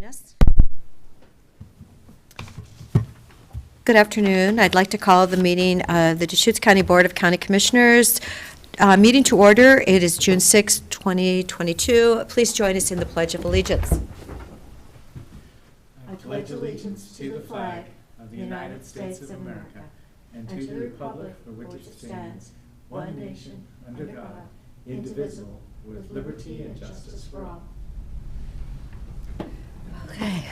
join us. Good afternoon. I'd like to call the meeting of the Deschutes County Board of County Commissioners meeting to order. It is June 6, 2022. Please join us in the Pledge of Allegiance. I pledge allegiance to the flag of the United States of America and to the republic for which it stands, one nation, under God, indivisible, with liberty and justice for all. Okay.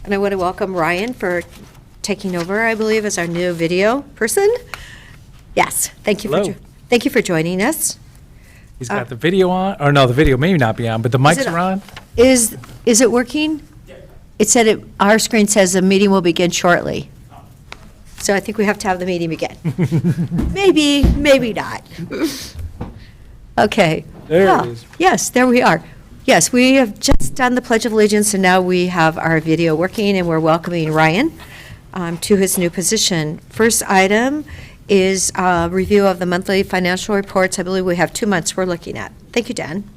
And I want to welcome Ryan for taking over, I believe, as our new video person. Yes, thank you. Hello. Thank you for joining us. He's got the video on, or no, the video may not be on, but the mics are on. Is it working? Yeah. It said our screen says the meeting will begin shortly. So I think we have to have the meeting begin. Maybe, maybe not. Okay. There it is. Yes, there we are. Yes, we have just done the Pledge of Allegiance, and now we have our video working, and we're welcoming Ryan to his new position. First item is a review of the monthly financial reports. I believe we have 2 months we're looking at. Thank you, Dan.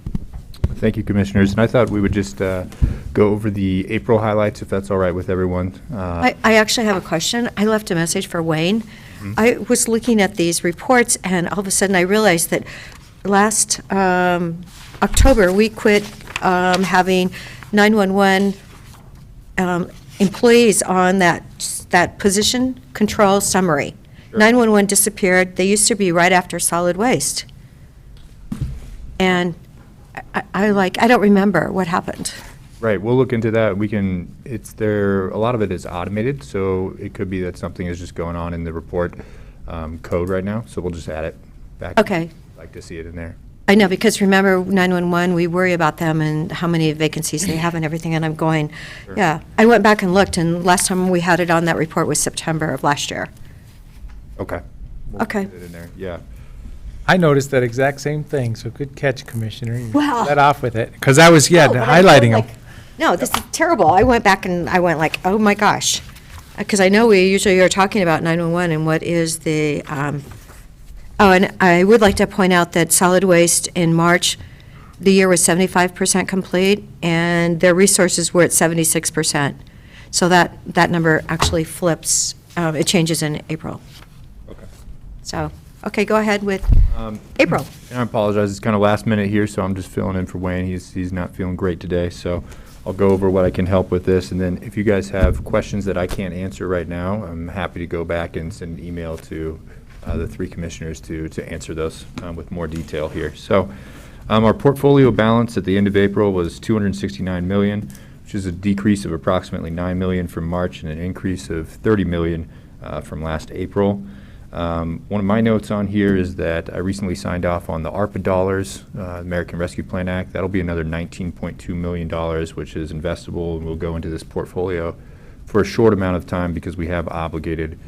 Thank you, Commissioners. And I thought we would just go over the April highlights, if that's all right with everyone. I actually have a question. I left a message for Wayne. I was looking at these reports, and all of a sudden I realized that last October, we quit having 911 employees on that position control summary. Sure. 911 disappeared. They used to be right after solid waste. And I don't remember what happened. Right, we'll look into that. A lot of it is automated, so it could be that something is just going on in the report code right now, so we'll just add it back. Okay. I'd like to see it in there. I know, because remember 911, we worry about them and how many vacancies they have and everything, and I'm going, Sure. yeah. I went back and looked, and last time we had it on that report was September of last year. Okay. We'll Okay. put it in there, yeah. I noticed that exact same thing, so good catch, Commissioner. You Wow. let off with it, because I was, No, but I'm highlighting going them. No, this is terrible. I went back and I went like, oh my gosh. Because I know we usually are talking about 911 and what is the, and I would like to point out that solid waste in March, the year was 75% complete, and their resources were at 76%. So that number actually flips, it changes in April. Okay. So, okay, go ahead with April. And I apologize, it's kind of last minute here, so I'm just filling in for Wayne. He's not feeling great today, so I'll go over what I can help with this, and then if you guys have questions that I can't answer right now, I'm happy to go back and send an email to the 3 commissioners to answer those with more detail here. So our portfolio balance at the end of April was $269 million, which is a decrease of approximately $9 million from March and an increase of $30 million from last April. One of my notes on here is that I recently signed off on the ARPA dollars, American Rescue Plan Act. That'll be another $19.2 million, which is investable and will go into this portfolio for a short amount of time because we have obligated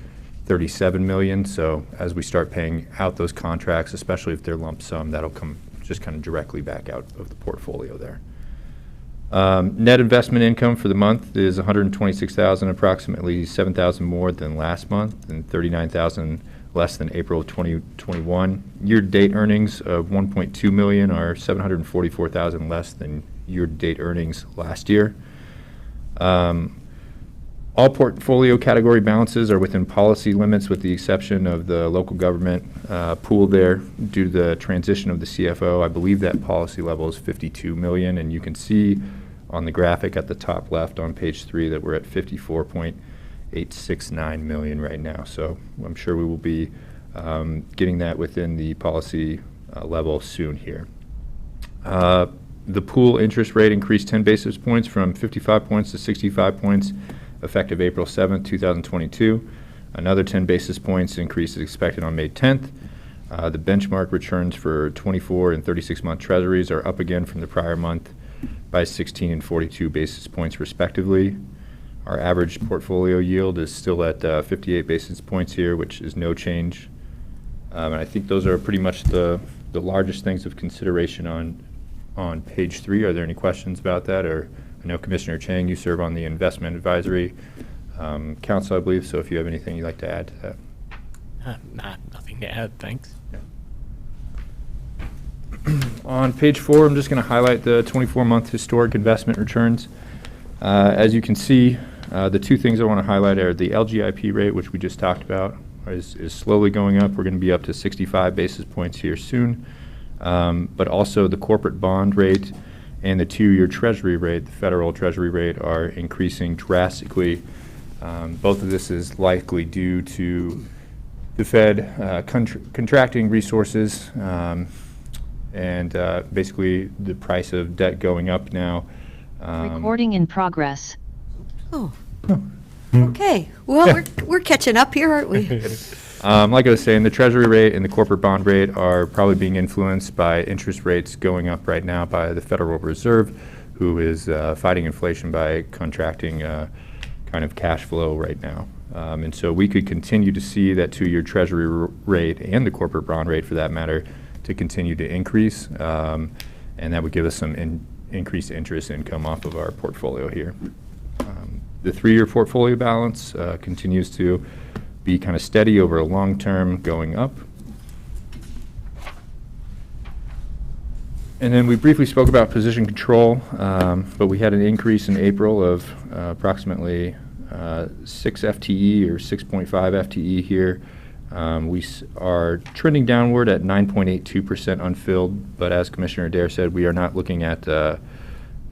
$37 million. So as we start paying out those contracts, especially if they're lump sum, that'll come just kind of directly back out of the portfolio there. Net investment income for the month is $126,000, approximately $7,000 more than last month, and $39,000 less than April of 2021. Year-to-date earnings of $1.2 million are $744,000 less than year-to-date earnings last year. All portfolio category balances are within policy limits, with the exception of the local government pool there due to the transition of the CFO. I believe that policy level is $52 million, and you can see on the graphic at the top left on page 3 that we're at $54.869 million right now. So I'm sure we will be getting that within the policy level soon here. The pool interest rate increased 10 basis points from 55 points to 65 points effective April 7th, 2022. Another 10 basis points increase is expected on May 10th. The benchmark returns for 24 and 36-month treasuries are up again from the prior month by 16 and 42 basis points respectively. Our average portfolio yield is still at 58 basis points here, which is no change. And I think those are pretty much the largest things of consideration on page 3. Are there any questions about that? Or I know Commissioner Chang, you serve on the Investment Advisory Council, I believe, so if you have anything you'd like to add to that. Nothing to add, thanks. On page 4, I'm just going to highlight the 24-month historic investment returns. As you can see, the two things I want to highlight are the LGIP rate, which we just talked about, is slowly going up. We're going to be up to 65 basis points here soon. But also the corporate bond rate and the 2-year Treasury rate, the federal Treasury rate, are increasing drastically. Both of this is likely due to the Fed contracting resources and basically the price of debt going up now. Recording in progress. Oh, okay. Well, we're catching up here, aren't we? Like I was saying, the Treasury rate and the corporate bond rate are probably being influenced by interest rates going up right now by the Federal Reserve, who is fighting inflation by contracting kind of cash flow right now. And so we could continue to see that 2-year Treasury rate and the corporate bond rate, for that matter, to continue to increase. And that would give us some increased interest income off of our portfolio here. The 3-year portfolio balance continues to be kind of steady over a long term, going up. And then we briefly spoke about position control, but we had an increase in April of approximately 6 FTE or 6.5 FTE here. We are trending downward at 9.82% unfilled, but as Commissioner Adair said, we are not looking at the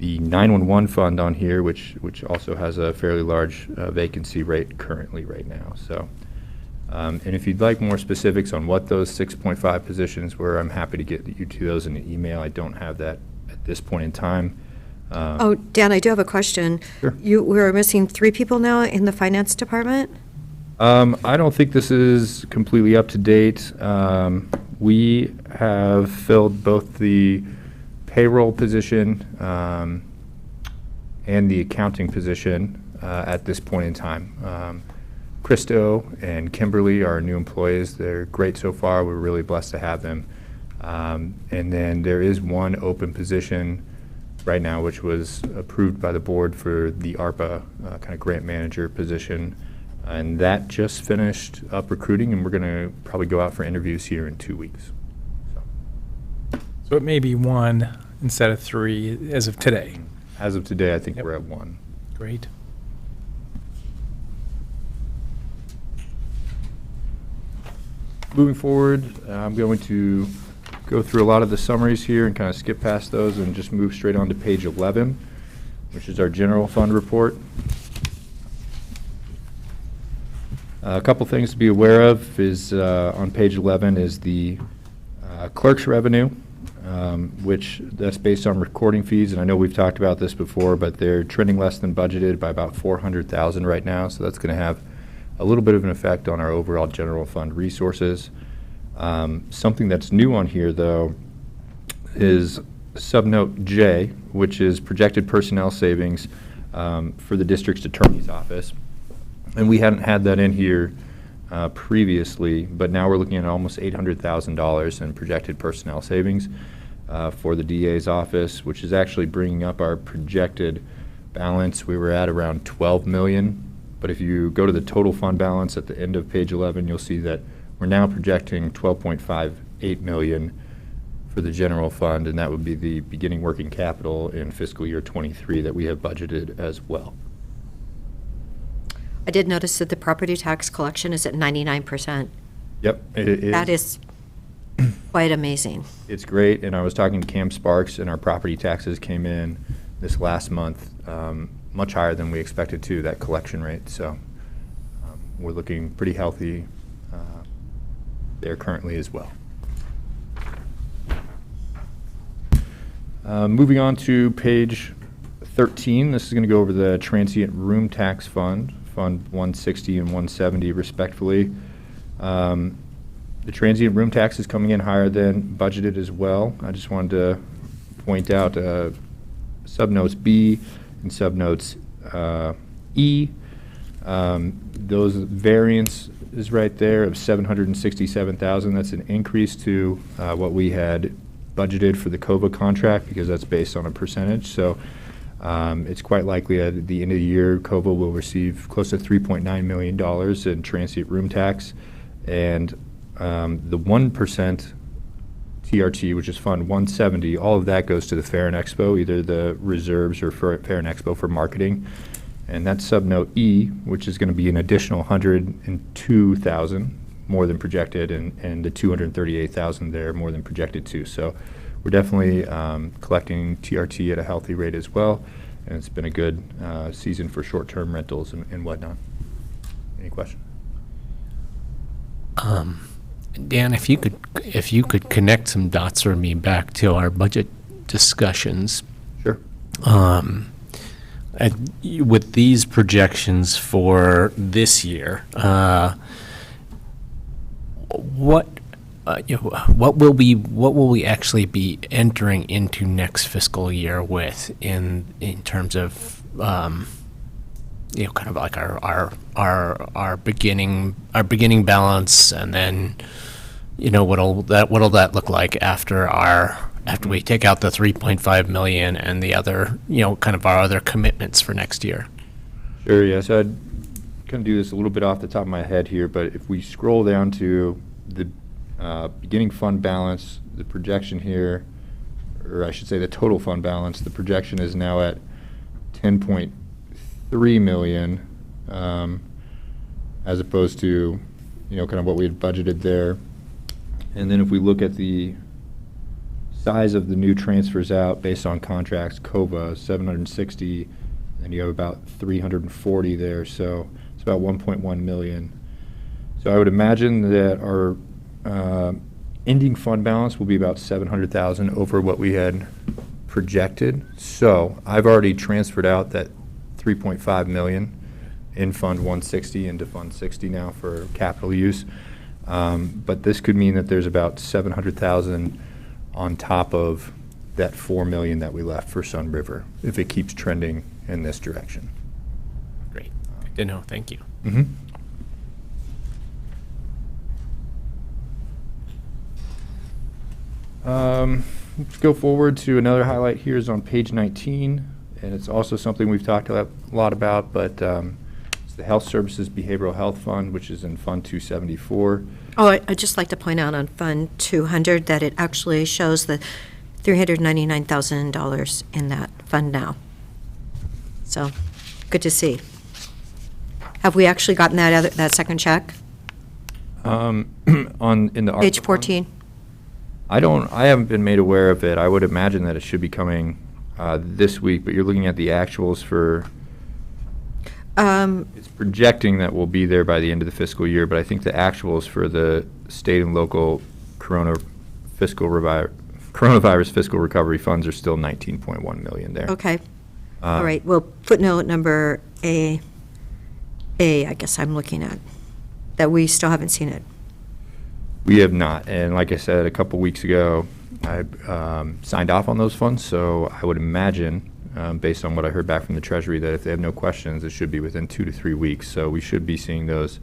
911 fund on here, which also has a fairly large vacancy rate currently right now. So, and if you'd like more specifics on what those 6.5 positions were, I'm happy to get you to those in an email. I don't have that at this point in time. Oh, Dan, I do have a question. Sure. We're missing 3 people now in the finance department? I don't think this is completely up to date. We have filled both the payroll position and the accounting position at this point in time. Christo and Kimberly are our new employees. They're great so far. We're really blessed to have them. And then there is one open position right now, which was approved by the board for the ARPA kind of grant manager position. And that just finished up recruiting, and we're going to probably go out for interviews here in 2 weeks. So it may be 1 instead of 3 as of today. As of today, I think Yep. we're at 1. Great. Moving forward, I'm going to go through a lot of the summaries here and kind of skip past those and just move straight on to page 11, which is our general fund report. A couple things to be aware of is on page 11 is the clerk's revenue, which that's based on recording fees. And I know we've talked about this before, but they're trending less than budgeted by about $400,000 right now. So that's going to have a little bit of an effect on our overall general fund resources. Something that's new on here, though, is subnote J, which is projected personnel savings for the district's attorney's office. And we hadn't had that in here previously, but now we're looking at almost $800,000 in projected personnel savings for the DA's office, which is actually bringing up our projected balance. We were at around $12 million, but if you go to the total fund balance at the end of page 11, you'll see that we're now projecting $12.58 million for the general fund, and that would be the beginning working capital in fiscal year 23 that we have budgeted as well. I did notice that the property tax collection is at 99%. Yep. That is quite amazing. It's great, and I was talking to Cam Sparks, and our property taxes came in this last month much higher than we expected to, that collection rate. So we're looking pretty healthy there currently as well. Moving on to page 13, this is going to go over the transient room tax fund, Fund 160 and 170 respectively. The transient room tax is coming in higher than budgeted as well. I just wanted to point out subnotes B and subnotes E. Those variance is right there of $767,000. That's an increase to what we had budgeted for the COVA contract, because that's based on a percentage. So it's quite likely at the end of the year, COVA will receive close to $3.9 million in transient room tax, and the 1% TRT, which is Fund 170, all of that goes to the Fair and Expo, either the reserves or for Fair and Expo for marketing. And that's subnote E, which is going to be an additional 102,000 more than projected, and the 238,000 there more than projected too. So we're definitely collecting TRT at a healthy rate as well, and it's been a good season for short-term rentals and whatnot. Any questions? Dan, if you could connect some dots for me back to our budget discussions. Sure. With these projections for this year, what will we actually be entering into next fiscal year with in terms of kind of like our beginning balance, and then what'll that look like after we take out the 3.5 million and the other kind of our other commitments for next year? Sure, yeah. So I'd kind of do this a little bit off the top of my head here, but if we scroll down to the beginning fund balance, the projection here, or I should say the total fund balance, the projection is now at 10.3 million, as opposed to kind of what we had budgeted there. And then if we look at the size of the new transfers out based on contracts, COVA 760, and you have about 340 there, so it's about 1.1 million. So I would imagine that our ending fund balance will be about 700,000 over what we had projected. So I've already transferred out that 3.5 million in Fund 160 into Fund 60 now for capital use. But this could mean that there's about 700,000 on top of that 4 million that we left for Sun River if it keeps trending in this direction. Great. Good to know. Thank you. Mm-hmm. Let's go forward to another highlight here is on page 19, and it's also something we've talked a lot about, but it's the Health Services Behavioral Health Fund, which is in Fund 274. Oh, I'd just like to point out on Fund 200 that it actually shows the $399,000 in that fund now. So, good to see. Have we actually gotten that second check? In the Page ARPA 14. fund? I haven't been made aware of it. I would imagine that it should be coming this week, but you're looking at the actuals for, it's projecting that we'll be there by the end of the fiscal year, but I think the actuals for the state and local coronavirus fiscal recovery funds are still 19.1 million there. Okay. All right. Well, footnote number A, I guess I'm looking at, that we still haven't seen it. We have not, and like I said a couple weeks ago, I signed off on those funds, so I would imagine, based on what I heard back from the Treasury, that if they have no questions, it should be within 2 to 3 weeks, so we should be seeing those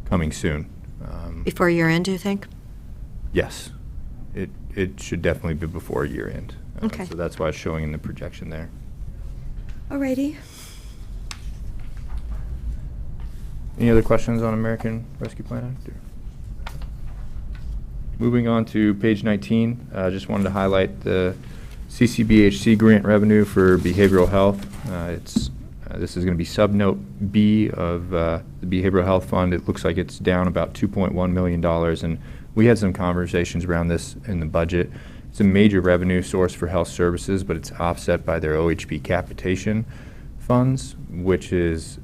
coming soon. Before year end, do you think? Yes, it should definitely be before year end. Okay. So that's why it's showing in the projection there. All righty. Any other questions on American Rescue Plan Act? Moving on to page 19, just wanted to highlight the Ccbhc grant revenue for behavioral health. This is going to be subnote B of the Behavioral Health Fund. It looks like it's down about $2.1 million, and we had some conversations around this in the budget. It's a major revenue source for health services, but it's offset by their OHP capitation funds, which is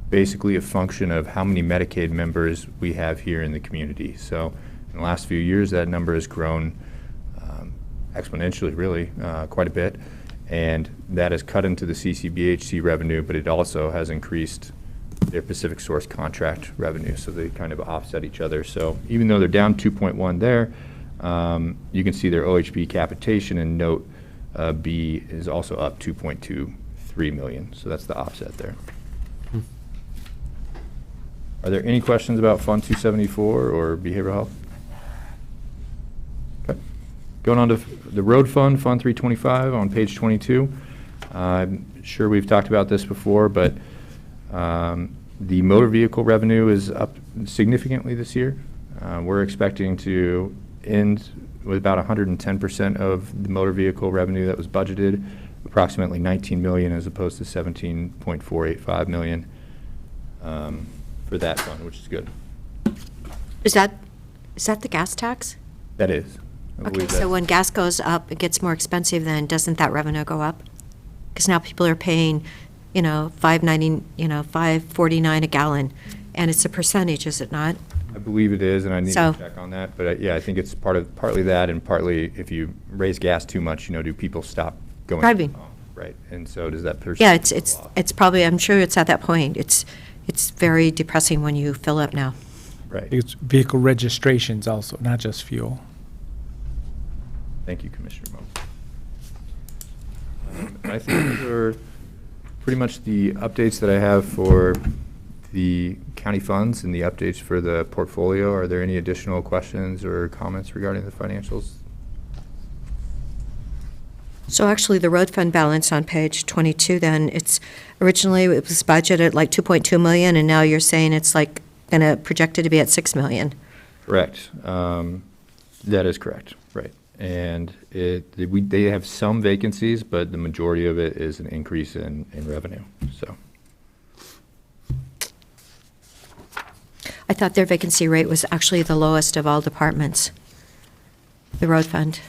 basically a function of how many Medicaid members we have here in the community. So in the last few years, that number has grown exponentially, really, quite a bit. And that has cut into the Ccbhc revenue, but it also has increased their Pacific Source contract revenue. So they kind of offset each other. So even though they're down 2.1 there, you can see their OHP capitation in note B is also up 2.23 million. So that's the offset there. Are there any questions about Fund 274 or behavioral health? Okay. Going on to the road fund, Fund 325 on page 22. I'm sure we've talked about this before, but the motor vehicle revenue is up significantly this year. We're expecting to end with about 110% of the motor vehicle revenue that was budgeted, approximately 19 million as opposed to 17.485 million for that fund, which is good. Is that the gas tax? That is. I Okay, believe so that- when gas goes up, it gets more expensive, then doesn't that revenue go up? Because now people are paying, $5.90, $5.49 a gallon, and it's a percentage, is it not? I believe it is, and I need So- to check on that, but yeah, I think it's partly that, and partly if you raise gas too much, do people stop going? Driving. Oh, right, and so does that person? Yeah, it's probably, I'm sure it's at that point. It's very depressing when you fill up now. Right. It's vehicle registrations also, not just fuel. Thank you, Commissioner Mo. I think those are pretty much the updates that I have for the county funds and the updates for the portfolio. Are there any additional questions or comments regarding the financials? So actually, the road fund balance on page 22, then, originally it was budgeted at like 2.2 million, and now you're saying it's like projected to be at 6 million. Correct. That is correct, right. And they have some vacancies, but the majority of it is an increase in revenue, so. I thought their vacancy rate was actually the lowest of all departments, the road fund.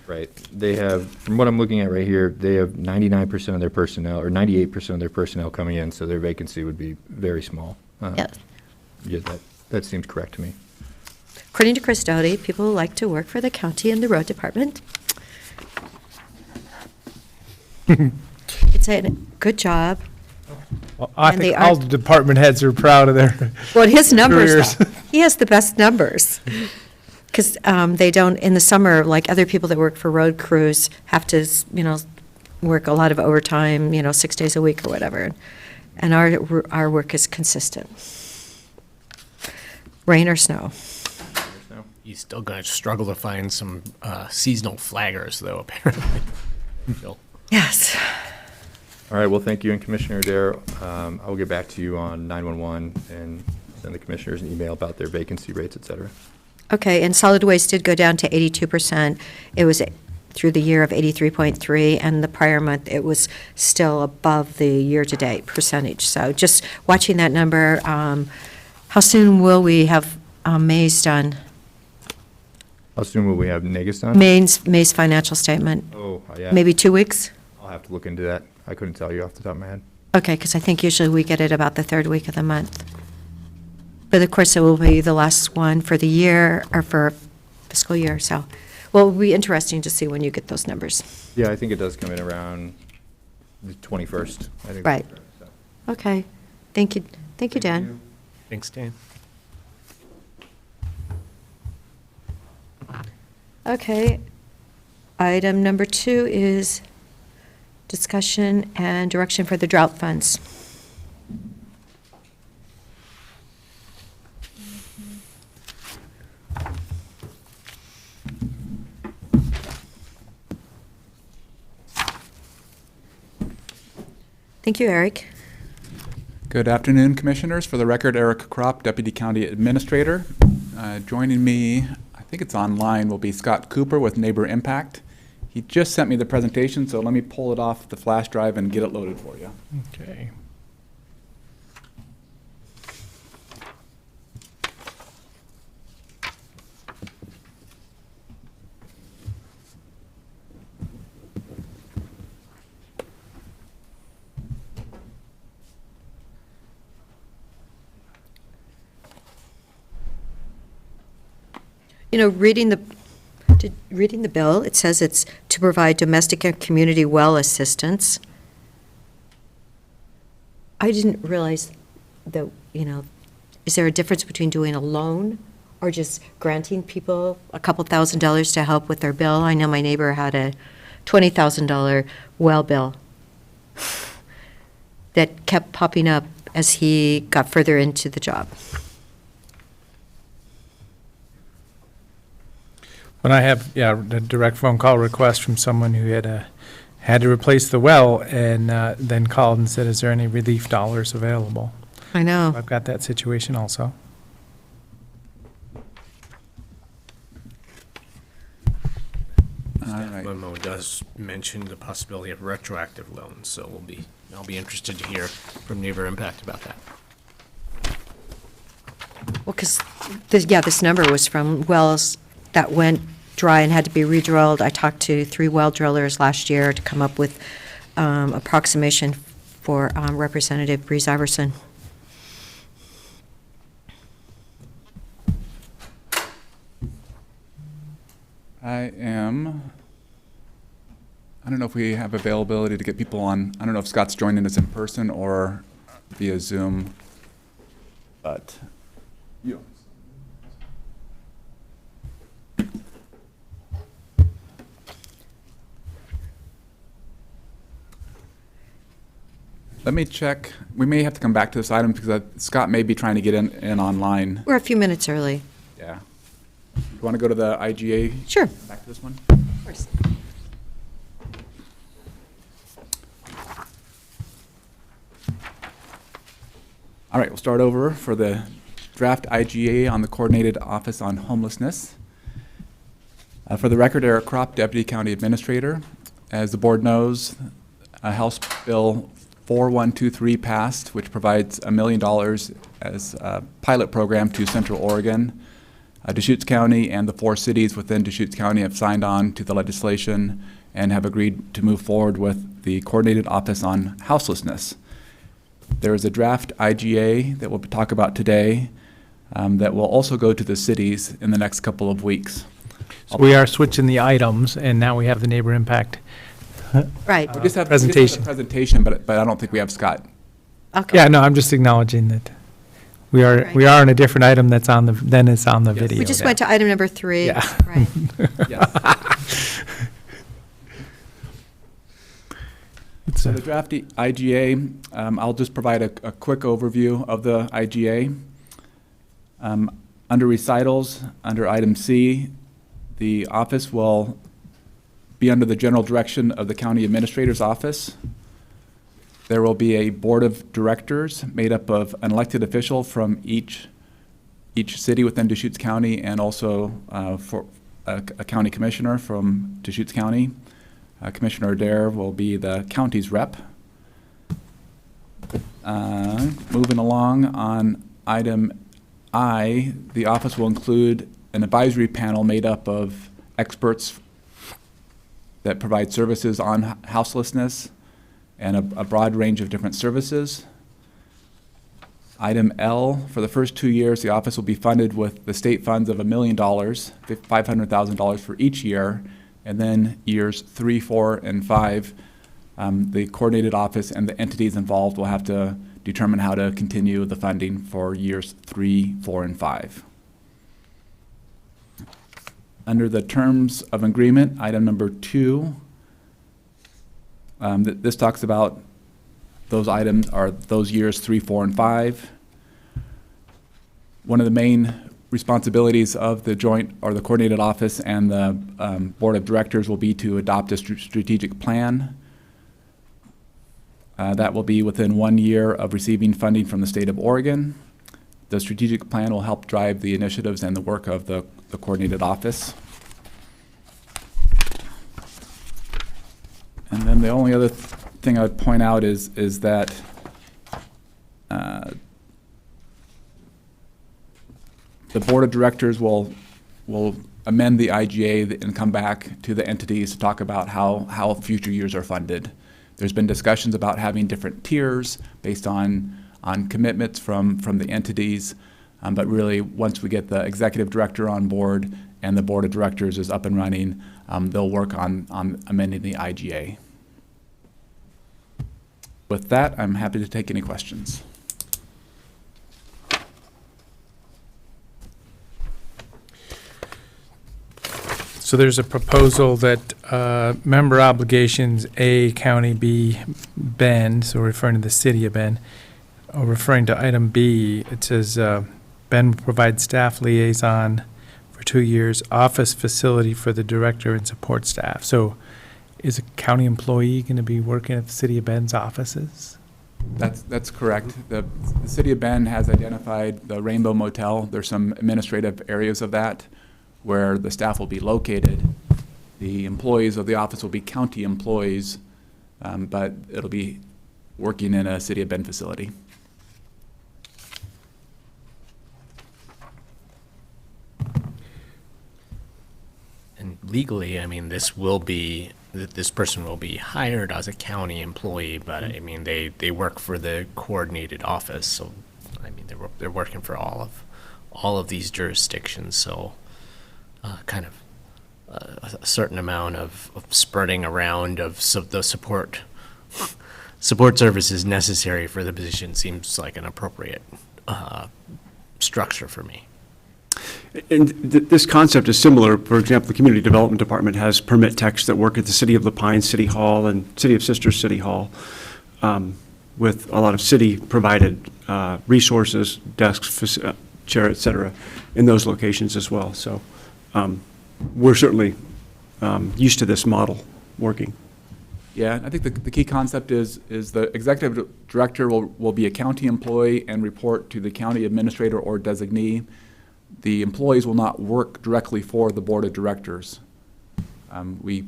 Right. They have, from what I'm looking at right here, they have 99% of their personnel, or 98% of their personnel coming in, so their vacancy would be very small. Yes. Yeah, that seems correct to me. According to Chris Doty, people like to work for the county and the road department. It's a good job. Well, I And they think all are- the department heads are proud of their Well, his numbers, careers. though. He has the best numbers. Because they don't, in the summer, like other people that work for road crews have to, work a lot of overtime, 6 days a week or whatever. And our work is consistent. Rain or snow. He's still going to struggle to find some seasonal flaggers, though, apparently. Phil. Yes. All right, well, thank you, and Commissioner Adair, I will get back to you on 911 and send the commissioners an email about their vacancy rates, et cetera. Okay, and solid waste did go down to 82%. It was through the year of 83.3, and the prior month, it was still above the year-to-date percentage. So just watching that number, how soon will we have May's done? How soon will we have Negus done? May's financial statement? Oh, yeah. Maybe 2 weeks? I'll have to look into that. I couldn't tell you off the top of my head. Okay, because I think usually we get it about the third week of the month. But of course, it will be the last one for the year, or for fiscal year, so. Well, it'll be interesting to see when you get those numbers. Yeah, I think it does come in around the 21st. I think. Right. So. Okay, thank you, Dan. Thanks, Dan. Okay, item number 2 is discussion and direction for the drought funds. Thank you, Eric. Good afternoon, Commissioners. For the record, Eric Kropp, Deputy County Administrator. Joining me, I think it's online, will be Scott Cooper with Neighbor Impact. He just sent me the presentation, so let me pull it off the flash drive and get it loaded for you. Okay. Reading the bill, it says it's to provide domestic and community well assistance. I didn't realize that, is there a difference between doing a loan or just granting people a couple $1,000s to help with their bill? I know my neighbor had a $20,000 well bill that kept popping up as he got further into the job. When I have, a direct phone call request from someone who had to replace the well and then called and said, is there any relief dollars available? I know. I've got that situation also. does mention the possibility of retroactive loans, so I'll be interested to hear from Neighbor Impact about that. Well, because, this number was from wells that went dry and had to be redrilled. I talked to 3 well drillers last year to come up with approximation for Representative Breeze Iverson. I don't know if we have availability to get people on. I don't know if Scott's joining us in person or via Zoom, but. Let me check. We may have to come back to this item because Scott may be trying to get in online. We're a few minutes early. Yeah. You want to go to the IGA? Sure. Back to this one? Of course. All right, we'll start over for the draft IGA on the Coordinated Office on Homelessness. For the record, Eric Kropp, Deputy County Administrator. As the board knows, House Bill 4123 passed, which provides $1 million as a pilot program to Central Oregon. Deschutes County and the 4 cities within Deschutes County have signed on to the legislation and have agreed to move forward with the Coordinated Office on Houselessness. There is a draft IGA that we'll talk about today that will also go to the cities in the next couple of weeks. So we are switching the items, and now we have the Neighbor Impact. Right. We just have Presentation. the presentation, but I don't think we have Scott. Okay. Yeah, no, I'm just acknowledging that we are on a different item that's on then it's on the video. We just now. went to item number 3. Yeah. Right. Yes. It's So a- the draft IGA, I'll just provide a quick overview of the IGA. Under recitals, under item C, the office will be under the general direction of the county administrator's office. There will be a board of directors made up of an elected official from each city within Deschutes County, and also for a county commissioner from Deschutes County. Commissioner Adair will be the county's rep. Moving along on item I, the office will include an advisory panel made up of experts that provide services on houselessness and a broad range of different services. Item L, for the first 2 years, the office will be funded with the state funds of $1 million, $500,000 for each year, and then years 3, 4, and 5, the coordinated office and the entities involved will have to determine how to continue the funding for years 3, 4, and 5. Under the terms of agreement, item number 2, this talks about those items are those years 3, 4, and 5. One of the main responsibilities of the joint or the coordinated office and the board of directors will be to adopt a strategic plan. That will be within 1 year of receiving funding from the state of Oregon. The strategic plan will help drive the initiatives and the work of the coordinated office. And then the only other thing I would point out is that the board of directors will amend the IGA and come back to the entities to talk about how future years are funded. There's been discussions about having different tiers based on commitments from the entities, but really once we get the executive director on board and the board of directors is up and running, they'll work on amending the IGA. With that, I'm happy to take any questions. So there's a proposal that member obligations A, county, B, Bend, so referring to the city of Bend, or referring to item B, it says Bend will provide staff liaison for 2 years, office facility for the director and support staff. So is a county employee going to be working at the city of Bend's offices? That's correct. The city of Bend has identified the Rainbow Motel. There's some administrative areas of that where the staff will be located. The employees of the office will be county employees, but it'll be working in a City of Bend facility. And legally, I mean, this person will be hired as a county employee, but I mean, they work for the coordinated office, so, I mean, they're working for all of these jurisdictions, so, kind of a certain amount of spreading around of the support services necessary for the position seems like an appropriate structure for me. And this concept is similar. For example, the Community Development Department has permit techs that work at the City of La Pine City Hall and City of Sisters City Hall, with a lot of city-provided resources, desks, chair, et cetera, in those locations as well. So we're certainly used to this model working. Yeah, I think the key concept is the executive director will be a county employee and report to the county administrator or designee. The employees will not work directly for the board of directors. We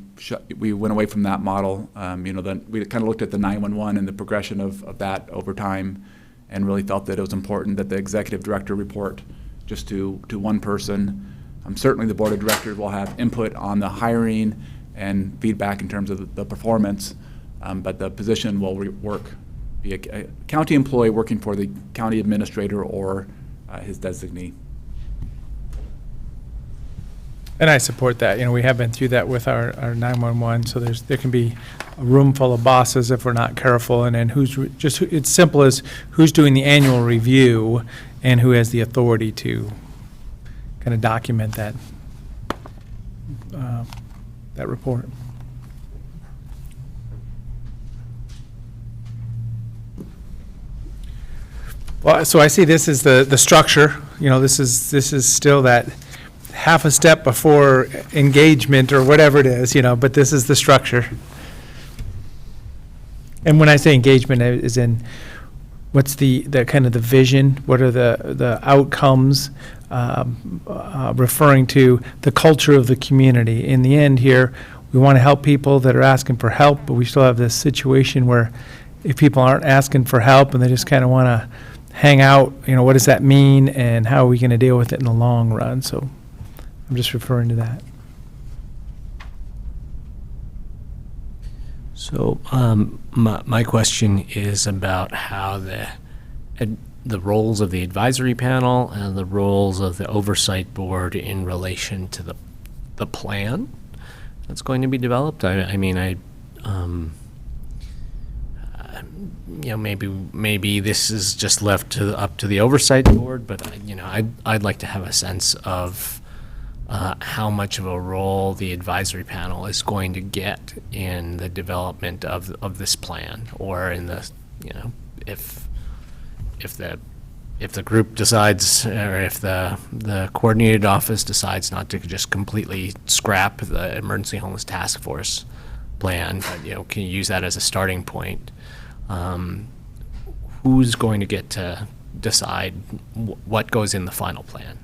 went away from that model. Then we kind of looked at the 911 and the progression of that over time, and really felt that it was important that the executive director report just to one person. Certainly the board of directors will have input on the hiring and feedback in terms of the performance, but the position will be a county employee working for the county administrator or his designee. And I support that. We have been through that with our 911, so there can be a room full of bosses if we're not careful, and then it's simple as who's doing the annual review and who has the authority to kind of document that report. Well, so I see this is the structure. This is still that half a step before engagement or whatever it is, but this is the structure. And when I say engagement, is in what's the kind of the vision? What are the outcomes? Referring to the culture of the community. In the end here, we want to help people that are asking for help, but we still have this situation where if people aren't asking for help and they just kind of want to hang out, what does that mean and how are we going to deal with it in the long run? So I'm just referring to that. So my question is about how the roles of the advisory panel and the roles of the oversight board in relation to the plan that's going to be developed. Maybe this is just left up to the oversight board, but I'd like to have a sense of how much of a role the advisory panel is going to get in the development of this plan, or in the if the group decides, or if the coordinated office decides not to just completely scrap the emergency homeless task force plan, but can you use that as a starting point? Who's going to get to decide what goes in the final plan?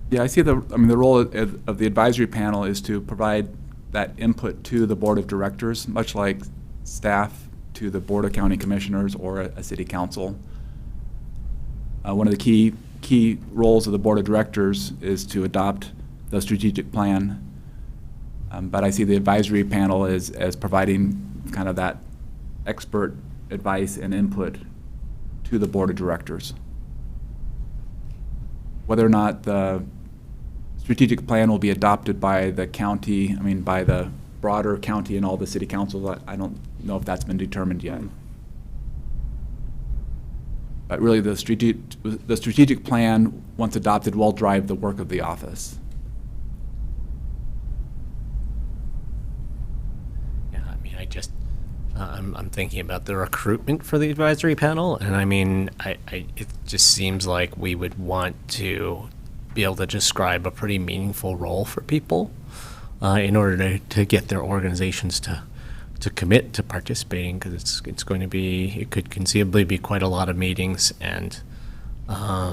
Yeah, I see the role of the advisory panel is to provide that input to the board of directors, much like staff to the board of county commissioners or a city council. One of the key roles of the board of directors is to adopt the strategic plan, but I see the advisory panel as providing kind of that expert advice and input to the board of directors. Whether or not the strategic plan will be adopted by the county, by the broader county and all the city councils, I don't know if that's been determined yet. But really the strategic plan, once adopted, will drive the work of the office. Yeah, I'm thinking about the recruitment for the advisory panel, and it just seems like we would want to be able to describe a pretty meaningful role for people in order to get their organizations to commit to participating, because it could conceivably be quite a lot of meetings, and I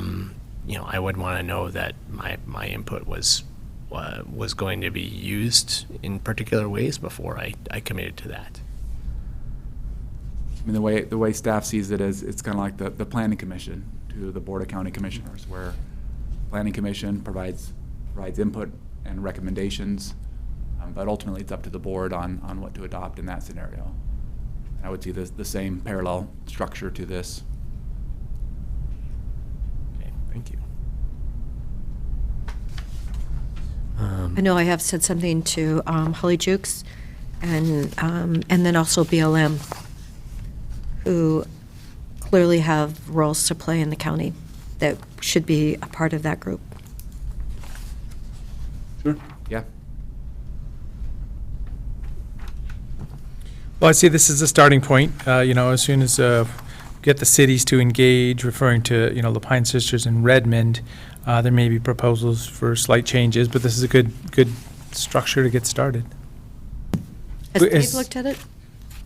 would want to know that my input was was going to be used in particular ways before I committed to that. I mean, the way staff sees it is, it's kind of like the planning commission to the Board of County Commissioners, where planning commission provides input and recommendations, but ultimately it's up to the board on what to adopt in that scenario. I would see the same parallel structure to this. Okay, thank you. I know I have said something to Holly Jukes and then also BLM, who clearly have roles to play in the county that should be a part of that group. Sure. Yeah. Well, I see this as a starting point. As soon as get the cities to engage, referring to, the Pine Sisters and Redmond, there may be proposals for slight changes, but this is a good structure to get started. Has Dave looked at it?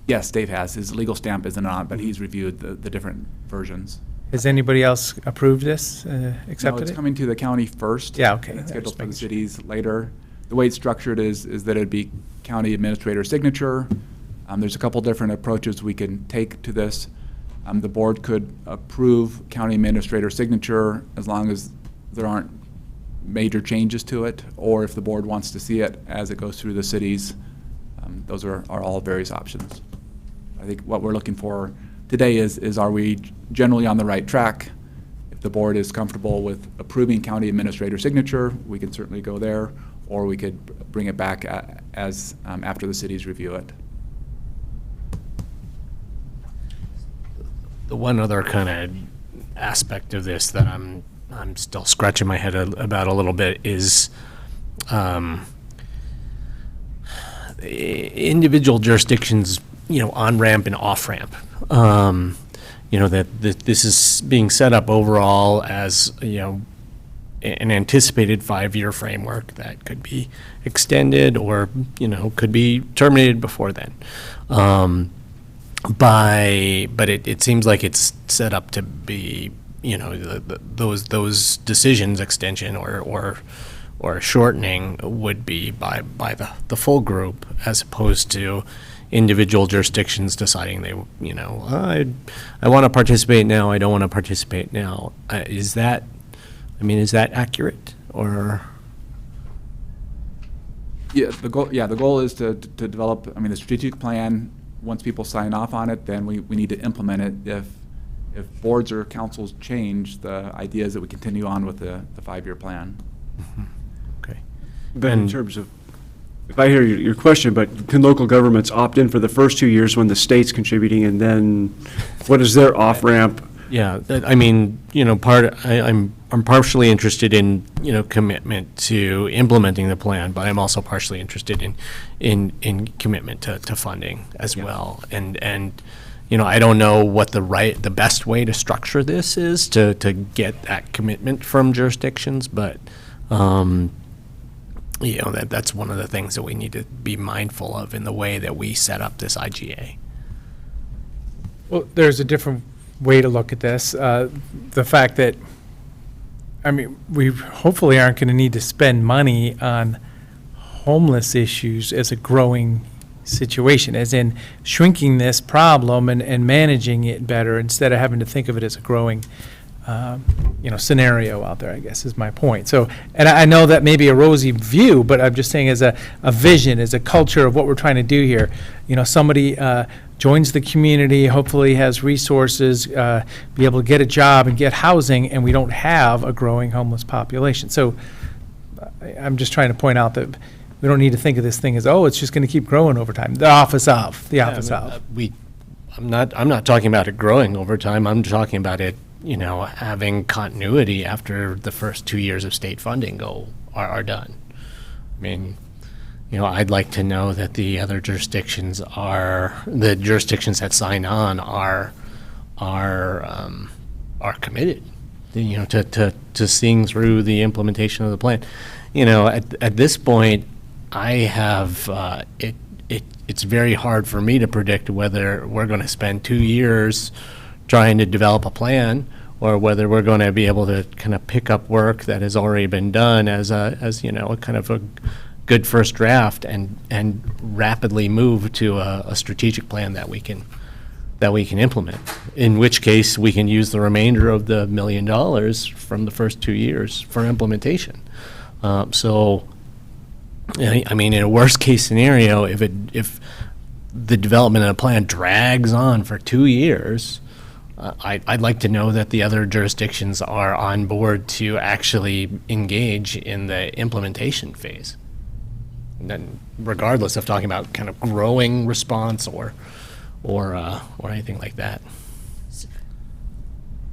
Yes, Dave has. His legal stamp isn't on, but he's reviewed the different versions. Has anybody else approved this, No, accepted it's it? coming to the county first. Yeah, okay. And it's Yeah, scheduled just for the making sure. cities later. The way it's structured is that it'd be county administrator signature. There's a couple different approaches we can take to this. The board could approve county administrator signature as long as there aren't major changes to it, or if the board wants to see it as it goes through the cities. Those are all various options. I think what we're looking for today is are we generally on the right track? If the board is comfortable with approving county administrator signature, we can certainly go there, or we could bring it back as after the cities review it. The one other kind of aspect of this that I'm still scratching my head about a little bit is individual jurisdictions, on-ramp and off-ramp. That this is being set up overall as, an anticipated 5-year framework that could be extended or, could be terminated before then. But it seems like it's set up to be, those decisions extension or shortening would be by the full group, as opposed to individual jurisdictions deciding I want to participate now, I don't want to participate now. Is that accurate, or? Yeah, the goal is to develop, the strategic plan. Once people sign off on it, then we need to implement it. If boards or councils change, the idea is that we continue on with the 5-year plan. Okay. But in terms of, if I hear your question, but can local governments opt in for the first 2 years when the state's contributing, and then what is their off-ramp? Yeah, I'm partially interested in, commitment to implementing the plan, but I'm also partially interested in commitment to funding as well. And I don't know what the best way to structure this is to get that commitment from jurisdictions, but that's one of the things that we need to be mindful of in the way that we set up this IGA. Well, there's a different way to look at this. The fact that, we hopefully aren't going to need to spend money on homeless issues as a growing situation, as in shrinking this problem and managing it better instead of having to think of it as a growing scenario out there, I guess, is my point. So, and I know that may be a rosy view, but I'm just saying as a vision, as a culture of what we're trying to do here. Somebody joins the community, hopefully has resources, be able to get a job and get housing, and we don't have a growing homeless population. So I'm just trying to point out that we don't need to think of this thing as, it's just going to keep growing over time. The office of. I'm not talking about it growing over time. I'm talking about it, having continuity after the first 2 years of state funding are done. I'd like to know that the other jurisdictions the jurisdictions that sign on are committed, to seeing through the implementation of the plan. At this point, I have it's very hard for me to predict whether we're going to spend 2 years trying to develop a plan, or whether we're going to be able to kind of pick up work that has already been done as a kind of a good first draft and rapidly move to a strategic plan that we can implement. In which case, we can use the remainder of the $1 million from the first 2 years for implementation. So, I mean, in a worst-case scenario, if the development of a plan drags on for 2 years, I'd like to know that the other jurisdictions are on board to actually engage in the implementation phase. And then, regardless of talking about kind of growing response or anything like that.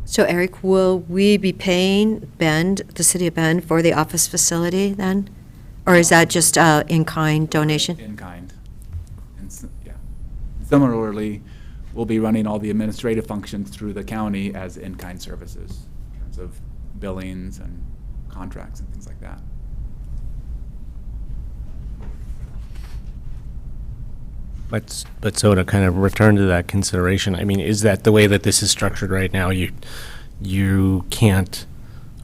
So Eric, will we be paying Bend, the city of Bend, for the office facility then? Or is that just in-kind donation? In kind. And yeah. Similarly, we'll be running all the administrative functions through the county as in-kind services in terms of billings and contracts and things like that. But so to kind of return to that consideration, I mean, is that the way that this is structured right now? You can't,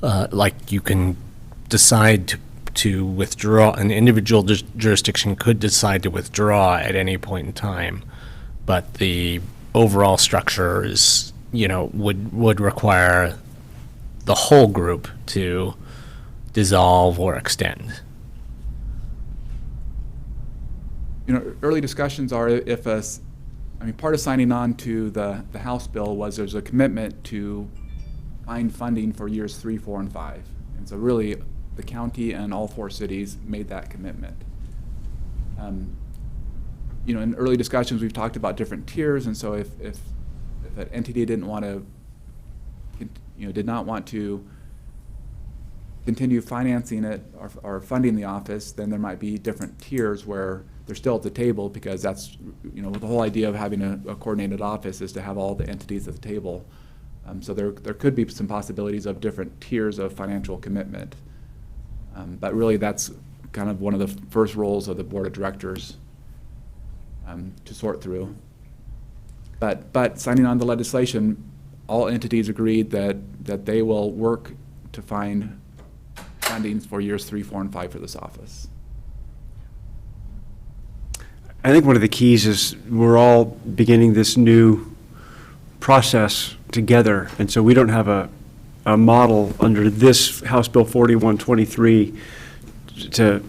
like, you can decide to withdraw, an individual jurisdiction could decide to withdraw at any point in time, but the overall structure is, would require the whole group to dissolve or extend. Early discussions are part of signing on to the House bill was there's a commitment to find funding for years 3, 4, and 5. And so really, the county and all 4 cities made that commitment. In early discussions, we've talked about different tiers, and so if an entity did not want to continue financing it or funding the office, then there might be different tiers where they're still at the table, because that's, the whole idea of having a coordinated office is to have all the entities at the table. So there could be some possibilities of different tiers of financial commitment. But really, that's kind of one of the first roles of the board of directors to sort through. But signing on the legislation, all entities agreed that they will work to find fundings for years 3, 4, and 5 for this office. I think one of the keys is we're all beginning this new process together, and so we don't have a model under this House Bill 4123 to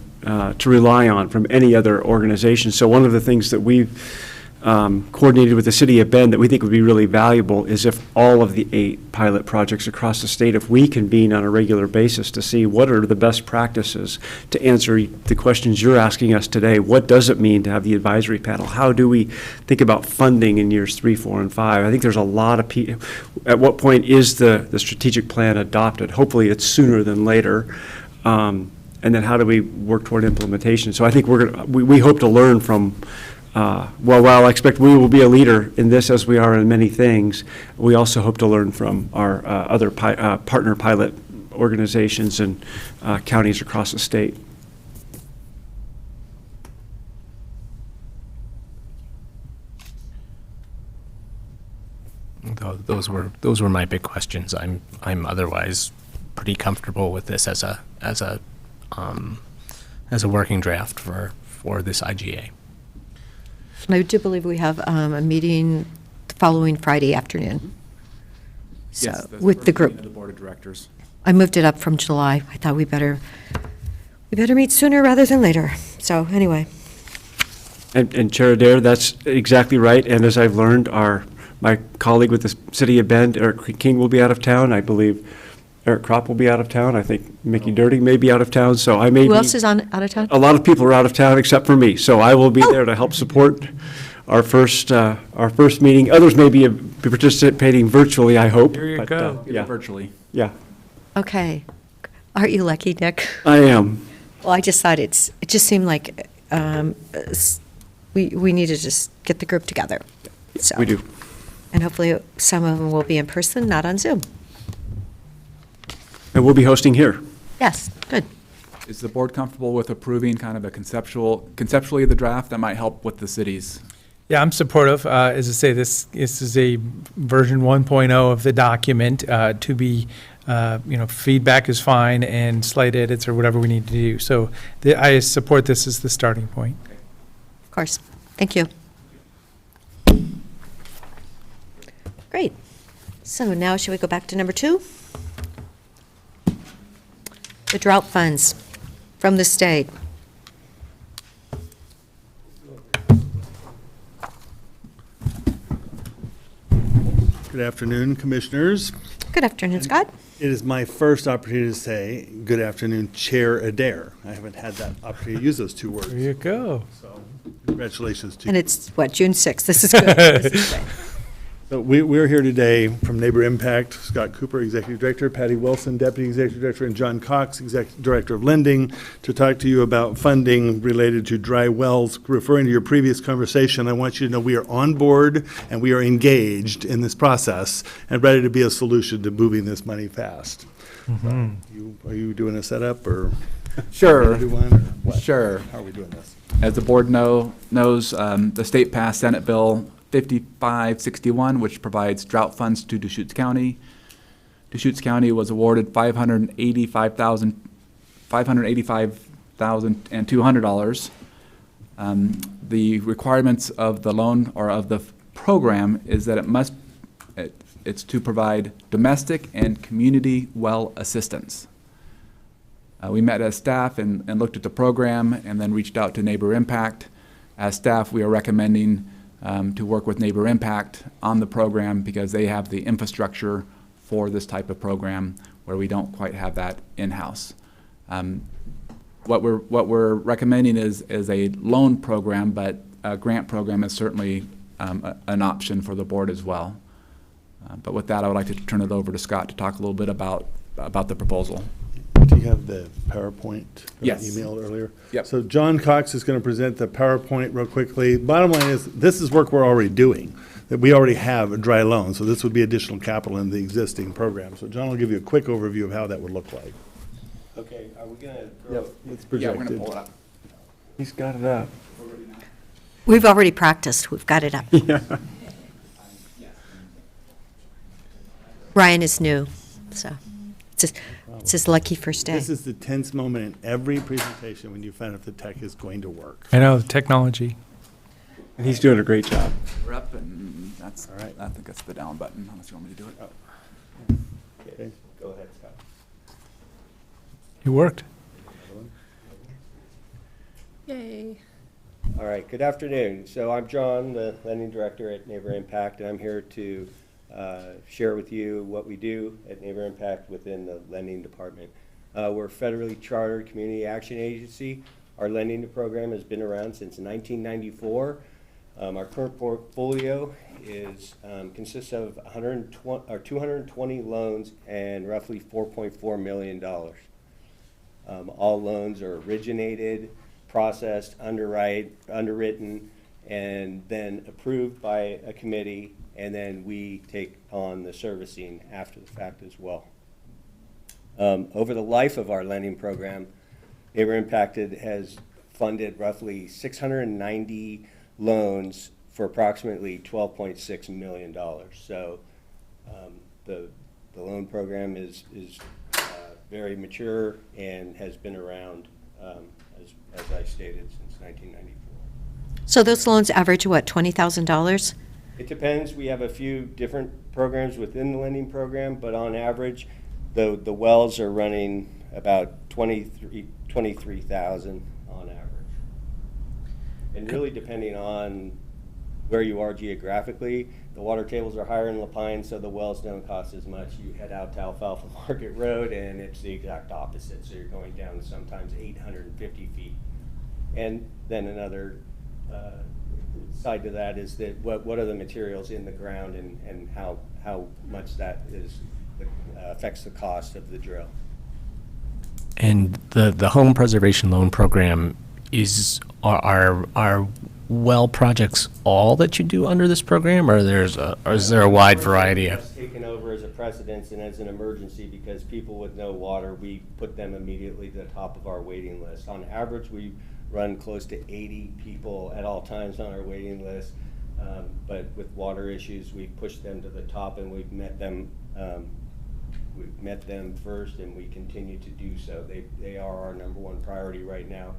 rely on from any other organization. So one of the things that we've coordinated with the city of Bend that we think would be really valuable is if all of the 8 pilot projects across the state, if we convene on a regular basis to see what are the best practices to answer the questions you're asking us today. What does it mean to have the advisory panel? How do we think about funding in years 3, 4, and 5? I think there's a lot of at what point is the strategic plan adopted? Hopefully it's sooner than later. And then how do we work toward implementation? So I think we hope to learn from while I expect we will be a leader in this as we are in many things, we also hope to learn from our other partner pilot organizations and counties across the state. Those were my big questions. I'm otherwise pretty comfortable with this as a working draft for this IGA. And I do believe we have a meeting the following Friday afternoon. So, Yes, that's with the first meeting group. of the board of directors. I moved it up from July. I thought we better meet sooner rather than later. So anyway. And Chair Adair, that's exactly right. And as I've learned, my colleague with the city of Bend, Eric King, will be out of town. I believe Eric Kropp will be out of town. I think Mickey Dirting may be out of town, so I may Who be. else is out of town? A lot of people are out of town except for me, so I will be there to help support our first meeting. Others may be participating virtually, I hope. There you but, go. Yeah, Virtually. yeah, Okay. Aren't you lucky, Nick? I am. Well, I just thought it just seemed like we need to just get the group together. So, We do. And hopefully some of them will be in person, not on Zoom. And we'll be hosting here. Yes, good. Is the board comfortable with approving kind of a conceptually the draft that might help with the cities? Yeah, I'm supportive. As I say, this is a version 1.0 of the document to be, feedback is fine and slight edits or whatever we need to do. So I support this as the starting point. Of course. Thank you. Great. So now should we go back to number 2? The drought funds from the state. Good afternoon, Commissioners. Good afternoon, Scott. It is my first opportunity to say good afternoon, Chair Adair. I haven't had that opportunity to use those two words. There you go. So congratulations to you. And it's, what, June 6th? This is good. This is great. So we're here today from Neighbor Impact, Scott Cooper, Executive Director, Patty Wilson, Deputy Executive Director, and John Cox, Executive Director of Lending, to talk to you about funding related to dry wells. Referring to your previous conversation, I want you to know we are on board and we are engaged in this process and ready to be a solution to moving this money fast. Are you doing a setup or? Sure. Do one, or what? Sure. How are we doing this? As the board knows, the state passed Senate Bill 5561, which provides drought funds to Deschutes County. Deschutes County was awarded $585,200. The requirements of the loan or of the program is that it's to provide domestic and community well assistance. We met as staff and looked at the program and then reached out to Neighbor Impact. As staff, we are recommending to work with Neighbor Impact on the program because they have the infrastructure for this type of program where we don't quite have that in-house. What we're recommending is a loan program, but a grant program is certainly an option for the board as well. But with that, I would like to turn it over to Scott to talk a little bit about the proposal. Do you have the PowerPoint that I Yes. emailed earlier? Yep. So John Cox is going to present the PowerPoint real quickly. Bottom line is, this is work we're already doing, that we already have a dry loan, so this would be additional capital in the existing program. So John will give you a quick overview of how that would look like. Okay, are we gonna throw? Yep, it's Yeah, projected. we're going to pull it up. He's got it up. We've already practiced. We've got it up. Ryan is new, so it's his lucky first day. This is the tense moment in every presentation when you find out the tech is going to work. I know, the technology. And he's doing a great job. We're up, and that's, All right. I think that's the down button, unless you want me to do it. Okay. Go ahead, Scott. It worked. Yay. All right, good afternoon. So I'm John, the lending director at Neighbor Impact, and I'm here to share with you what we do at Neighbor Impact within the lending department. We're a federally chartered community action agency. Our lending program has been around since 1994. Our current portfolio consists of 220 loans and roughly $4.4 million. All loans are originated, processed, underwritten, and then approved by a committee, and then we take on the servicing after the fact as well. Over the life of our lending program, Neighbor Impact has funded roughly 690 loans for approximately $12.6 million. So the loan program is very mature and has been around, as I stated, since 1994. So those loans average, what, $20,000? It depends. We have a few different programs within the lending program, but on average, the wells are running about 23,000 on average. And really depending on where you are geographically, the water tables are higher in La Pine, so the wells don't cost as much. You head out to Alfalfa Market Road, and it's the exact opposite. So you're going down to sometimes 850 feet. And then another side to that is that what are the materials in the ground and how much that affects the cost of the drill. And the home preservation loan program are well projects all that you do under this program, or is there a wide variety of? That's taken over as a precedence and as an emergency because people with no water, we put them immediately to the top of our waiting list. On average, we run close to 80 people at all times on our waiting list. But with water issues, we've pushed them to the top, and we've met them first, and we continue to do so. They are our #1 priority right now.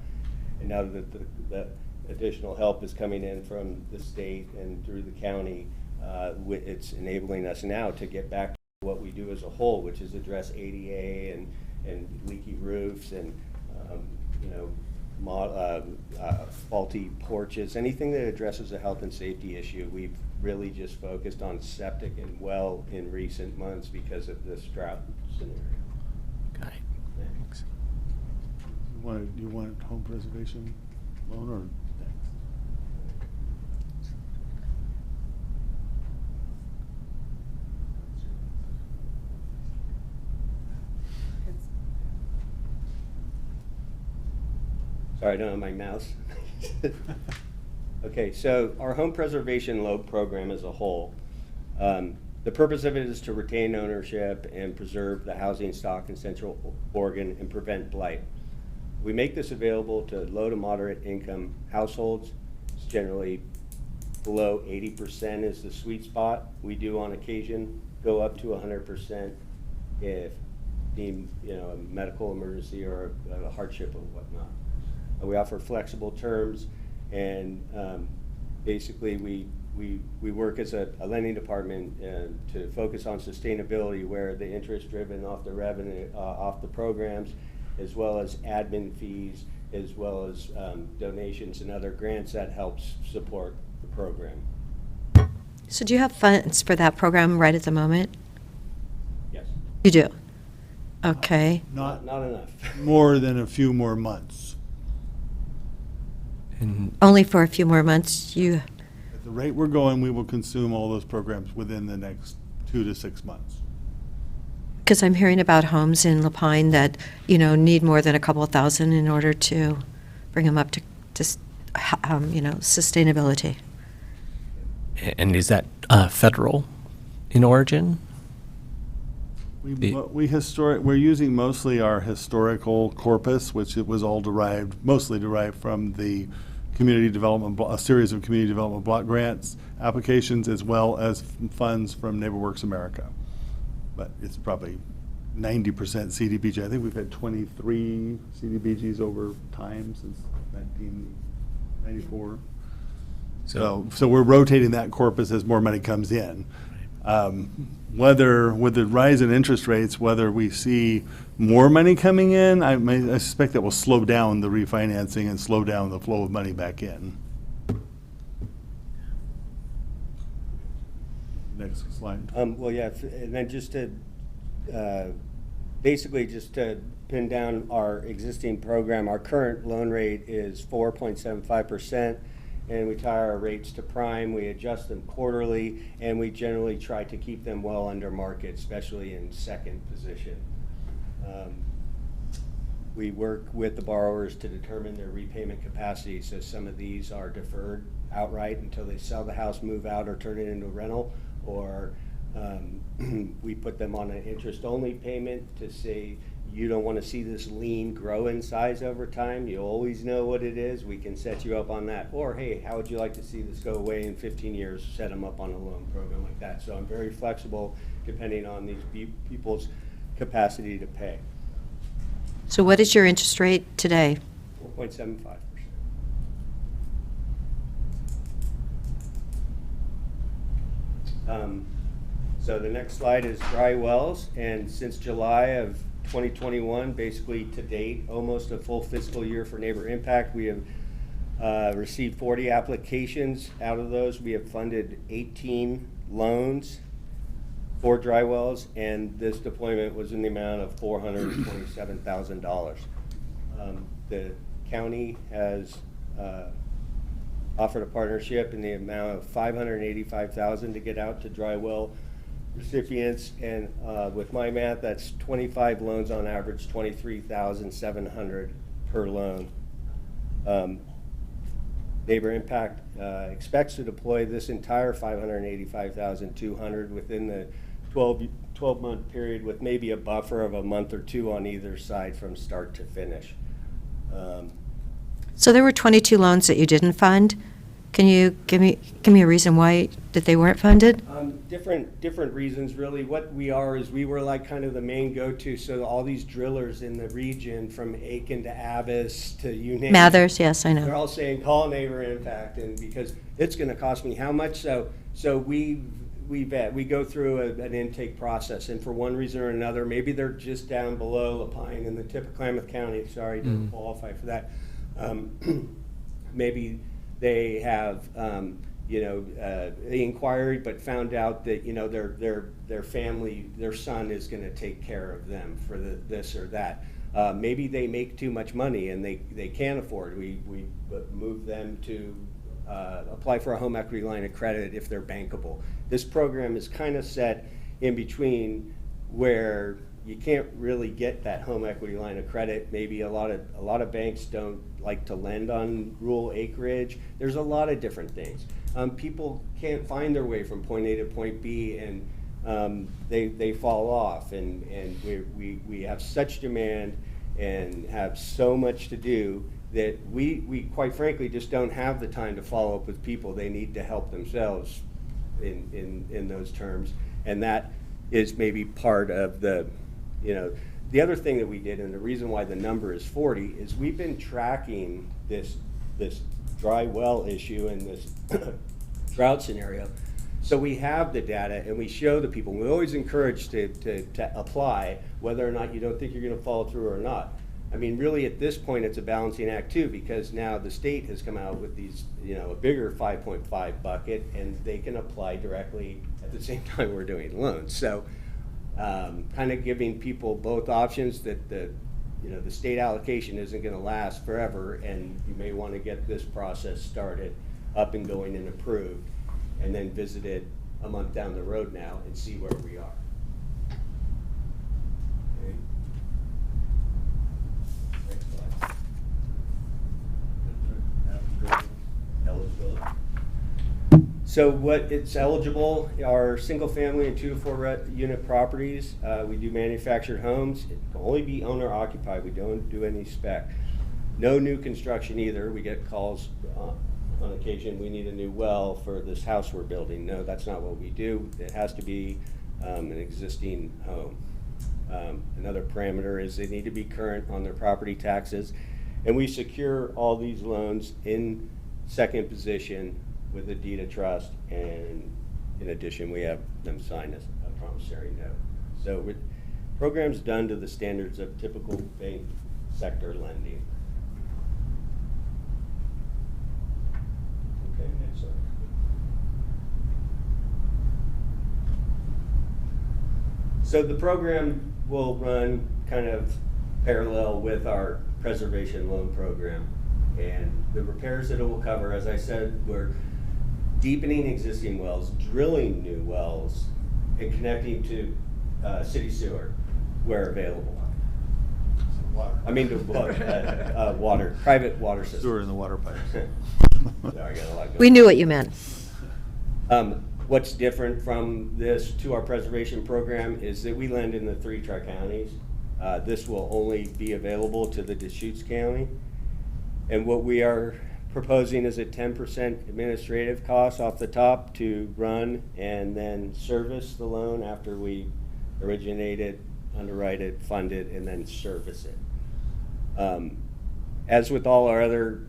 And now that the additional help is coming in from the state and through the county, it's enabling us now to get back to what we do as a whole, which is address ADA and leaky roofs and faulty porches, anything that addresses a health and safety issue. We've really just focused on septic and well in recent months because of this drought scenario. Got it. Thanks. You want home preservation loan or tax? Sorry, I don't have my mouse. Okay, so our home preservation loan program as a whole, the purpose of it is to retain ownership and preserve the housing stock in Central Oregon and prevent blight. We make this available to low to moderate income households. It's generally below 80% is the sweet spot. We do on occasion go up to 100% if deemed, a medical emergency or a hardship or whatnot. We offer flexible terms, and basically we work as a lending department to focus on sustainability, where the interest driven off the revenue, off the programs, as well as admin fees, as well as donations and other grants that helps support the program. So do you have funds for that program right at the moment? Yes. You do? Okay. Not enough. More than a few more months. And Only for a few more months, you, At the rate we're going, we will consume all those programs within the next 2 to 6 months. because I'm hearing about homes in Lapine that, need more than a couple of thousand in order to bring them up to sustainability. and is that federal in origin? We're using mostly our historical corpus, which it was all mostly derived from the community development, a series of community development block grants applications, as well as funds from NeighborWorks America. But it's probably 90% CDBG. I think we've had 23 CDBGs over time since 1994. So we're rotating that corpus as more money comes in. Whether with the rise in interest rates, whether we see more money coming in, I suspect that will slow down the refinancing and slow down the flow of money back in. Next slide. Well, yeah, and then just to, basically just to pin down our existing program, our current loan rate is 4.75%. And we tie our rates to prime, we adjust them quarterly, and we generally try to keep them well under market, especially in second position. We work with the borrowers to determine their repayment capacity, so some of these are deferred outright until they sell the house, move out, or turn it into a rental, or we put them on an interest-only payment to say, you don't want to see this lien grow in size over time, you always know what it is, we can set you up on that. Or, hey, how would you like to see this go away in 15 years, set them up on a loan program like that. So I'm very flexible depending on these people's capacity to pay. So what is your interest rate today? 4.75%. So the next slide is dry wells, and since July of 2021, basically to date, almost a full fiscal year for Neighbor Impact, we have received 40 applications. Out of those, we have funded 18 loans for dry wells, and this deployment was in the amount of $427,000. The county has offered a partnership in the amount of $585,000 to get out to dry well recipients, and with my math, that's 25 loans on average, $23,700 per loan. Neighbor Impact expects to deploy this entire $585,200 within the 12-month period, with maybe a buffer of a month or two on either side from start to finish. So there were 22 loans that you didn't fund. Can you give me a reason why that they weren't funded? Different reasons, really. What we are is we were like kind of the main go-to, so all these drillers in the region, from Aiken to Abbas to you name it. Mathers, yes, I They're know. all saying, call Neighbor Impact, and because it's gonna cost me how much, so we go through an intake process, and for one reason or another, maybe they're just down below Lapine in the tip of Klamath County, sorry, don't qualify for that. Maybe they have, they inquired but found out that, their family, their son is gonna take care of them for this or that. Maybe they make too much money and they can't afford. We move them to apply for a home equity line of credit if they're bankable. This program is kind of set in between where you can't really get that home equity line of credit. Maybe a lot of banks don't like to lend on rural acreage. There's a lot of different things. People can't find their way from point A to point B, and they fall off. And we have such demand and have so much to do that we quite frankly just don't have the time to follow up with people. They need to help themselves in those terms, and that is maybe part of the. The other thing that we did, and the reason why the number is 40, is we've been tracking this dry well issue and this drought scenario. So we have the data, and we show the people. We always encourage to apply, whether or not you don't think you're going to follow through or not. I mean, really, at this point, it's a balancing act too, because now the state has come out with these, a bigger 5.5 bucket, and they can apply directly at the same time we're doing loans. So. Kind of giving people both options that the state allocation isn't going to last forever, and you may want to get this process started, up and going and approved, and then visit it a month down the road now and see where we are. Okay. Next slide. Eligibility. So what it's eligible are single family and 2 to 4 unit properties. We do manufactured homes. It can only be owner occupied. We don't do any spec. No new construction either. We get calls on occasion, we need a new well for this house we're building. No, that's not what we do. It has to be an existing home. Another parameter is they need to be current on their property taxes. And we secure all these loans in second position with a deed of trust, and in addition, we have them sign a promissory note. So the program's done to the standards of typical bank sector lending. Okay, next slide. So the program will run kind of parallel with our preservation loan program. And the repairs that it will cover, as I said, we're deepening existing wells, drilling new wells, and connecting to city sewer where available. Water. I mean, to water, private water system. Sewer in the water pipes. Sorry, I got a lot going. We knew what you meant. What's different from this to our preservation program is that we lend in the 3 tri-counties. This will only be available to the Deschutes County. And what we are proposing is a 10% administrative cost off the top to run and then service the loan after we originate it, underwrite it, fund it, and then service it. As with all our other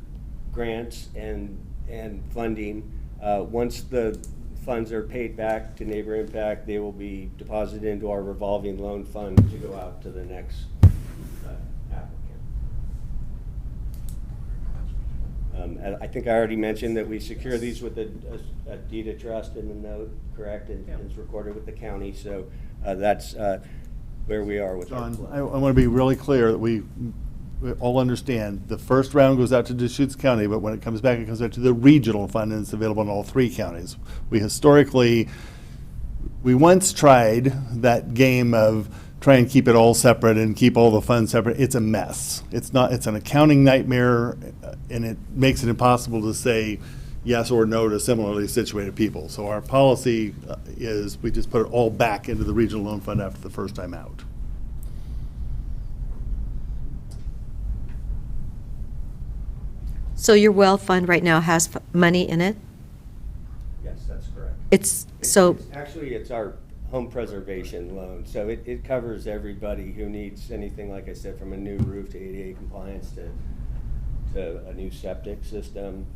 grants and funding, once the funds are paid back to Neighbor Impact, they will be deposited into our revolving loan fund to go out to the next applicant. I think I already mentioned that we secure these with a deed of trust and a note, correct? And it's recorded with the county, so that's where we are with our John, flow. I want to be really clear that we all understand the first round goes out to Deschutes County, but when it comes back to the regional fund, and it's available in all 3 counties. We once tried that game of try and keep it all separate and keep all the funds separate. It's a mess. It's an accounting nightmare, and it makes it impossible to say yes or no to similarly situated people. So our policy is we just put it all back into the regional loan fund after the first time out. So your well fund right now has money in it? Yes, that's correct. So, Actually, it's our home preservation loan, so it covers everybody who needs anything, like I said, from a new roof to ADA compliance to a new septic system.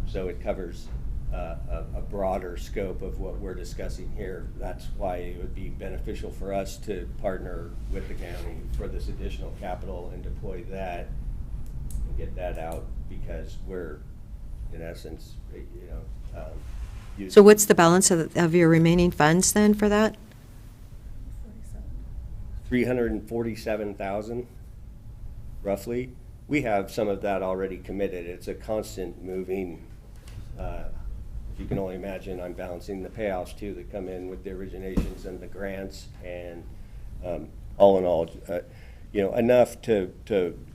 So it covers a broader scope of what we're discussing here. That's why it would be beneficial for us to partner with the county for this additional capital and deploy that and get that out, because we're, in essence, so what's the balance of your remaining funds then for that? 347,000, roughly. We have some of that already committed. It's a constant moving, if you can only imagine, I'm balancing the payoffs too that come in with the originations and the grants, and all in all, enough to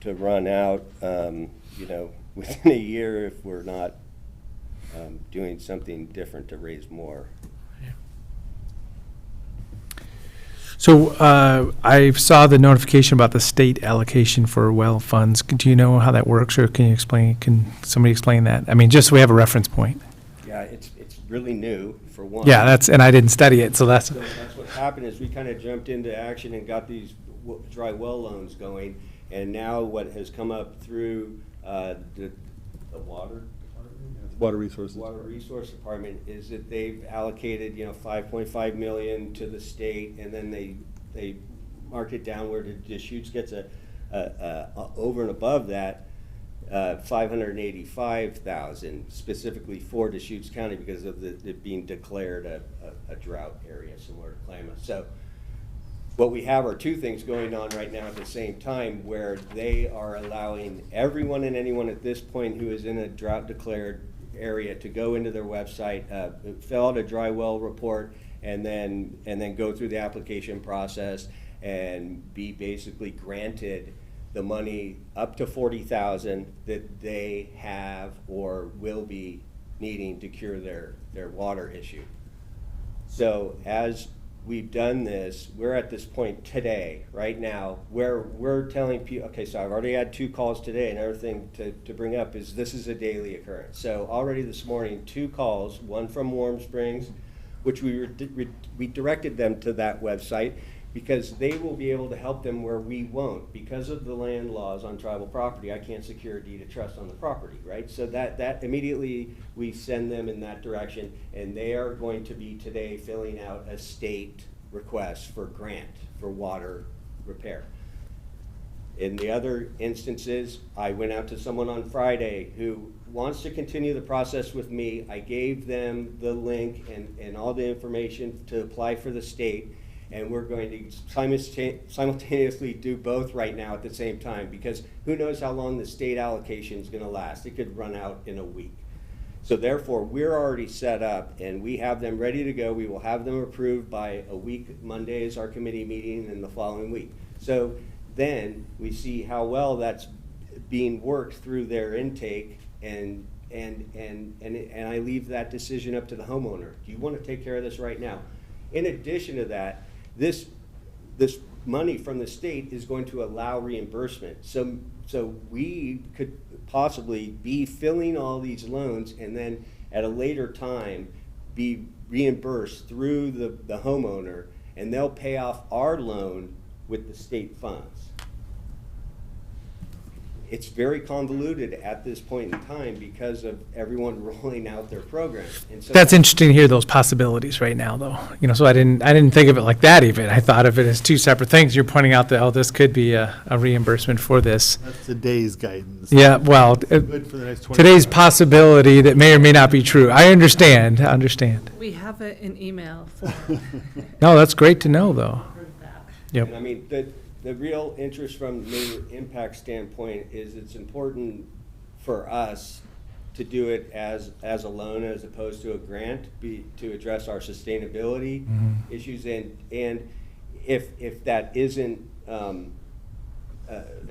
run out, within a year if we're not doing something different to raise more. So I saw the notification about the state allocation for well funds. Do you know how that works, or can somebody explain that? I mean, just so we have a reference point. Yeah, it's really new, for one. Yeah, and I didn't study it, so that's. So that's what happened, is we kind of jumped into action and got these dry well loans going, and now what has come up through the water Water Resources. Water Resource Department is that they've allocated, $5.5 million to the state, and then they mark it down where the Deschutes gets over and above that, $585,000 specifically for Deschutes County because of it being declared a drought area similar to Klamath. So what we have are two things going on right now at the same time, where they are allowing everyone and anyone at this point who is in a drought declared area to go into their website, fill out a dry well report, and then go through the application process and be basically granted the money up to $40,000 that they have or will be needing to cure their water issue. So as we've done this, we're at this point today, right now, where we're telling people, okay, so I've already had 2 calls today. Another thing to bring up is this is a daily occurrence. So already this morning, 2 calls, one from Warm Springs, which we directed them to that website because they will be able to help them where we won't. Because of the land laws on tribal property, I can't secure a deed of trust on the property, right? So that immediately we send them in that direction, and they are going to be today filling out a state request for grant for water repair. In the other instances, I went out to someone on Friday who wants to continue the process with me. I gave them the link and all the information to apply for the state. And we're going to simultaneously do both right now at the same time, because who knows how long the state allocation is going to last. It could run out in a week. So therefore, we're already set up, and we have them ready to go. We will have them approved by a week. Monday is our committee meeting, and the following week. So then we see how well that's being worked through their intake, and I leave that decision up to the homeowner. Do you want to take care of this right now? In addition to that, this money from the state is going to allow reimbursement. So we could possibly be filling all these loans and then at a later time be reimbursed through the homeowner, and they'll pay off our loan with the state funds. It's very convoluted at this point in time because of everyone rolling out their program. And so That's interesting to hear those possibilities right now, though. So I didn't think of it like that even. I thought of it as 2 separate things. You're pointing out that, this could be a reimbursement for this. That's today's guidance. Yeah, well, Good for the next 20 today's years. possibility that may or may not be true. I understand. We have it in email form. No, that's great to know, though. Yep. And I mean, the real interest from the impact standpoint is it's important for us to do it as a loan as opposed to a grant, to address our sustainability issues. And if that isn't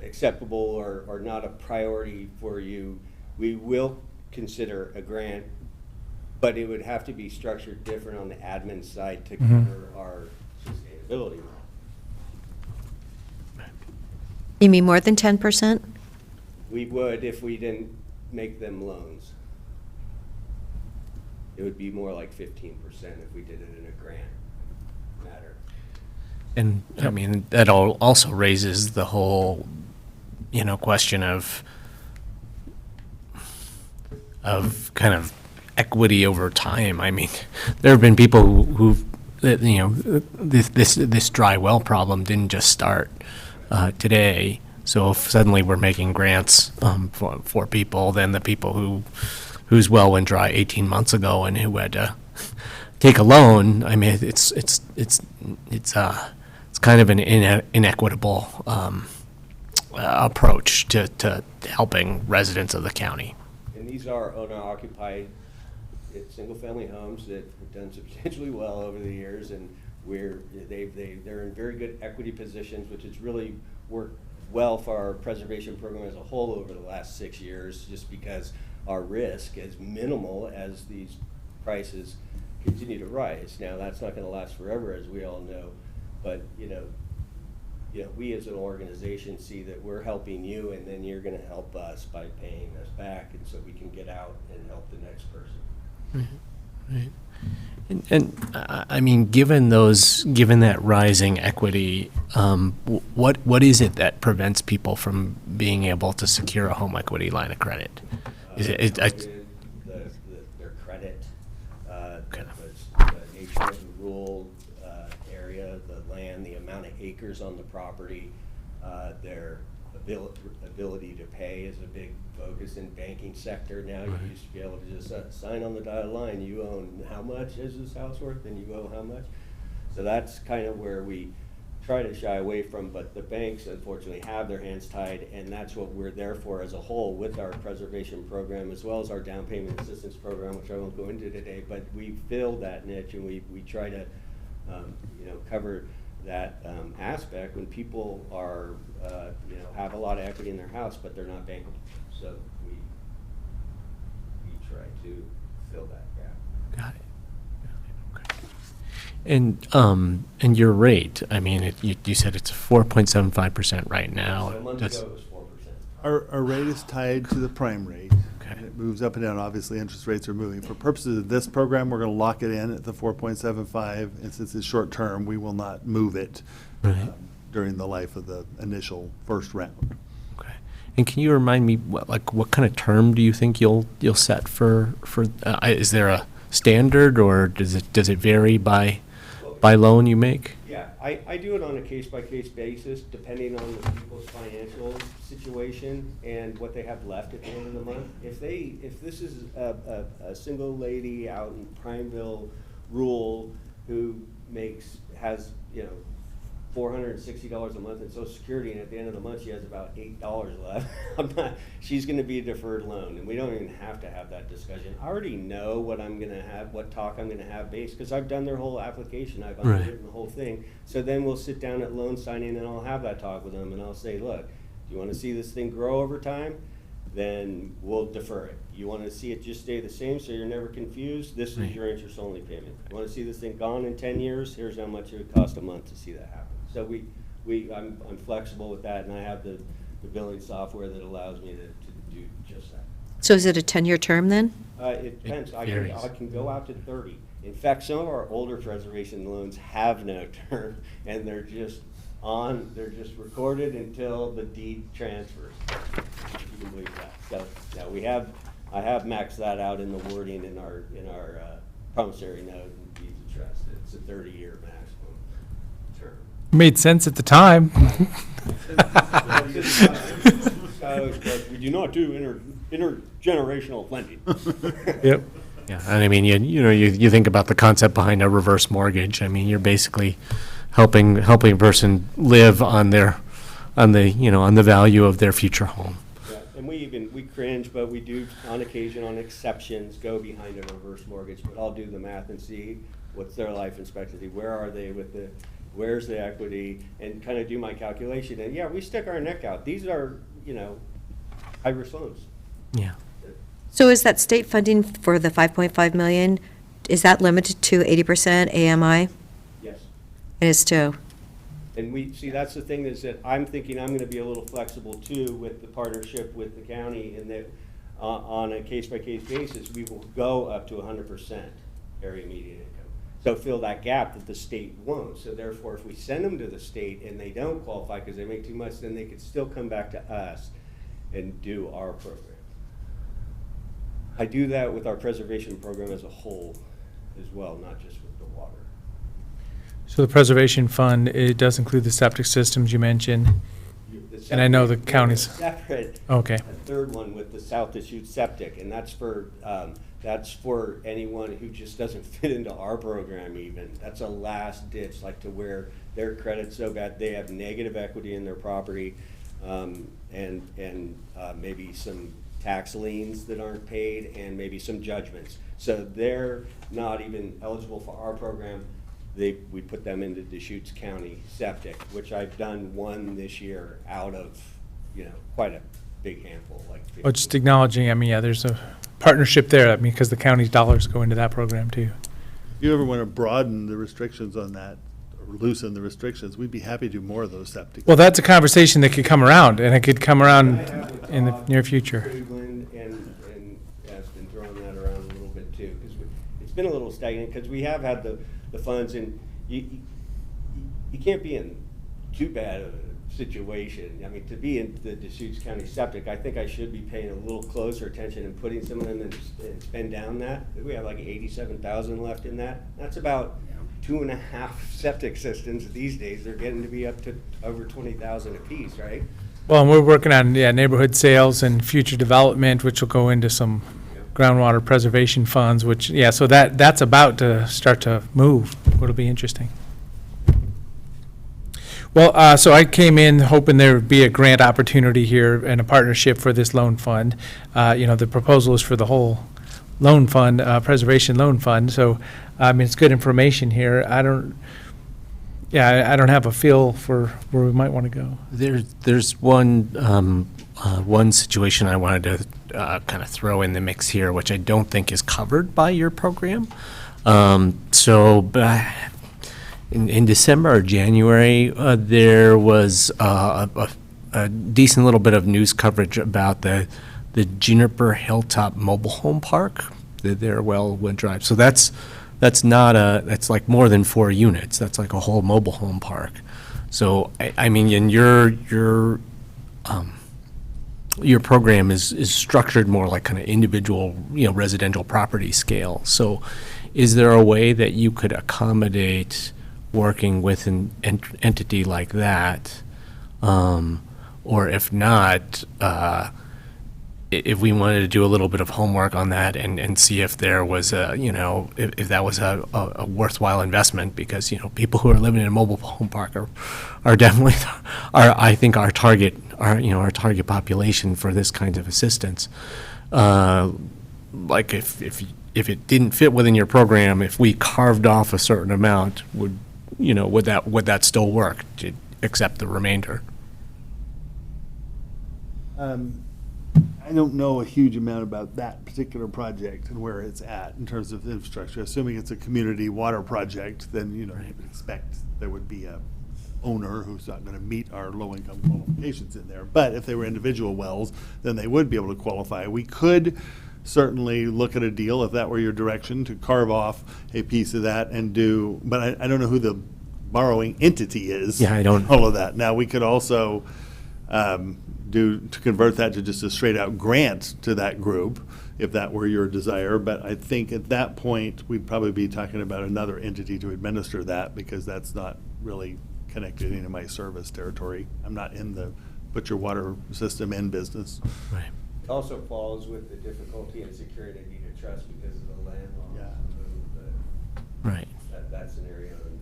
acceptable or not a priority for you, we will consider a grant, but it would have to be structured different on the admin side to cover our sustainability. You mean more than 10%? We would if we didn't make them loans. It would be more like 15% if we did it in a grant matter. And, I mean, that also raises the whole, question of kind of equity over time. I mean, there have been people who've, this dry well problem didn't just start today. So if suddenly we're making grants for people, then the people whose well went dry 18 months ago and who had to take a loan, I mean, it's kind of an inequitable approach to helping residents of the county. And these are owner-occupied, single-family homes that have done substantially well over the years, and they're in very good equity positions, which has really worked well for our preservation program as a whole over the last 6 years, just because our risk is minimal as these prices continue to rise. Now, that's not going to last forever, as we all know, but we as an organization see that we're helping you, and then you're going to help us by paying us back, and so we can get out and help the next person. Right. And I mean, given that rising equity, what is it that prevents people from being able to secure a home equity line of credit? Is it their credit, Okay. the nature of the rural area, the land, the amount of acres on the property, their ability to pay is a big focus in banking sector. Now you used to be able to just sign on the dotted line, you own how much is this house worth, and you owe how much. So that's kind of where we try to shy away from, but the banks unfortunately have their hands tied, and that's what we're there for as a whole with our preservation program, as well as our down payment assistance program, which I won't go into today, but we fill that niche, and we try to cover that aspect when people are have a lot of equity in their house, but they're not bankable. So we try to fill that gap. Got it. Okay. And your rate, I mean, you said it's 4.75% right now. So a month That's- ago it was 4%. Our rate is tied to the prime rate. Okay. And it moves up and down. Obviously, interest rates are moving. For purposes of this program, we're going to lock it in at the 4.75, and since it's short term, we will not move it Right. during the life of the initial first round. Okay. And can you remind me, what kind of term do you think you'll set for? Is there a standard, or does it vary by loan you make? Yeah, I do it on a case-by-case basis, depending on the people's financial situation and what they have left at the end of the month. If this is a single lady out in Prineville, rural, who has $460 a month in Social Security, and at the end of the month she has about $8 left, she's going to be a deferred loan, and we don't even have to have that discussion. I already know what I'm going to have, what talk I'm going to have based, because I've done their whole application, I've underwritten the whole thing. So then we'll sit down at loan signing, and I'll have that talk with them, and I'll say, look, do you want to see this thing grow over time? Then we'll defer it. You want to see it just stay the same so you're never confused? This is your interest-only payment. You want to see this thing gone in 10 years? Here's how much it would cost a month to see that happen. So I'm flexible with that, and I have the billing software that allows me to do just that. So is it a 10-year term then? It depends. I varies. can go out to 30. In fact, some of our older preservation loans have no term, and they're just recorded until the deed transfers. If you can believe that. So yeah, I have maxed that out in the wording in our promissory note and deeds of trust. It's a 30-year maximum term. Made sense at the time. We do not do intergenerational lending. Yep. Yeah, and I mean, you think about the concept behind a reverse mortgage. I mean, you're basically helping a person live on the value of their future home. Yeah, and we cringe, but we do on occasion, on exceptions, go behind a reverse mortgage. But I'll do the math and see what's their life expectancy, where are they where's the equity, and kind of do my calculation. And yeah, we stick our neck out. These are high-risk loans. Yeah. So is that state funding for the 5.5 million, is that limited to 80% AMI? Yes. It is too. And that's the thing is that I'm thinking I'm gonna be a little flexible too with the partnership with the county, and that on a case-by-case basis, we will go up to 100% area median income. So fill that gap that the state won't. So therefore, if we send them to the state and they don't qualify because they make too much, then they could still come back to us and do our program. I do that with our preservation program as a whole as well, not just with the water. So the preservation fund, it does include the septic systems you mentioned, and I know the county's. Separate. Okay. A third one with the South Deschutes septic, and that's for anyone who just doesn't fit into our program even. That's a last ditch, like to where their credit's so bad, they have negative equity in their property, and maybe some tax liens that aren't paid, and maybe some judgments. So they're not even eligible for our program. We put them into Deschutes County septic, which I've done one this year out of, quite a big handful, like 50. Well, just acknowledging, I mean, yeah, there's a partnership there, I mean, because the county's dollars go into that program too. If you ever want to broaden the restrictions on that, or loosen the restrictions, we'd be happy to do more of those septic. Well, that's a conversation that could come around, and it could come around in the near future. Cleveland and has been throwing that around a little bit too, because it's been a little stagnant, because we have had the funds, and you can't be in too bad of a situation. I mean, to be in the Deschutes County septic, I think I should be paying a little closer attention and putting some of them and spend down that. We have like 87,000 left in that. That's about 2.5 septic systems these days. They're getting to be up to over 20,000 apiece, right? Well, and we're working on, neighborhood sales and future development, which will go into some groundwater preservation funds, which, so that's about to start to move. It'll be interesting. Well, so I came in hoping there would be a grant opportunity here and a partnership for this loan fund. The proposal is for the whole loan fund, preservation loan fund. So, I mean, it's good information here. I don't have a feel for where we might want to go. There's one situation I wanted to kind of throw in the mix here, which I don't think is covered by your program. In December or January, there was a decent little bit of news coverage about the Juniper Hilltop Mobile Home Park, their Wellwood Drive. So that's like more than 4 units. That's like a whole mobile home park. So I mean, in your program is structured more like kind of individual, residential property scale. So is there a way that you could accommodate working with an entity like that? Or if not, if we wanted to do a little bit of homework on that and see if there was if that was a worthwhile investment, because, people who are living in a mobile home park are definitely, I think our target population for this kind of assistance. Like if it didn't fit within your program, if we carved off a certain amount, would that still work to accept the remainder? I don't know a huge amount about that particular project and where it's at in terms of infrastructure. Assuming it's a community water project, then, you would expect there would be a owner who's not going to meet our low-income qualifications in there. But if they were individual wells, then they would be able to qualify. We could certainly look at a deal, if that were your direction, to carve off a piece of that and do, but I don't know who the borrowing entity is. Yeah, I don't. All of that. Now, we could also to convert that to just a straight-out grant to that group, if that were your desire. But I think at that point, we'd probably be talking about another entity to administer that, because that's not really connected into my service territory. I'm not in the put your water system in business. Right. It also falls with the difficulty in securing a deed of trust because of the land law. Yeah. Right. That scenario, and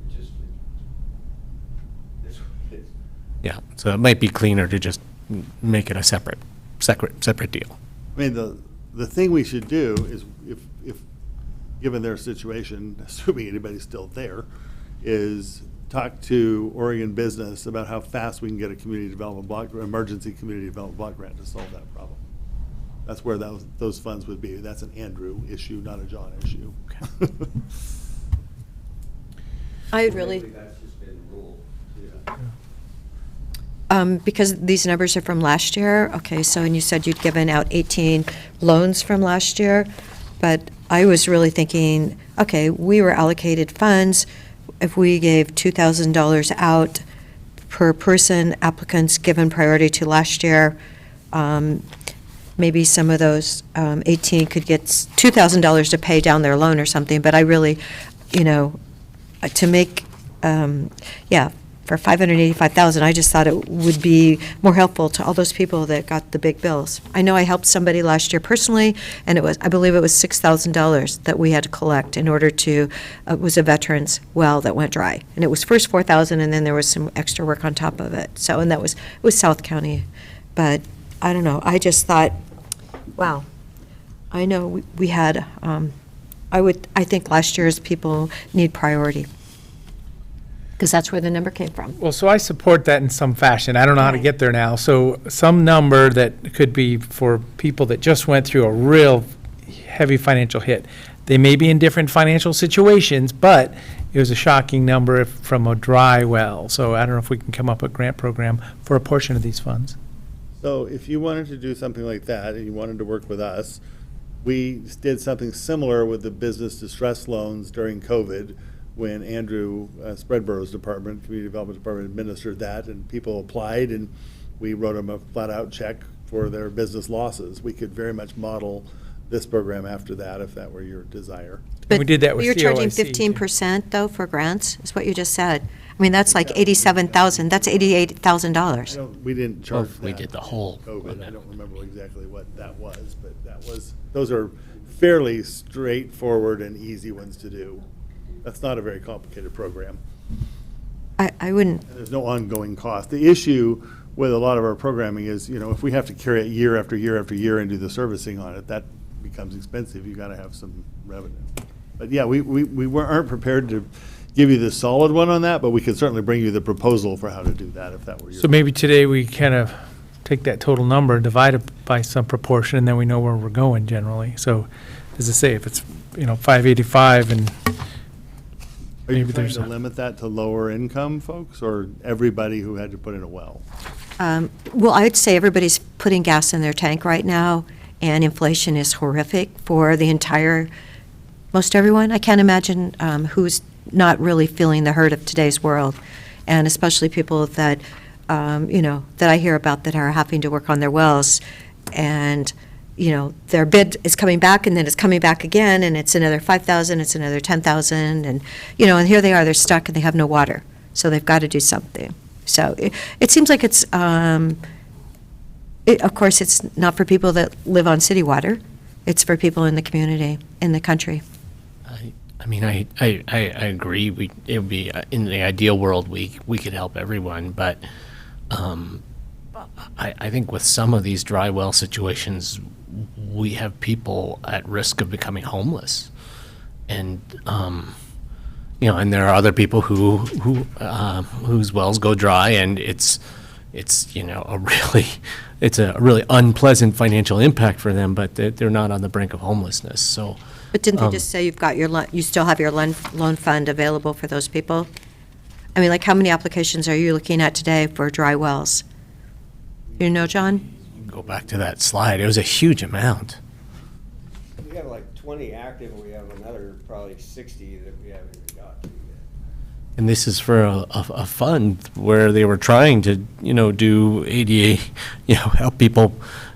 it just, it's what it is. Yeah, so it might be cleaner to just make it a separate deal. I mean, the thing we should do is, if given their situation, assuming anybody's still there, is talk to Oregon Business about how fast we can get a community development block, emergency community development block grant to solve that problem. That's where those funds would be. That's an Andrew issue, not a John issue. Okay. I really, That's just been ruled. because these numbers are from last year, okay, so, and you said you'd given out 18 loans from last year, but I was really thinking, okay, we were allocated funds, if we gave $2,000 out per person, applicants given priority to last year, maybe some of those 18 could get $2,000 to pay down their loan or something, but I really, to make, for $585,000, I just thought it would be more helpful to all those people that got the big bills. I know I helped somebody last year personally, and I believe it was $6,000 that we had to collect in order to, it was a veteran's well that went dry. And it was first $4,000, and then there was some extra work on top of it. So, and it was South County. But I don't know, I just thought, wow, I know we had, I think last year's people need priority, because that's where the number came from. Well, so I support that in some fashion. I don't know how to get there now. So some number that could be for people that just went through a real heavy financial hit. They may be in different financial situations, but it was a shocking number from a dry well. So I don't know if we can come up with a grant program for a portion of these funds. So if you wanted to do something like that, and you wanted to work with us, we did something similar with the business distress loans during COVID, when Andrew Spreadborough's department, Community Development Department, administered that, and people applied, and we wrote them a flat-out check for their business losses. We could very much model this program after that, if that were your desire. We did that with You're charging COIC. 15%, though, for grants, is what you just said. I mean, that's like $87,000, that's $88,000. We didn't charge We that did the whole. COVID. I don't remember exactly what that was, but those are fairly straightforward and easy ones to do. That's not a very complicated program. I wouldn't, And there's no ongoing cost. The issue with a lot of our programming is, if we have to carry it year after year after year and do the servicing on it, that becomes expensive. You got to have some revenue. But yeah, we aren't prepared to give you the solid one on that, but we could certainly bring you the proposal for how to do that if that were your. So maybe today we kind of take that total number, divide it by some proportion, and then we know where we're going generally. So, as I say, if it's, 585 and Are you maybe trying there's to a- limit that to lower income folks or everybody who had to put in a well? well, I'd say everybody's putting gas in their tank right now, and inflation is horrific for the entire, most everyone. I can't imagine who's not really feeling the hurt of today's world, and especially people that, that I hear about that are having to work on their wells, and, their bid is coming back, and then it's coming back again, and it's another 5,000, it's another 10,000, and, and here they are, they're stuck and they have no water, so they've got to do something. So it seems like it's, of course, it's not for people that live on city water, it's for people in the community, in the country. I agree. It would be, in the ideal world, we could help everyone, but I think with some of these dry well situations, we have people at risk of becoming homeless, and and there are other people who whose wells go dry, and it's a really unpleasant financial impact for them, but they're not on the brink of homelessness. So. But didn't they just say you've got you still have your loan fund available for those people? I mean, like, how many applications are you looking at today for dry wells? John? Go back to that slide. It was a huge amount. We have like 20 active, and we have another probably 60 that we haven't even got to yet. And this is for a fund where they were trying to, do ADA, help people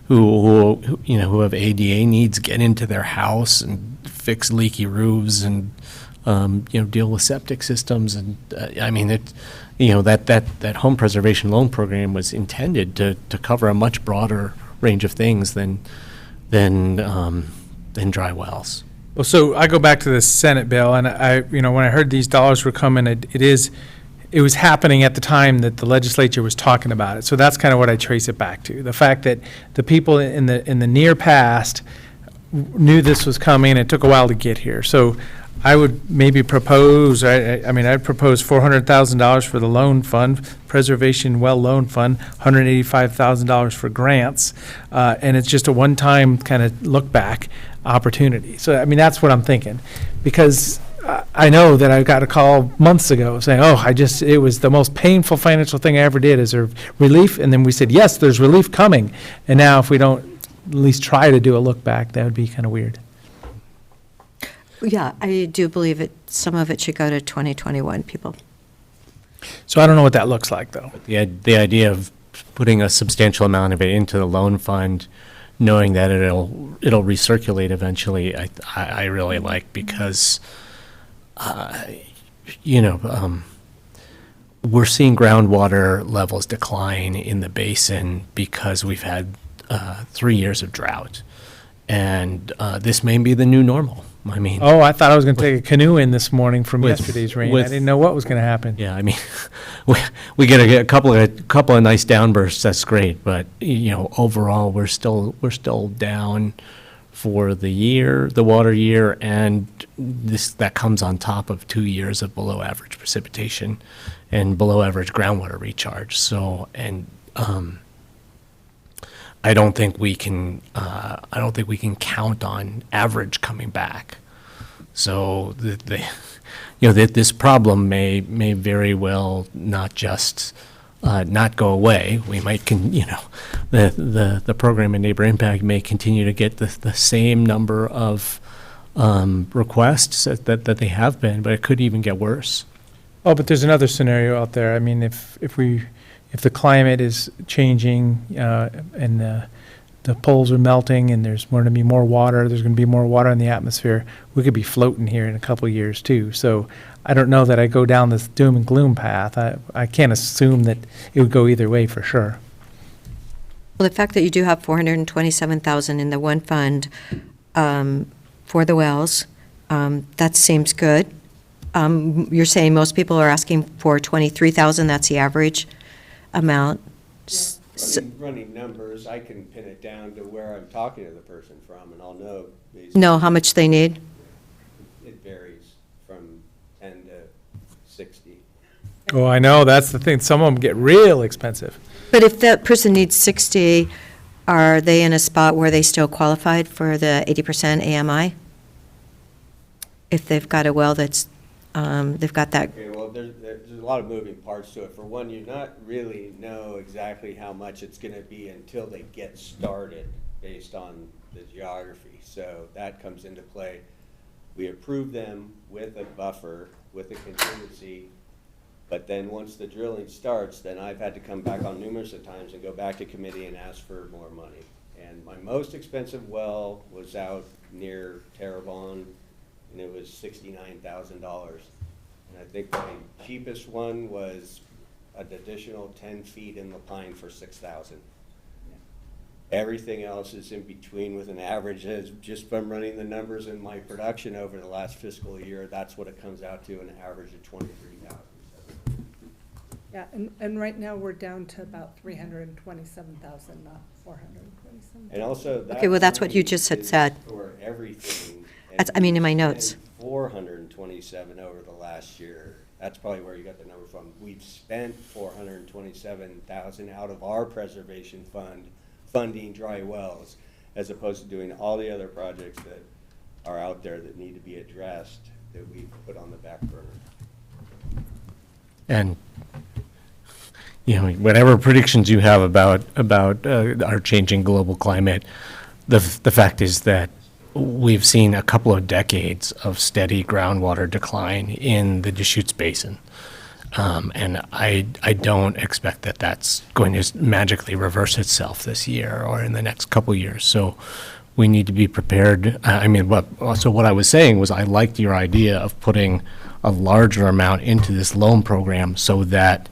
who have ADA needs get into their house and fix leaky roofs and, deal with septic systems. And, that home preservation loan program was intended to cover a much broader range of things than dry wells. Well, so I go back to the Senate bill, and when I heard these dollars were coming, it was happening at the time that the legislature was talking about it. So that's kind of what I trace it back to. The fact that the people in the near past knew this was coming, and it took a while to get here. So I would maybe propose, I'd propose $400,000 for the loan fund, preservation well loan fund, $185,000 for grants, and it's just a one-time kind of look back opportunity. So, that's what I'm thinking, because I know that I got a call months ago saying, oh, it was the most painful financial thing I ever did. Is there relief? And then we said, yes, there's relief coming. And now if we don't at least try to do a look back, that would be kind of weird. Yeah, I do believe some of it should go to 2021 people. So I don't know what that looks like, though. The idea of putting a substantial amount of it into the loan fund, knowing that it'll recirculate eventually, I really like, because we're seeing groundwater levels decline in the basin because we've had 3 years of drought, and this may be the new normal. I mean, Oh, I thought I was going to take a canoe in this morning from With- yesterday's rain. I with- didn't know what was going to happen. yeah, I mean, we get a couple of nice downbursts. That's great, but overall, we're still down for the year, the water year, and that comes on top of 2 years of below average precipitation and below average groundwater recharge. So, and I don't think we can count on average coming back. So this problem may very well not just not go away. We might the program in Neighbor Impact may continue to get the same number of requests that they have been, but it could even get worse. Oh, but there's another scenario out there. I mean, if the climate is changing and the poles are melting and there's going to be more water, there's going to be more water in the atmosphere, we could be floating here in a couple of years too. So I don't know that I go down this doom and gloom path. I can't assume that it would go either way for sure. Well, the fact that you do have 427,000 in the one fund for the wells, that seems good. You're saying most people are asking for 23,000, that's the average amount. Running numbers, I can pin it down to where I'm talking to the person from, and I'll know. Know how much they need? It varies from 10 to 60. Oh, I know, that's the thing. Some of them get real expensive. But if that person needs 60, are they in a spot where they still qualified for the 80% AMI? If they've got a well that's, they've got that. Okay, well, there's a lot of moving parts to it. For one, you not really know exactly how much it's going to be until they get started based on the geography. So that comes into play. We approve them with a buffer, with a contingency, but then once the drilling starts, then I've had to come back on numerous of times and go back to committee and ask for more money. And my most expensive well was out near Terrebonne, and it was $69,000. And I think the cheapest one was an additional 10 feet in the pine for $6,000. Everything else is in between with an average. Just from running the numbers in my production over the last fiscal year, that's what it comes out to, an average of 23,000. Yeah, and right now we're down to about 327,000, not 427,000. And also that. Okay, well, that's what you just had said. For everything. In my notes. 427 over the last year. That's probably where you got the number from. We've spent 427,000 out of our preservation fund funding dry wells, as opposed to doing all the other projects that are out there that need to be addressed that we've put on the back burner. And whatever predictions you have about our changing global climate, the fact is that we've seen a couple of decades of steady groundwater decline in the Deschutes Basin. And I don't expect that that's going to magically reverse itself this year or in the next couple of years. So we need to be prepared. What I was saying was I liked your idea of putting a larger amount into this loan program so that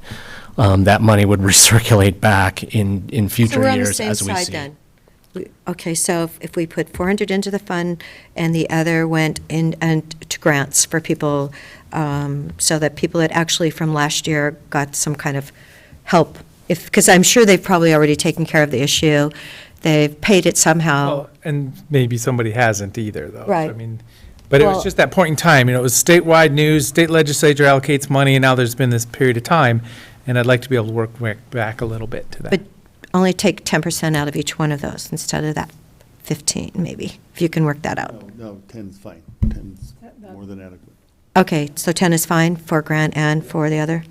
that money would recirculate back in future years as we see. Then. Okay, so if we put 400 into the fund and the other went in and to grants for people, so that people that actually from last year got some kind of help, because I'm sure they've probably already taken care of the issue, they've paid it somehow. Well, and maybe somebody hasn't either, though. Right. I mean, but it was just that point in time, it was statewide news, state legislature allocates money, and now there's been this period of time, and I'd like to be able to work back a little bit to that. But only take 10% out of each one of those instead of that 15, maybe, if you can work that out. No, 10's fine. 10's more than adequate. Okay, so 10 is fine for grant and for the other?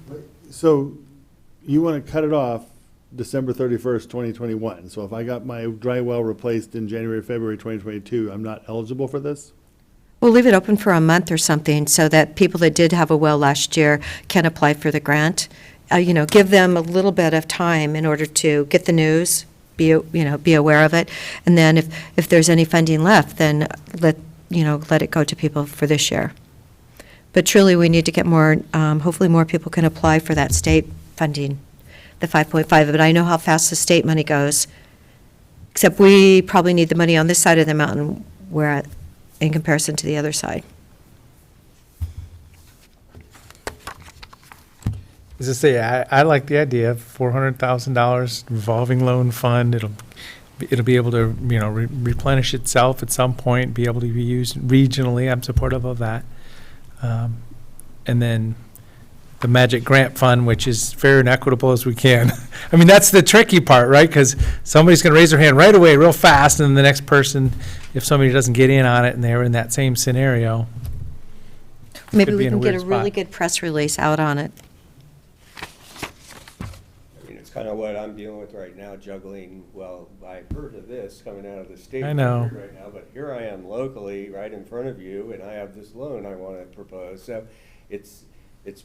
So you want to cut it off December 31st, 2021. So if I got my dry well replaced in January, February 2022, I'm not eligible for this? We'll leave it open for a month or something so that people that did have a well last year can apply for the grant. Give them a little bit of time in order to get the news, be aware of it. And then if there's any funding left, then let it go to people for this year. But truly, we need to get more, hopefully more people can apply for that state funding, the 5.5. But I know how fast the state money goes, except we probably need the money on this side of the mountain in comparison to the other side. As I say, I like the idea of $400,000 revolving loan fund. It'll be able to, replenish itself at some point, be able to be used regionally. I'm supportive of that. And then the magic grant fund, which is fair and equitable as we can. I mean, that's the tricky part, right? Because somebody's going to raise their hand right away, real fast, and then the next person, if somebody doesn't get in on it and they're in that same scenario. Maybe could we be in a can get weird a really spot. good press release out on it. I mean, it's kind of what I'm dealing with right now, juggling, well, I've heard of this coming out of the state I know. right now, but here I am locally, right in front of you, and I have this loan I want to propose. So it's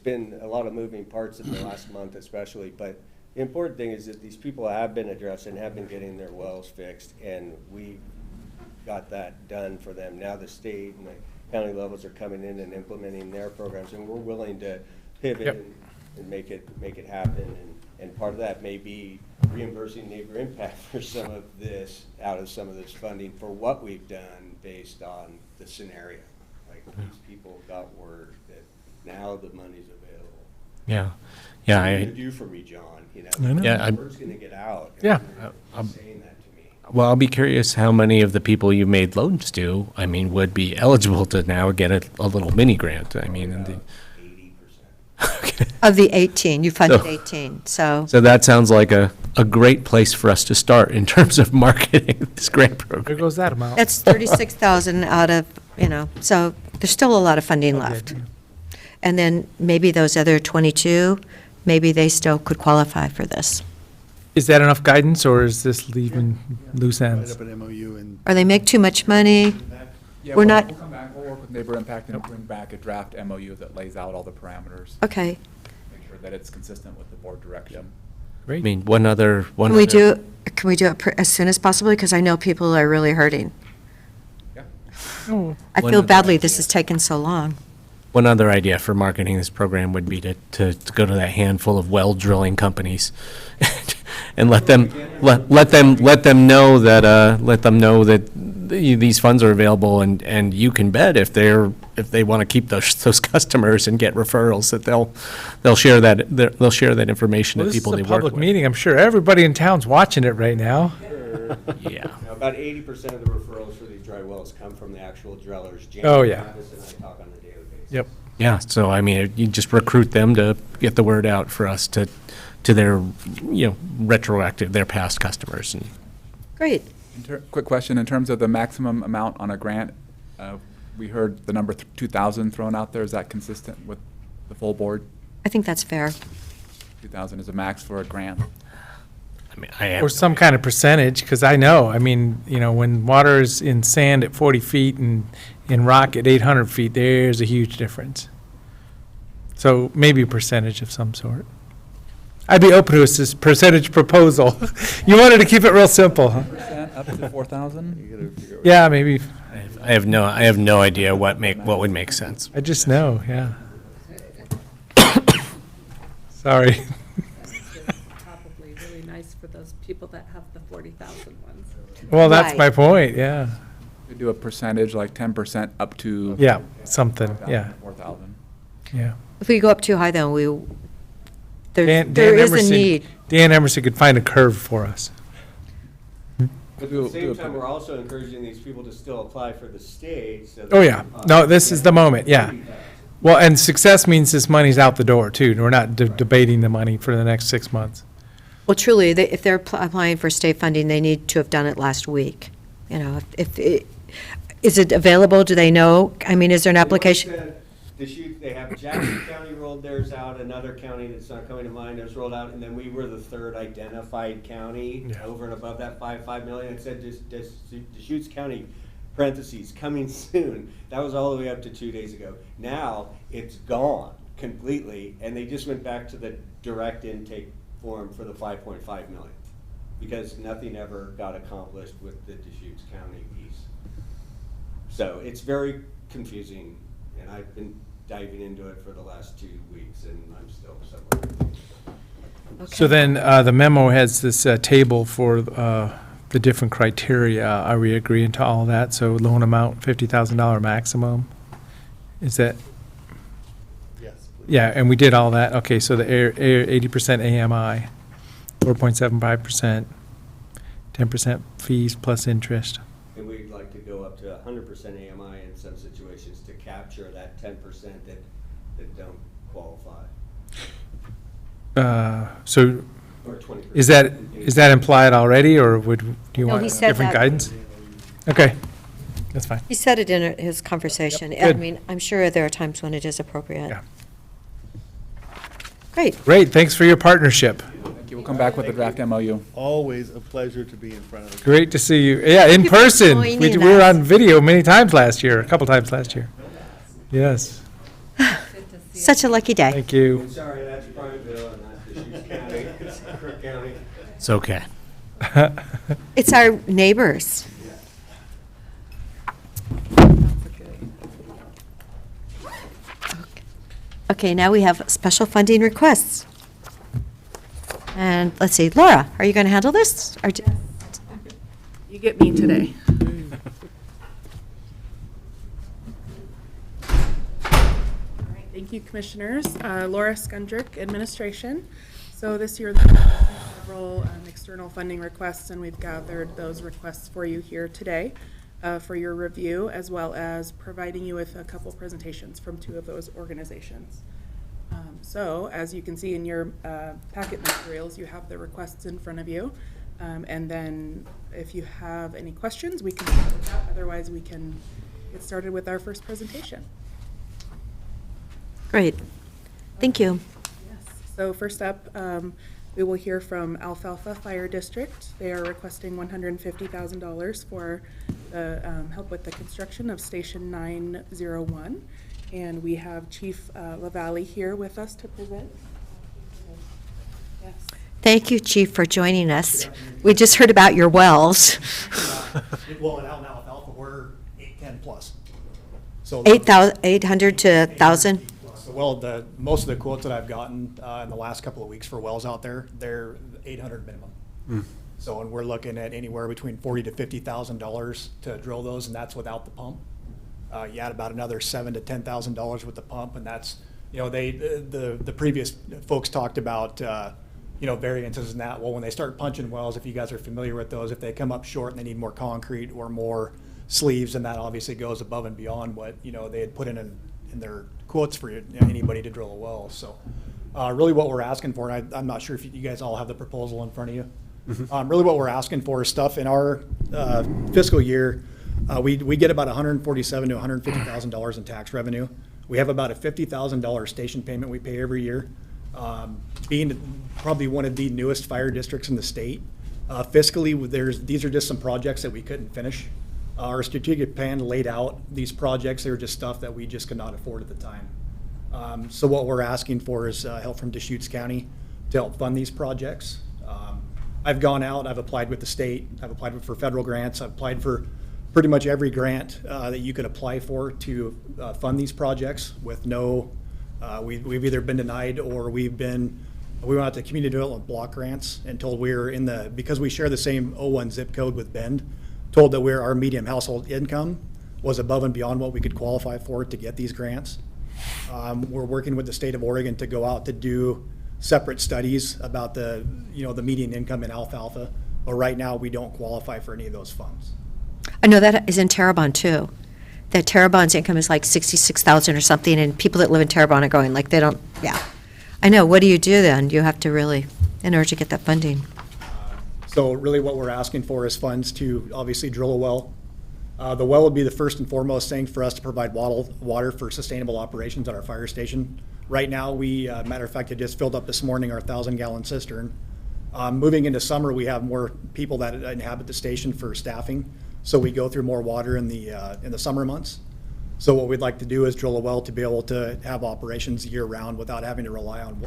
been a lot of moving parts in the last month especially, but the important thing is that these people have been addressed and have been getting their wells fixed, and we got that done for them. Now the state and the county levels are coming in and implementing their programs, and we're willing to pivot Yep. and make it happen. And part of that may be reimbursing Neighbor Impact for some of this, out of some of this funding for what we've done based on the scenario. Like, these people got word that now the money's available. Yeah. What are you Yeah. gonna do for me, John? I know. Yeah, Word's gonna get out. Yeah. They're saying that to me. Well, I'll be curious how many of the people you made loans to, would be eligible to now get a little mini grant. 80%. Of the 18, you funded So- 18, so. So that sounds like a great place for us to start in terms of marketing this grant There program. goes that amount. That's 36,000 out of, so there's still a lot of funding Okay. left. And then maybe those other 22, maybe they still could qualify for this. Is that enough guidance, or is this leaving loose Write ends? up an MOU and. Or they make too much money. Yeah, We're we'll not- come back, we'll work with Neighbor Impact and bring back a draft MOU that lays out all the parameters. Okay. Make sure that it's consistent with the board direction. Great. One other. Can we do it as soon as possible? Because I know people are really hurting. Yeah. I One feel other badly this has taken so long. One other idea for marketing this program would be to go to that handful of well drilling companies and let them know that these funds are available, and you can bet if they want to keep those customers and get referrals, that they'll share that information Well, to this is people a they work public with. meeting. I'm sure everybody in town's watching it right now. Yeah. Now, about 80% of the referrals for these dry wells come from the actual drillers. James Oh, yeah. Travis and I talk on a daily basis. Yep. Yeah, so you just recruit them to get the word out for us to their, their past customers. And Great. Quick question, in terms of the maximum amount on a grant, we heard the number 2,000 thrown out there. Is that consistent with the full board? I think that's fair. 2,000 is a max for a grant. Or some kind of percentage, because I know, when water is in sand at 40 feet and in rock at 800 feet, there's a huge difference. So maybe a percentage of some sort. I'd be open to a percentage proposal. You wanted to keep it real simple, huh? Percent up to 4,000? Yeah, maybe. I have no idea what would make sense. I just know, yeah. Sorry. Probably really nice for those people that have the 40,000 ones. Well, that's Right. my point, yeah. We do a percentage, like 10% up to. Yeah, something, yeah, 4,000. yeah. If we go up too high, then there Dan is a Emerson- need. Dan Emerson could find a curve for us. But at the same time, we're also encouraging these people to still apply for the state. So Oh, yeah. No, this is the moment, yeah. Well, and success means this money's out the door, too. We're not debating the money for the next 6 months. Well, truly, if they're applying for state funding, they need to have done it last week. Is it available? Do they know? Is there an application? Deschutes, they have Jackson County rolled theirs out, another county that's not coming to mind has rolled out, and then we were the third identified county Yeah. over and above that 5 million. It said Deschutes County, parentheses, coming soon. That was all the way up to 2 days ago. Now, it's gone completely, and they just went back to the direct intake form for the 5.5 million, because nothing ever got accomplished with the Deschutes County piece. So it's very confusing, and I've been diving into it for the last 2 weeks, and I'm still somewhere. So then the memo has this table for the different criteria. Are we agreeing to all that? So loan amount, $50,000 maximum? Is that? Yes. Yeah, and we did all that. Okay, so the 80% AMI, 4.75%, 10% fees plus interest. And we'd like to go up to 100% AMI in some situations to capture that 10% that don't qualify, So or 20%. is that implied already, or do you No, want he said different that. guidance? Okay, that's fine. He said it in his conversation. Yep. I Good. mean, I'm sure there are times when it is appropriate. Yeah. Great. Great, thanks for your partnership. Thank you. We'll come back with the draft MOU. Always a pleasure to be in front of you. Great to see you. Yeah, in you for person. We joining were us. on video many times last year, a couple times last year. Yes, Such a lucky day. thank you. I'm sorry, that's Primeville and not Deschutes County, it's Clerk County. It's okay. It's our neighbors. Okay, now we have special funding requests. And let's see, Laura, are you going to handle this? Or do- You get me today. All right, thank you, Commissioners. Laura Skundrick, Administration. So this year, there are several external funding requests, and we've gathered those requests for you here today for your review, as well as providing you with a couple presentations from 2 of those organizations. So, as you can see in your packet materials, you have the requests in front of you. And then if you have any questions, we can start with that. Otherwise, we can get started with our first presentation. Great. Thank you. Yes. So first up, we will hear from Alfalfa Fire District. They are requesting $150,000 for the help with the construction of Station 901. And we have Chief LaValle here with us to present. Yes. Thank you, Chief, for joining us. We just heard about your wells. Well, in Alfalfa, we're 810 plus. So 800 to 1,000? well, most of the quotes that I've gotten in the last couple of weeks for wells out there, they're 800 minimum. So, and we're looking at anywhere between $40,000 to $50,000 to drill those, and that's without the pump. You add about another $7,000 to $10,000 with the pump, and that's, you know, the previous folks talked about, you know, variances and that. Well, when they start punching wells, if you guys are familiar with those, if they come up short and they need more concrete or more sleeves, and that obviously goes above and beyond what, you know, they had put in their quotes for anybody to drill a well. So really what we're asking for, and I'm not sure if you guys all have the proposal in front of you. Really what we're asking for is stuff in our fiscal year. We get about $147,000 to $150,000 in tax revenue. We have about a $50,000 station payment we pay every year. Being probably one of the newest fire districts in the state, fiscally, these are just some projects that we couldn't finish. Our strategic plan laid out these projects. They were just stuff that we just could not afford at the time. So what we're asking for is help from Deschutes County to help fund these projects. I've gone out, I've applied with the state, I've applied for federal grants, I've applied for pretty much every grant that you could apply for to fund these projects with no, we've either been denied or we went out to community development block grants and told because we share the same 01 zip code with Bend, told that our median household income was above and beyond what we could qualify for to get these grants. We're working with the state of Oregon to go out to do separate studies about the median income in Alfalfa, but right now we don't qualify for any of those funds. I know that is in Terrebonne, too. That Terrebonne's income is like 66,000 or something, and people that live in Terrebonne are going, like, they don't, yeah. I know, what do you do then? You have to really, in order to get that funding. So really what we're asking for is funds to obviously drill a well. The well would be the first and foremost thing for us to provide water for sustainable operations at our fire station. Right now, matter of fact, I just filled up this morning our 1,000-gallon cistern. Moving into summer, we have more people that inhabit the station for staffing, so we go through more water in the summer months. So what we'd like to do is drill a well to be able to have operations year-round without having to rely on,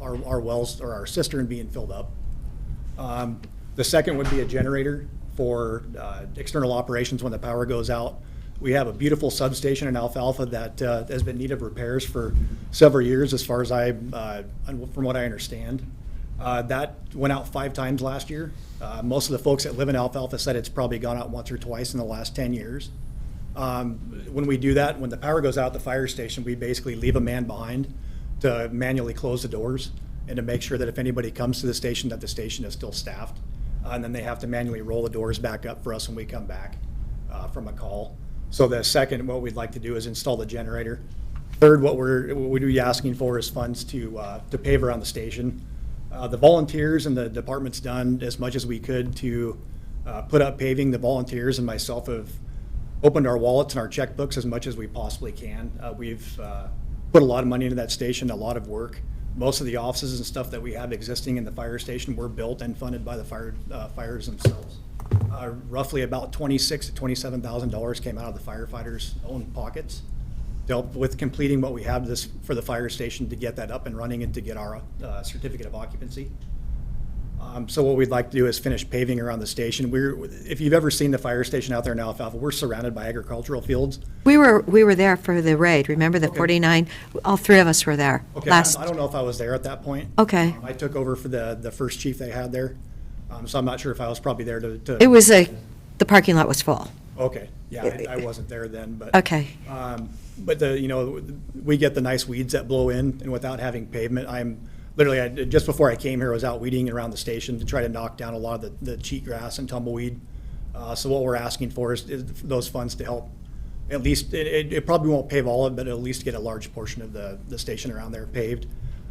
our wells or our cistern being filled up. The second would be a generator for external operations when the power goes out. We have a beautiful substation in Alfalfa that has been in need of repairs for several years, as far as from what I understand. That went out 5 times last year. Most of the folks that live in Alfalfa said it's probably gone out once or twice in the last 10 years. When we do that, when the power goes out at the fire station, we basically leave a man behind to manually close the doors and to make sure that if anybody comes to the station, that the station is still staffed. And then they have to manually roll the doors back up for us when we come back from a call. So the second, what we'd like to do is install the generator. Third, what we'd be asking for is funds to pave around the station. The volunteers and the department's done as much as we could to put up paving. The volunteers and myself have opened our wallets and our checkbooks as much as we possibly can. We've put a lot of money into that station, a lot of work. Most of the offices and stuff that we have existing in the fire station were built and funded by the fires themselves. Roughly about $26,000 to $27,000 came out of the firefighters' own pockets to help with completing what we have for the fire station to get that up and running and to get our certificate of occupancy. So what we'd like to do is finish paving around the station. If you've ever seen the fire station out there in Alfalfa, we're surrounded by agricultural fields. We were there for the raid, remember the 49? All 3 of us were there. Okay, I don't know if I was there at that point. Okay. I took over for the first chief they had there, so I'm not sure if I was probably there to. It was the parking lot was full. Okay, yeah, I wasn't there then, but. Okay. But we get the nice weeds that blow in, and without having pavement, literally, just before I came here, I was out weeding around the station to try to knock down a lot of the cheatgrass and tumbleweed. So what we're asking for is those funds to help, at least, it probably won't pave all of it, but at least get a large portion of the station around there paved.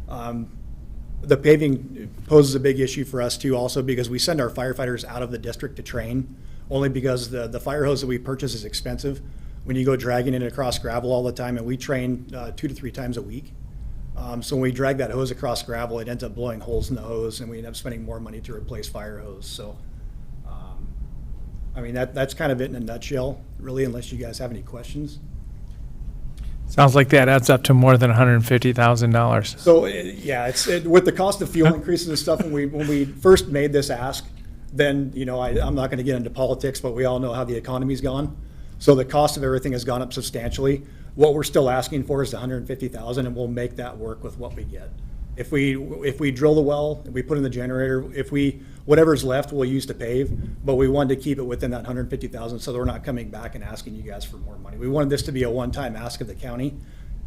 The paving poses a big issue for us too, also because we send our firefighters out of the district to train, only because the fire hose that we purchase is expensive. When you go dragging it across gravel all the time, and we train 2 to 3 times a week. So when we drag that hose across gravel, it ends up blowing holes in the hose, and we end up spending more money to replace fire hose. So, that's kind of it in a nutshell, really, unless you guys have any questions. Sounds like that adds up to more than $150,000. So, yeah, with the cost of fuel increases and stuff, when we first made this ask, then, I'm not going to get into politics, but we all know how the economy's gone. So the cost of everything has gone up substantially. What we're still asking for is the $150,000, and we'll make that work with what we get. If we drill the well, and we put in the generator, whatever's left, we'll use to pave, but we wanted to keep it within that $150,000, so we're not coming back and asking you guys for more money. We wanted this to be a one-time ask of the county,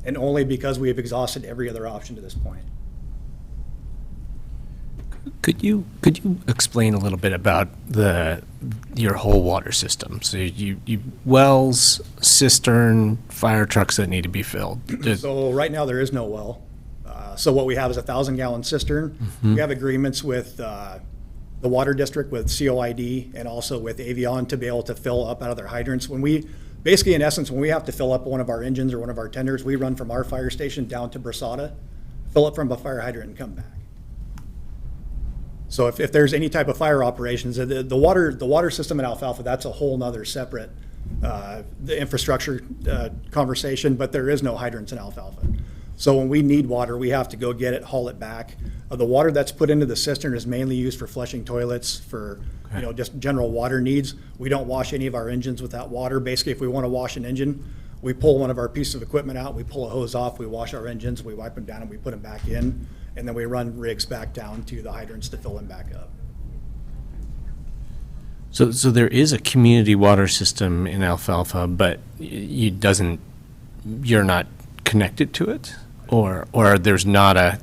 and only because we have exhausted every other option to this point. Could you explain a little bit about your whole water system? So you wells, cistern, fire trucks that need to be filled. So right now there is no well. So what we have is a 1,000-gallon cistern. Mm-hmm. We have agreements with the water district, with COID, and also with Avion to be able to fill up out of their hydrants. Basically, in essence, when we have to fill up one of our engines or one of our tenders, we run from our fire station down to Brasada, fill up from a fire hydrant, and come back. So if there's any type of fire operations, the water system in Alfalfa, that's a whole nother separate the infrastructure conversation, but there is no hydrants in Alfalfa. So when we need water, we have to go get it, haul it back. The water that's put into the cistern is mainly used for flushing toilets, for just general water needs. We don't wash any of our engines with that water. Basically, if we want to wash an engine, we pull one of our pieces of equipment out, we pull a hose off, we wash our engines, we wipe them down, and we put them back in, and then we run rigs back down to the hydrants to fill them back up. So there is a community water system in Alfalfa, but you're not connected to it, or there's not a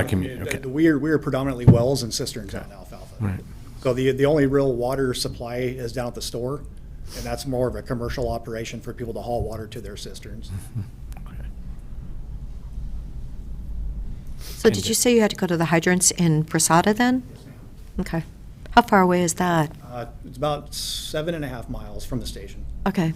community. Okay. We're predominantly wells and cisterns out in Alfalfa. Right. So the only real water supply is down at the store, and that's more of a commercial operation for people to haul water to their cisterns. Okay. So did you say you had to go to the hydrants in Brasada then? Okay. How far away is that? It's about 7.5 miles from the station. Okay.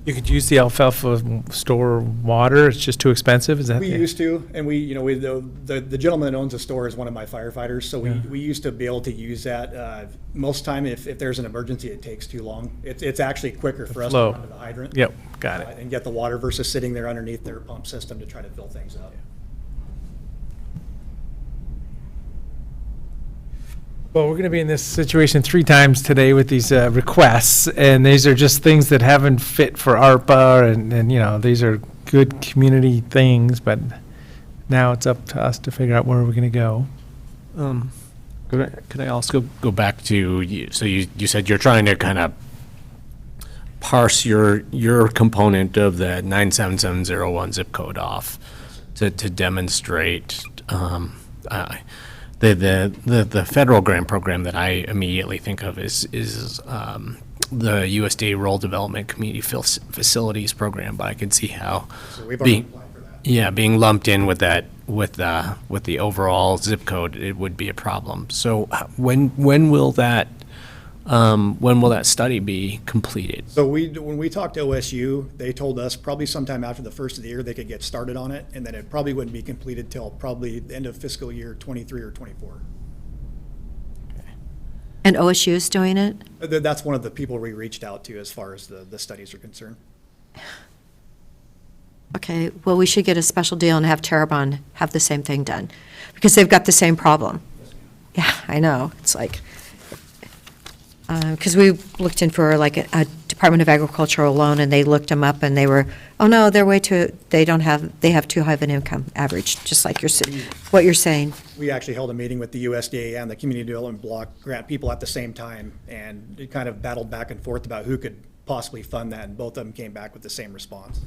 You could use the alfalfa store water, it's just too expensive, is that? We the- used to, and the gentleman that owns the store is one of my firefighters, so Yeah. we used to be able to use that. Most time, if there's an emergency, it takes too long. It's actually quicker for us to flow. run to the hydrant. Yep, got it. And get the water versus sitting there underneath their pump system to try to fill things up. Well, we're going to be in this situation 3 times today with these requests, and these are just things that haven't fit for ARPA, and, you know, these are good community things, but now it's up to us to figure out where we're going to go. Could I also go back to, so you said you're trying to kind of parse your component of the 97701 zip code off to demonstrate the federal grant program that I immediately think of is the USDA Rural Development Community Facilities Program, but I can see how So we've already being, applied for that. yeah, being lumped in with that, with the overall zip code, it would be a problem. So when will that study be completed? So when we talked to OSU, they told us probably sometime after the first of the year, they could get started on it, and then it probably wouldn't be completed till probably the end of fiscal year 23 or 24. And OSU is doing it? That's one of the people we reached out to as far as the studies are concerned. Okay, well, we should get a special deal and have Terrebonne have the same thing done, because they've got the same problem. Yeah, I know, it's like, because we looked in for like a Department of Agricultural loan, and they looked them up, and they were, oh no, they're they have too high of an income average, just like what you're saying. We actually held a meeting with the USDA and the Community Development Block Grant people at the same time, and it kind of battled back and forth about who could possibly fund that, and both of them came back with the same response.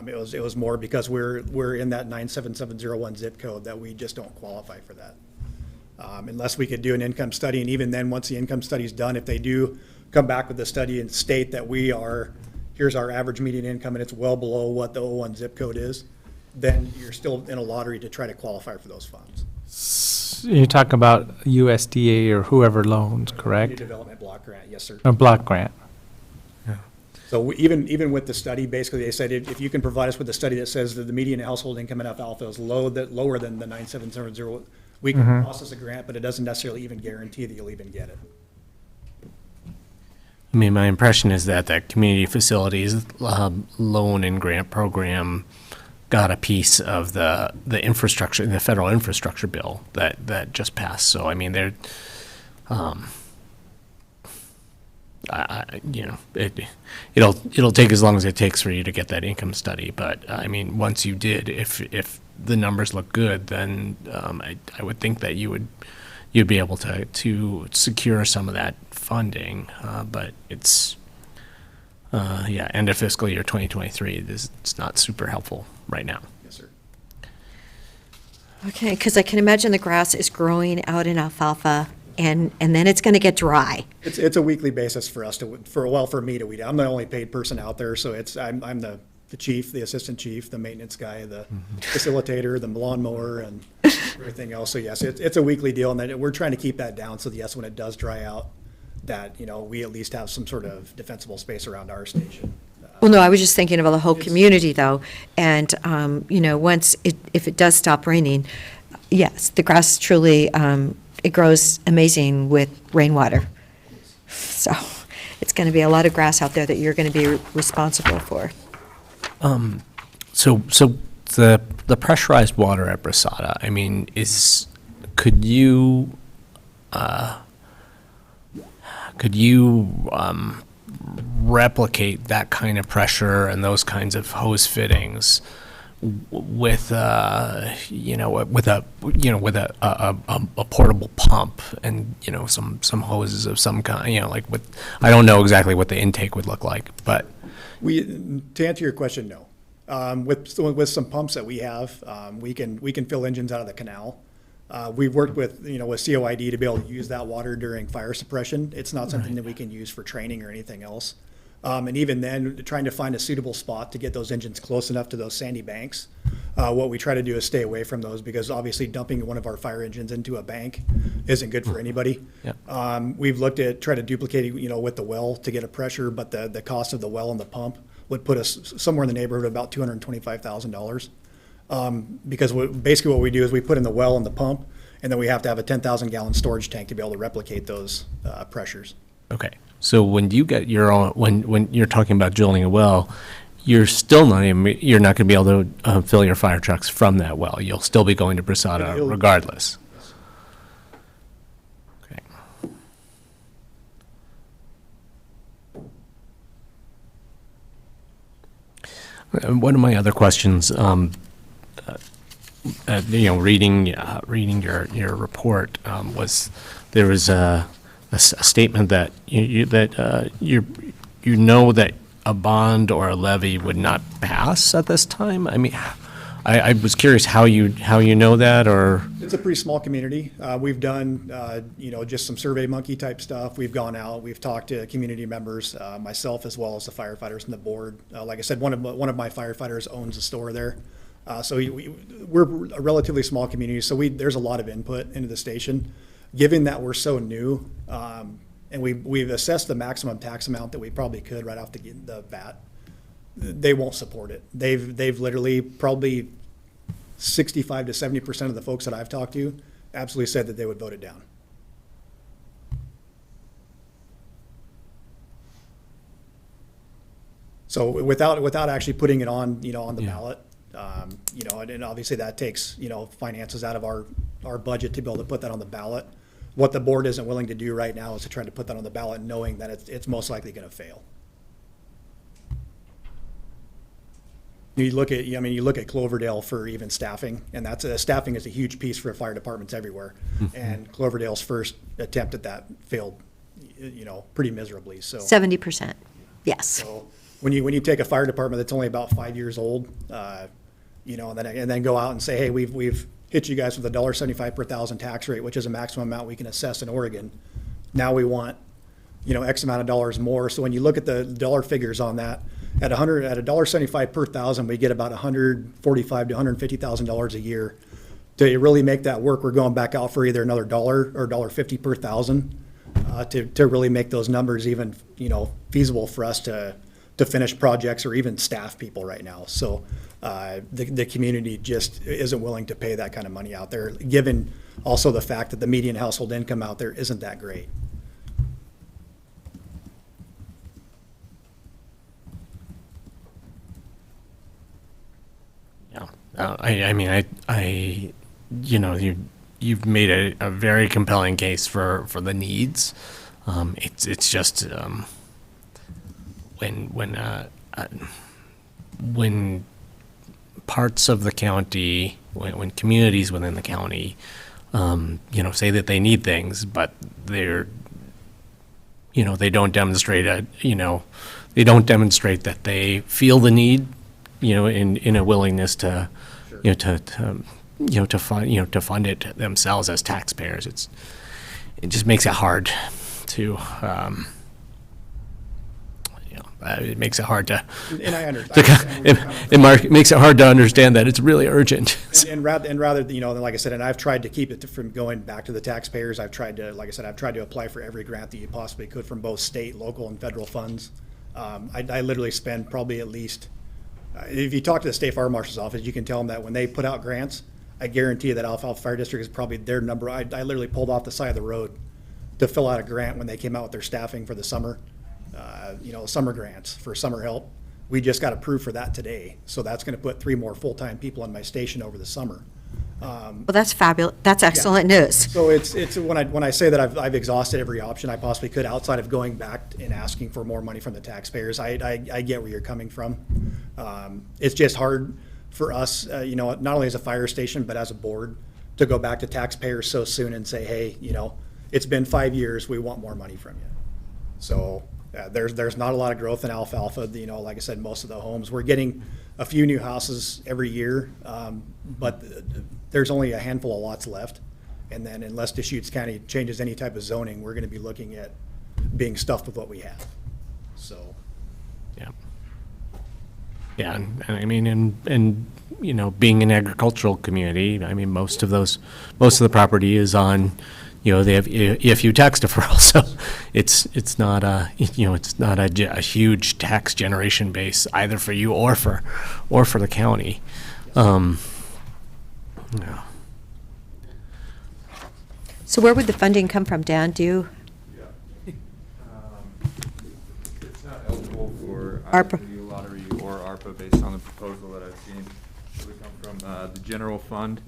It was more because we're in that 97701 zip code that we just don't qualify for that. Unless we could do an income study, and even then, once the income study is done, if they do come back with the study and state that here's our average median income and it's well below what the 01 zip code is, then you're still in a lottery to try to qualify for those funds. You're talking about USDA or whoever loans, Community correct? Development Block Grant, yes, sir. A block grant. So even with the study, basically, they said if you can provide us with a study that says that the median household income in alfalfa is lower than the 97701, we can process a grant, but it doesn't necessarily even guarantee that you'll even get it. I mean, my impression is that the community facilities loan and grant program got a piece of the infrastructure, the federal infrastructure bill that just passed. So, I mean, they're, it'll take as long as it takes for you to get that income study. But I mean, once you did, if the numbers look good, then I would think that you'd be able to secure some of that funding. But it's end of fiscal year 2023. It's not super helpful right now. Yes, sir. Okay, because I can imagine the grass is growing out in alfalfa, and then it's going to get dry. It's a weekly basis for us for me to weed out. I'm the only paid person out there, so I'm the chief, the assistant chief, the maintenance guy, the facilitator, the lawnmower, and everything else. So yes, it's a weekly deal, and then we're trying to keep that down. So yes, when it does dry out, that we at least have some sort of defensible space around our station. Well, no, I was just thinking about the whole community, though, and, once if it does stop raining, yes, the grass truly, it grows amazing with rainwater. So it's going to be a lot of grass out there that you're going to be responsible for. So the pressurized water at Brasada, I mean, could you replicate that kind of pressure and those kinds of hose fittings with a portable pump and some hoses of some kind, I don't know exactly what the intake would look like, but To answer your question, no. With some pumps that we have, we can fill engines out of the canal. We've worked with COID to be able to use that water during fire suppression. It's not something that we can use for training or anything else. And even then, trying to find a suitable spot to get those engines close enough to those sandy banks. What we try to do is stay away from those because obviously dumping one of our fire engines into a bank isn't good for anybody. Yep. We've looked at try to duplicate, with the well to get a pressure, but the cost of the well and the pump would put us somewhere in the neighborhood of about $225,000. Because basically what we do is we put in the well and the pump, and then we have to have a 10,000 gallon storage tank to be able to replicate those pressures. Okay. So when you get your own, when you're talking about drilling a well, you're still not you're not going to be able to fill your fire trucks from that well. You'll still be going to Brasada regardless. Okay. One of my other questions, reading your report, was there was a statement that you know that a bond or a levy would not pass at this time. I mean, I was curious how you know that, or It's a pretty small community. We've done, just some Survey Monkey type stuff. We've gone out, we've talked to community members, myself as well as the firefighters and the board. Like I said, one of my firefighters owns a store there. So we're a relatively small community, so there's a lot of input into the station. Given that we're so new, and we've assessed the maximum tax amount that we probably could right off the bat, they won't support it. They've literally probably 65 to 70% of the folks that I've talked to absolutely said that they would vote it down. So without actually putting it on, on the ballot, and obviously that takes, finances out of our budget to be able to put that on the ballot. What the board isn't willing to do right now is to try to put that on the ballot knowing that it's most likely going to fail. You look at Cloverdale for even staffing, and staffing is a huge piece for fire departments everywhere. And Cloverdale's first attempt at that failed, pretty miserably. So 70%, yes. So when you take a fire department that's only about 5 years old, and then go out and say, hey, we've hit you guys with a $1.75 per thousand tax rate, which is a maximum amount we can assess in Oregon. Now we want, X amount of dollars more. So when you look at the dollar figures on that, at $1.75 per thousand, we get about $145,000 to $150,000 a year. To really make that work, we're going back out for either another $1 or $1.50 per thousand to really make those numbers even, feasible for us to finish projects or even staff people right now. So the community just isn't willing to pay that kind of money out there, given also the fact that the median household income out there isn't that great. You've made a very compelling case for the needs. It's just when parts of the county, when communities within the county, say that they need things, but they don't demonstrate that they feel the need, in a willingness to, to fund it themselves as taxpayers. It just makes it hard to, it makes it hard to, And I understand. it makes it hard to understand that it's really urgent. And rather, like I said, and I've tried to keep it from going back to the taxpayers. I've tried to apply for every grant that you possibly could from both state, local, and federal funds. I literally spend probably at least, if you talk to the state fire marshal's office, you can tell them that when they put out grants, I guarantee you that Alfalfa Fire District is probably their number. I literally pulled off the side of the road to fill out a grant when they came out with their staffing for the summer, summer grants for summer help. We just got approved for that today. So that's going to put 3 more full-time people on my station over the summer. Well, that's fabulous. That's excellent news. So it's when I say that I've exhausted every option I possibly could outside of going back and asking for more money from the taxpayers. I get where you're coming from. It's just hard for us, not only as a fire station, but as a board, to go back to taxpayers so soon and say, hey, it's been 5 years, we want more money from you. So there's not a lot of growth in Alfalfa. Like I said, most of the homes, we're getting a few new houses every year, but there's only a handful of lots left. And then unless Deschutes County changes any type of zoning, we're going to be looking at being stuffed with what we have. So Yeah, and I mean, and, you know, being an agricultural community, I mean, most of the property is on, you know, they have EFU tax deferral, so it's not a, you know, it's not a huge tax generation base either for you or for the county. Yeah. So where would the funding come from, Dan? Do you? It's not eligible for ARPA. either the lottery or ARPA based on the proposal that I've seen. It would come from the general fund.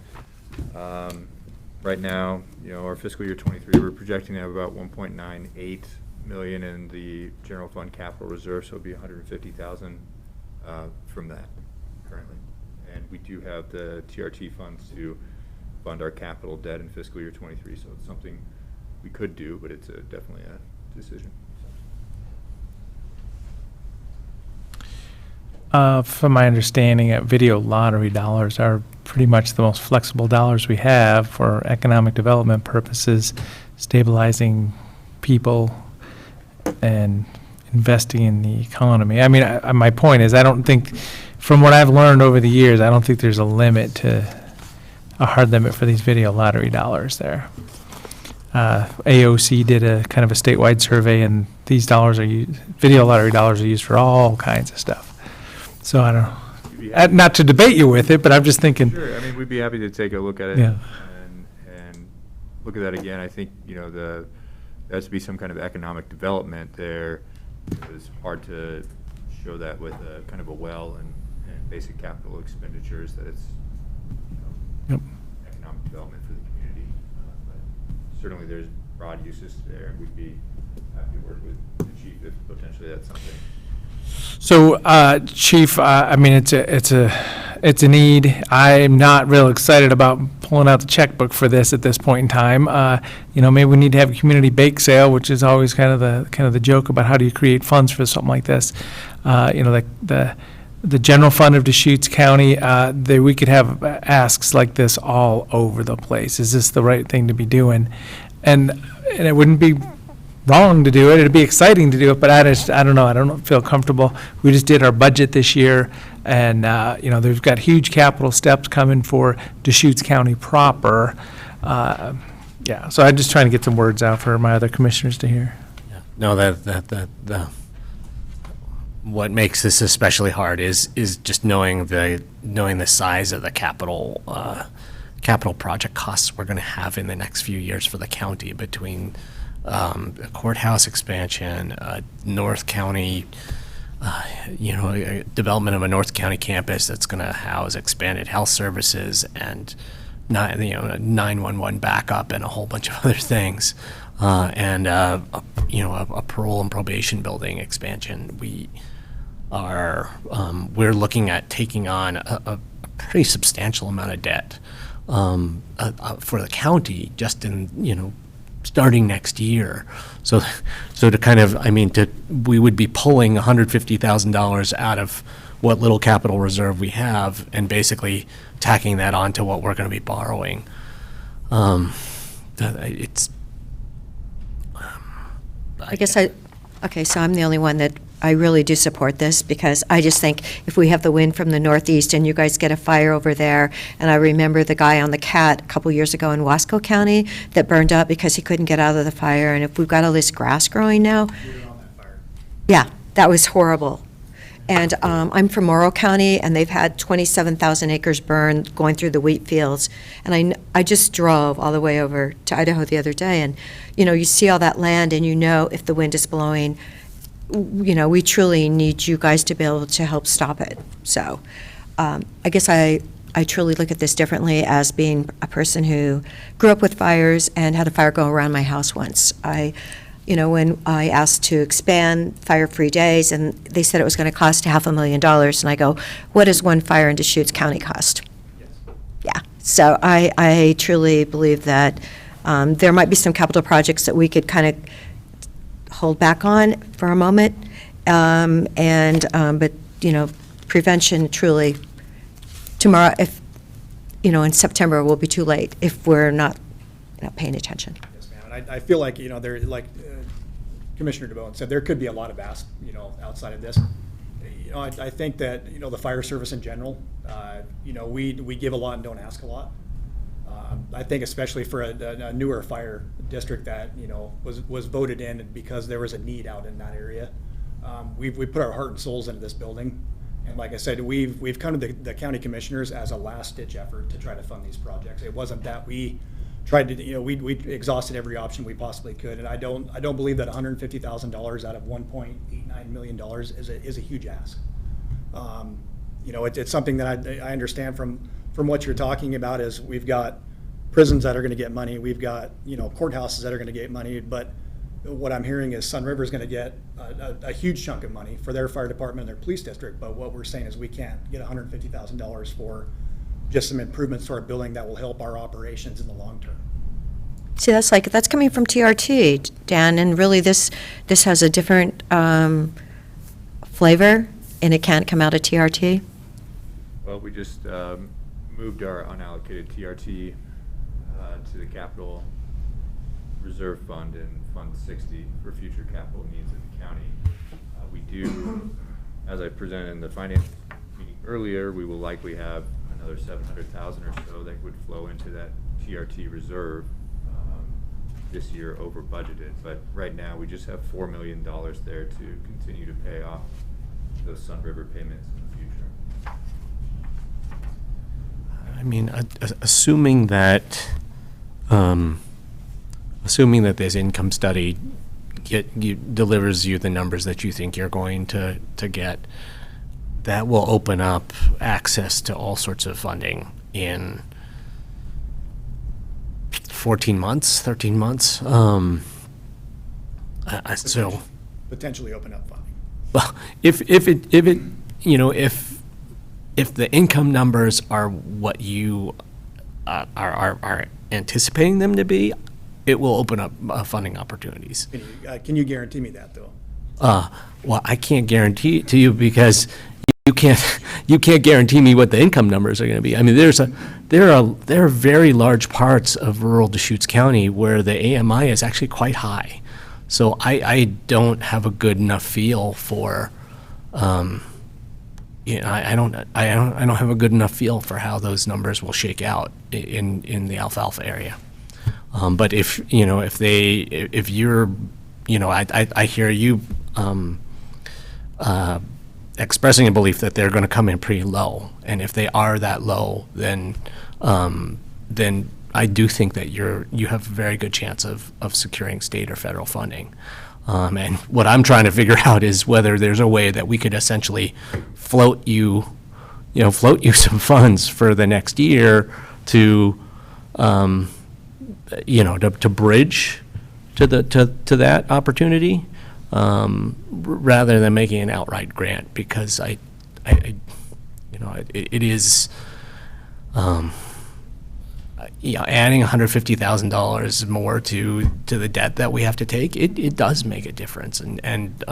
Right now, you know, our fiscal year '23, we're projecting to have about 1.98 million in the general fund capital reserve, so it'll be 150,000 from that currently. And we do have the TRT funds to fund our capital debt in fiscal year '23, so it's something we could do, but it's definitely a decision. From my understanding, video lottery dollars are pretty much the most flexible dollars we have for economic development purposes, stabilizing people and investing in the economy. I mean, my point is, I don't think, from what I've learned over the years, I don't think there's a hard limit for these video lottery dollars there. AOC did a kind of a statewide survey, and these video lottery dollars are used for all kinds of stuff. So I don't know, not to debate you with it, but I'm just thinking. Sure, I mean, we'd be happy to take a look at it Yeah. and look at that again. I think, you know, there has to be some kind of economic development there. It's hard to show that with a kind of a well and basic capital expenditures, that it's, you know, economic development for the community. But certainly there's broad uses there, and we'd be happy to work with the chief if potentially that's something. So, Chief, I mean, it's a need. I'm not real excited about pulling out the checkbook for this at this point in time. You know, maybe we need to have a community bake sale, which is always kind of the joke about how do you create funds for something like this. You know, the general fund of Deschutes County, we could have asks like this all over the place. Is this the right thing to be doing? And it wouldn't be wrong to do it. It'd be exciting to do it, but I don't know. I don't feel comfortable. We just did our budget this year, and you know, they've got huge capital steps coming for Deschutes County proper. Yeah, so I'm just trying to get some words out for my other commissioners to hear. Yeah. No, the what makes this especially hard is just knowing the size of the capital project costs we're going to have in the next few years for the county between a courthouse expansion, North County, you know, development of a North County campus that's going to house expanded health services and, you know, a 911 backup and a whole bunch of other things, and you know, a parole and probation building expansion. We're looking at taking on a pretty substantial amount of debt for the county just in, you know, starting next year. So to kind of, I mean, we would be pulling $150,000 out of what little capital reserve we have and basically tacking that onto what we're going to be borrowing. Okay, so I'm the only one that I really do support this, because I just think if we have the wind from the northeast and you guys get a fire over there, and I remember the guy on the CAT a couple years ago in Wasco County that burned up because he couldn't get out of the fire, and if we've got all this grass growing now. Yeah, that was horrible. And I'm from Morrow County, and they've had 27,000 acres burned going through the wheat fields. And I just drove all the way over to Idaho the other day, and, you know, you see all that land, and you know if the wind is blowing, you know, we truly need you guys to be able to help stop it. So I guess I truly look at this differently as being a person who grew up with fires and had a fire go around my house once. You know, when I asked to expand fire-free days, and they said it was going to cost $500,000, and I go, what does one fire in Deschutes County cost? Yes. Yeah, so I truly believe that there might be some capital projects that we could kind of hold back on for a moment, but, you know, prevention truly, tomorrow, if, you know, in September will be too late if we're not paying attention. Yes, ma'am. And I feel like, you know, there, like Commissioner DeBone said, there could be a lot of ask, you know, outside of this. I think that, the fire service in general, we give a lot and don't ask a lot. I think especially for a newer fire district that, was voted in because there was a need out in that area. We put our heart and souls into this building. And like I said, we've come to the county commissioners as a last ditch effort to try to fund these projects. It wasn't that we tried to, we exhausted every option we possibly could. And I don't believe that $150,000 out of $1.89 million is a huge ask. It's something that I understand from what you're talking about is we've got prisons that are going to get money. We've got, courthouses that are going to get money. But what I'm hearing is Sun River is going to get a huge chunk of money for their fire department and their police district. But what we're saying is we can't get $150,000 for just some improvements to our building that will help our operations in the long term. See, that's coming from TRT, Dan, and really this has a different flavor, and it can't come out of TRT. Well, we just moved our unallocated TRT to the capital reserve fund and Fund 60 for future capital needs of the county. We do, as I presented in the finance meeting earlier, we will likely have another $700,000 or so that would flow into that TRT reserve this year over budgeted. But right now we just have $4 million there to continue to pay off those Sun River payments in the future. I mean, assuming that this income study delivers you the numbers that you think you're going to get, that will open up access to all sorts of funding in 14 months, 13 months. So potentially open up funding. well, if the income numbers are what you are anticipating them to be, it will open up funding opportunities. Can you guarantee me that though? Well, I can't guarantee it to you because you can't guarantee me what the income numbers are going to be. I mean, there are very large parts of rural Deschutes County where the AMI is actually quite high. So I don't have a good enough feel for, I don't have a good enough feel for how those numbers will shake out in the alfalfa area. But if you're, I hear you expressing a belief that they're going to come in pretty low, and if they are that low, then I do think that you have a very good chance of securing state or federal funding. And what I'm trying to figure out is whether there's a way that we could essentially float you some funds for the next year to bridge to that opportunity, rather than making an outright grant, because it is, adding $150,000 more to the debt that we have to take, it does make a difference. And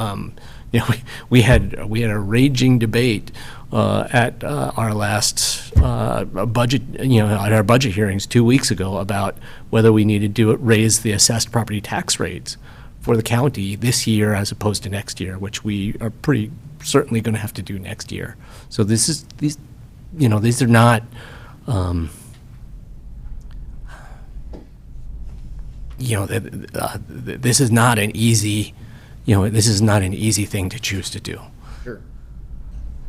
we had a raging debate at our last budget, at our budget hearings 2 weeks ago about whether we needed to raise the assessed property tax rates for the county this year as opposed to next year, which we are pretty certainly going to have to do next year. So these are not, this is not an easy, this is not an easy thing to choose to do. Sure.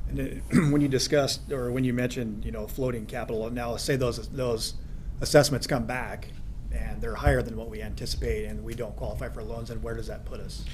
And when you discussed, or when you mentioned, floating capital, now say those assessments come back and they're higher than what we anticipate and we don't qualify for loans, and where does that put us?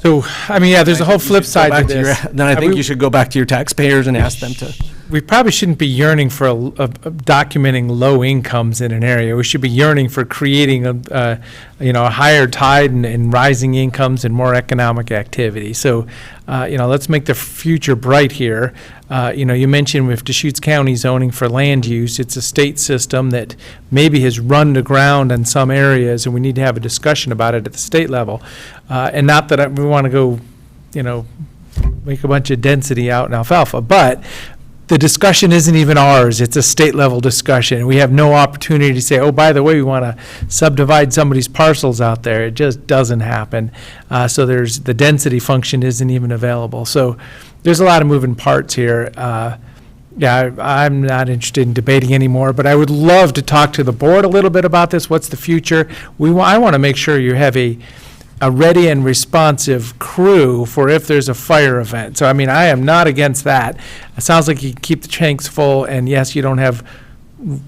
So, I mean, yeah, there's a whole flip side to this. Then I think you should go back to your taxpayers and ask them to. We probably shouldn't be yearning for documenting low incomes in an area. We should be yearning for creating a higher tide and rising incomes and more economic activity. So, let's make the future bright here. You mentioned with Deschutes County zoning for land use, it's a state system that maybe has run to ground in some areas, and we need to have a discussion about it at the state level. And not that we want to go, make a bunch of density out in alfalfa, but the discussion isn't even ours. It's a state level discussion. We have no opportunity to say, oh, by the way, we want to subdivide somebody's parcels out there. It just doesn't happen. So the density function isn't even available. So there's a lot of moving parts here. Yeah, I'm not interested in debating anymore, but I would love to talk to the board a little bit about this. What's the future? I want to make sure you have a ready and responsive crew for if there's a fire event. So, I mean, I am not against that. It sounds like you keep the tanks full, and yes, you don't have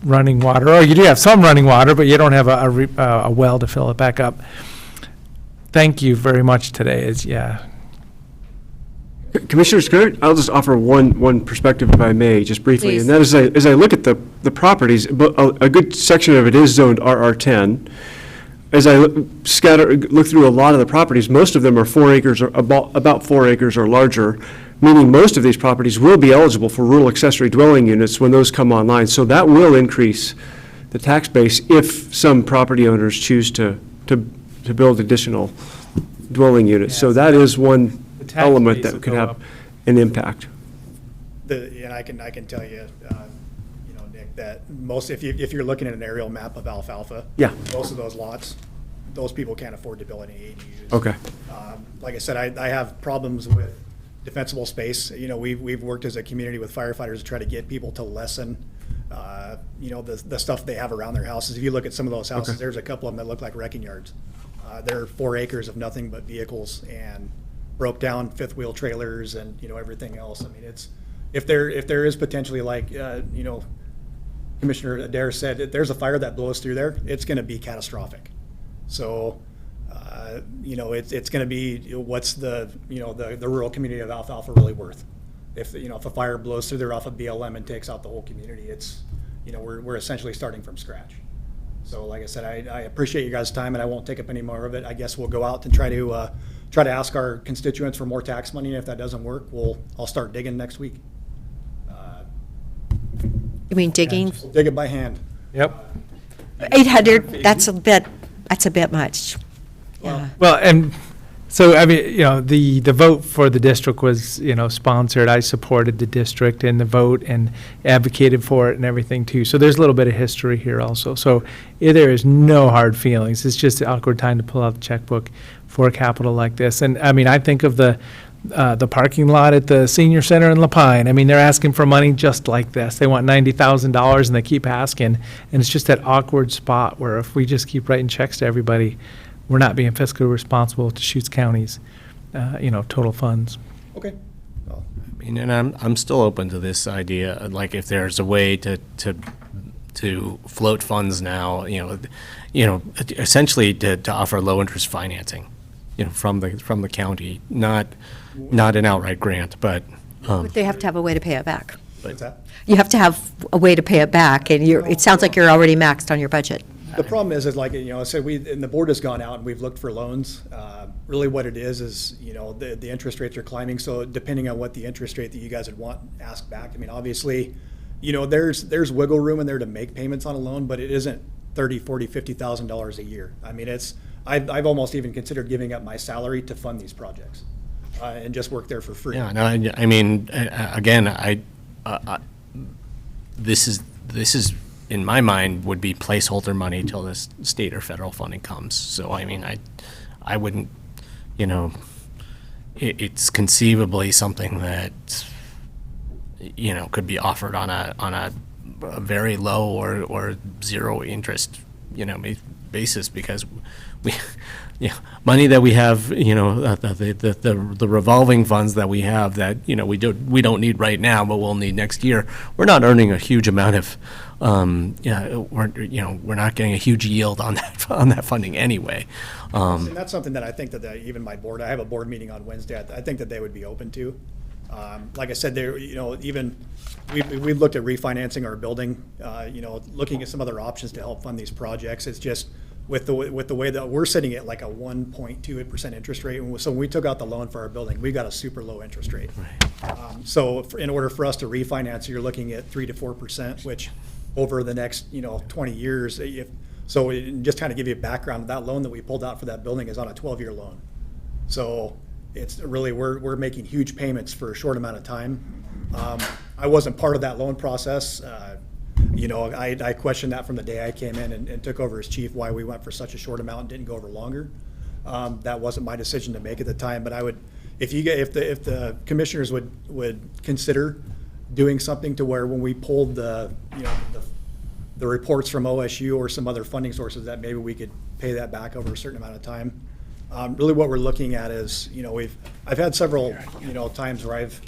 running water, or you do have some running water, but you don't have a well to fill it back up. Thank you very much today. Commissioners, I'll just offer one perspective, if I may, just briefly. Please. And that is, as I look at the properties, but a good section of it is zoned RR10. As I look through a lot of the properties, most of them are 4 acres or about 4 acres or larger, meaning most of these properties will be eligible for rural accessory dwelling units when those come online. So that will increase the tax base if some property owners choose to build additional dwelling units. So that is one element that could have an impact. And I can tell you, Nick, that if you're looking at an aerial map of alfalfa, Yeah. most of those lots, those people can't afford to build any ADUs. Okay. Like I said, I have problems with defensible space. We've worked as a community with firefighters to try to get people to lessen, the stuff they have around their houses. If you look at some of those houses, there's a couple of them that look like wrecking yards. They're 4 acres of nothing but vehicles and broke down fifth wheel trailers and, everything else. I mean, if there is potentially, like, Commissioner Adair said, if there's a fire that blows through there, it's going to be catastrophic. So, it's going to be, what's the rural community of alfalfa really worth? If a fire blows through there off of BLM and takes out the whole community, it's, we're essentially starting from scratch. So, like I said, I appreciate you guys' time, and I won't take up any more of it. I guess we'll go out and try to ask our constituents for more tax money, and if that doesn't work, I'll start digging next week. You mean digging? We'll dig it by hand. Yep. 800, that's a bit much. Yeah. Well, and so, I mean, the vote for the district was, sponsored. I supported the district and the vote and advocated for it and everything too. So there's a little bit of history here also. So there is no hard feelings. It's just an awkward time to pull out the checkbook for capital like this. And I mean, I think of the parking lot at the senior center in Lapine. I mean, they're asking for money just like this. They want $90,000 and they keep asking. And it's just that awkward spot where if we just keep writing checks to everybody, we're not being fiscally responsible to Deschutes County's, total funds. Okay. Well, I mean, and I'm still open to this idea, like if there's a way to float funds now, essentially to offer low interest financing, from the county, not an outright grant, but. But they have to have a way to pay it back. what's that? You have to have a way to pay it back, and it sounds like you're already maxed on your budget. The problem is like, I said, and the board has gone out and we've looked for loans. Really what it is, the interest rates are climbing. So depending on what the interest rate that you guys would want asked back, I mean, obviously, there's wiggle room in there to make payments on a loan, but it isn't $30,000, $40,000, $50,000 a year. I mean, I've almost even considered giving up my salary to fund these projects and just work there for free. Yeah, no, I mean, again, this is in my mind would be placeholder money until this state or federal funding comes. So I mean, I wouldn't, it's conceivably something that could be offered on a very low or zero interest basis, because we money that we have, the revolving funds that we have that we don't need right now, but we'll need next year. We're not earning a huge amount of we're not getting a huge yield on that funding anyway. And that's something that I think that even my board, I have a board meeting on Wednesday, I think that they would be open to. Like I said, even we've looked at refinancing our building, looking at some other options to help fund these projects. It's just with the way that we're sitting at like a 1.28% interest rate. So when we took out the loan for our building, we got a super low interest rate. Right. So in order for us to refinance, you're looking at 3 to 4%, which over the next 20 years. Just kind of give you a background, that loan that we pulled out for that building is on a 12-year loan. So it's really, we're making huge payments for a short amount of time. I wasn't part of that loan process. I questioned that from the day I came in and took over as chief, why we went for such a short amount and didn't go over longer. That wasn't my decision to make at the time, but I would, if the commissioners would consider doing something to where when we pulled the reports from OSU or some other funding sources, that maybe we could pay that back over a certain amount of time. Really what we're looking at is, I've had several, times where I've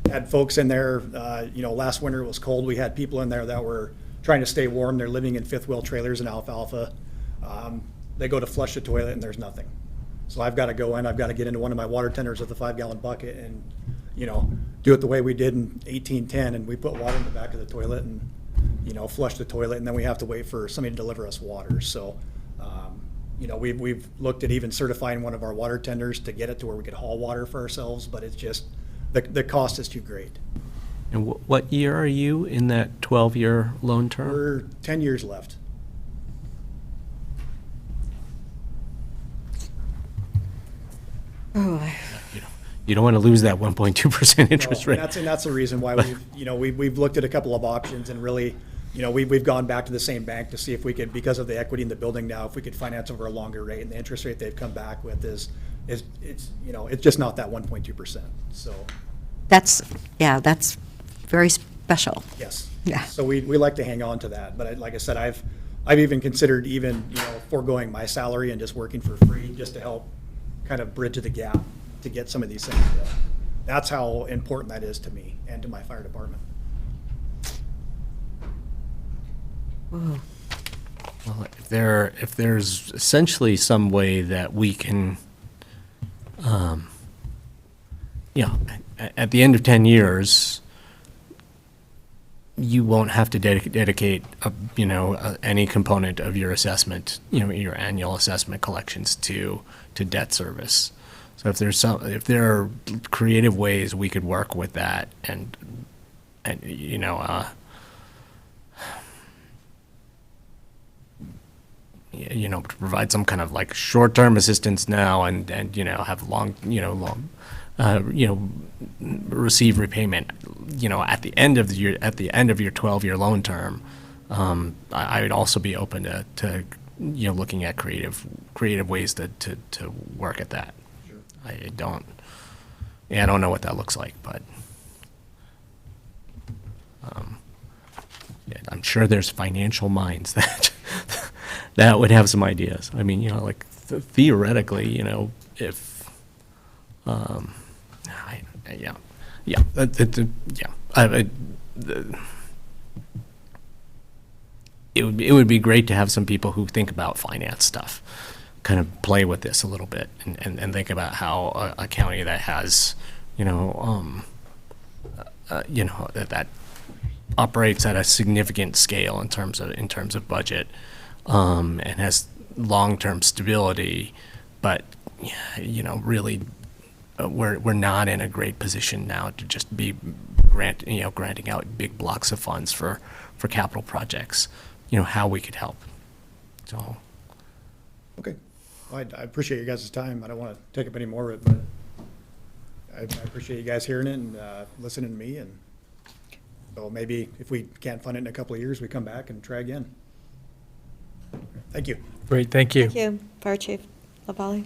had folks in there, last winter it was cold. We had people in there that were trying to stay warm. They're living in fifth wheel trailers in alfalfa. They go to flush the toilet and there's nothing. So I've got to go in, I've got to get into one of my water tenders with a 5-gallon bucket and, do it the way we did in 1810, and we put water in the back of the toilet and, flush the toilet, and then we have to wait for somebody to deliver us water. So, we've looked at even certifying one of our water tenders to get it to where we could haul water for ourselves, but it's just, the cost is too great. And what year are you in that 12-year loan term? We're 10 years left. Oh, You don't want to lose that 1.2% interest rate. And that's the reason why we've looked at a couple of options, and really, we've gone back to the same bank to see if we could, because of the equity in the building now, if we could finance over a longer rate, and the interest rate they've come back with it's just not that 1.2%. So that's very special. yes. Yeah. So we like to hang on to that, but like I said, I've even considered foregoing my salary and just working for free just to help kind of bridge the gap to get some of these things done. That's how important that is to me and to my fire department. Whoa. Well, if there's essentially some way that we can, at the end of 10 years, you won't have to dedicate, any component of your assessment, your annual assessment collections to debt service. So if there are creative ways we could work with that and to provide some kind of like short-term assistance now and have receive repayment, at the end of your 12-year loan term, I would also be open to looking at creative ways to work at that. Sure. I don't know what that looks like, but I'm sure there's financial minds that would have some ideas. I mean, theoretically, if it would be great to have some people who think about finance stuff kind of play with this a little bit and think about how a county that has that operates at a significant scale in terms of budget and has long-term stability, but really we're not in a great position now to just be granting out big blocks of funds for capital projects. How we could help. So. Okay. Well, I appreciate you guys' time. I don't want to take up any more of it, but I appreciate you guys hearing it and listening to me. And so maybe if we can't fund it in a couple of years, we come back and try again. Thank you. Great, thank you. Thank you, Fire Chief LaValle.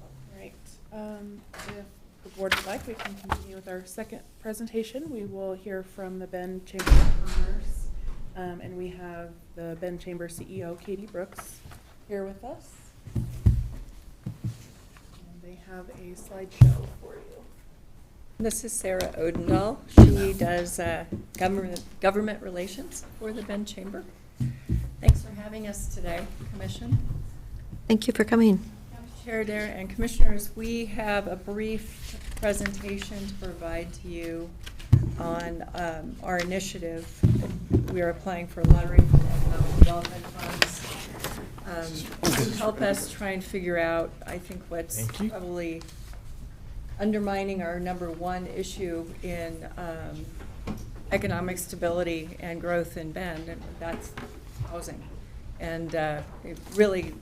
All right. If the board would like, we can continue with our second presentation. We will hear from the Bend Chamber of Commerce, and we have the Bend Chamber CEO, Katie Brooks, here with us. And they have a slideshow for you. This is Sarah Odendahl. She does government relations for the Bend Chamber. Thanks for having us today, Commission. Thank you for coming. Chair Adair and Commissioners, we have a brief presentation to provide to you on our initiative. We are applying for lottery for economic development funds to help us try and figure out, I think, what's probably undermining our number one issue in economic stability and growth in Bend, and that's housing. And really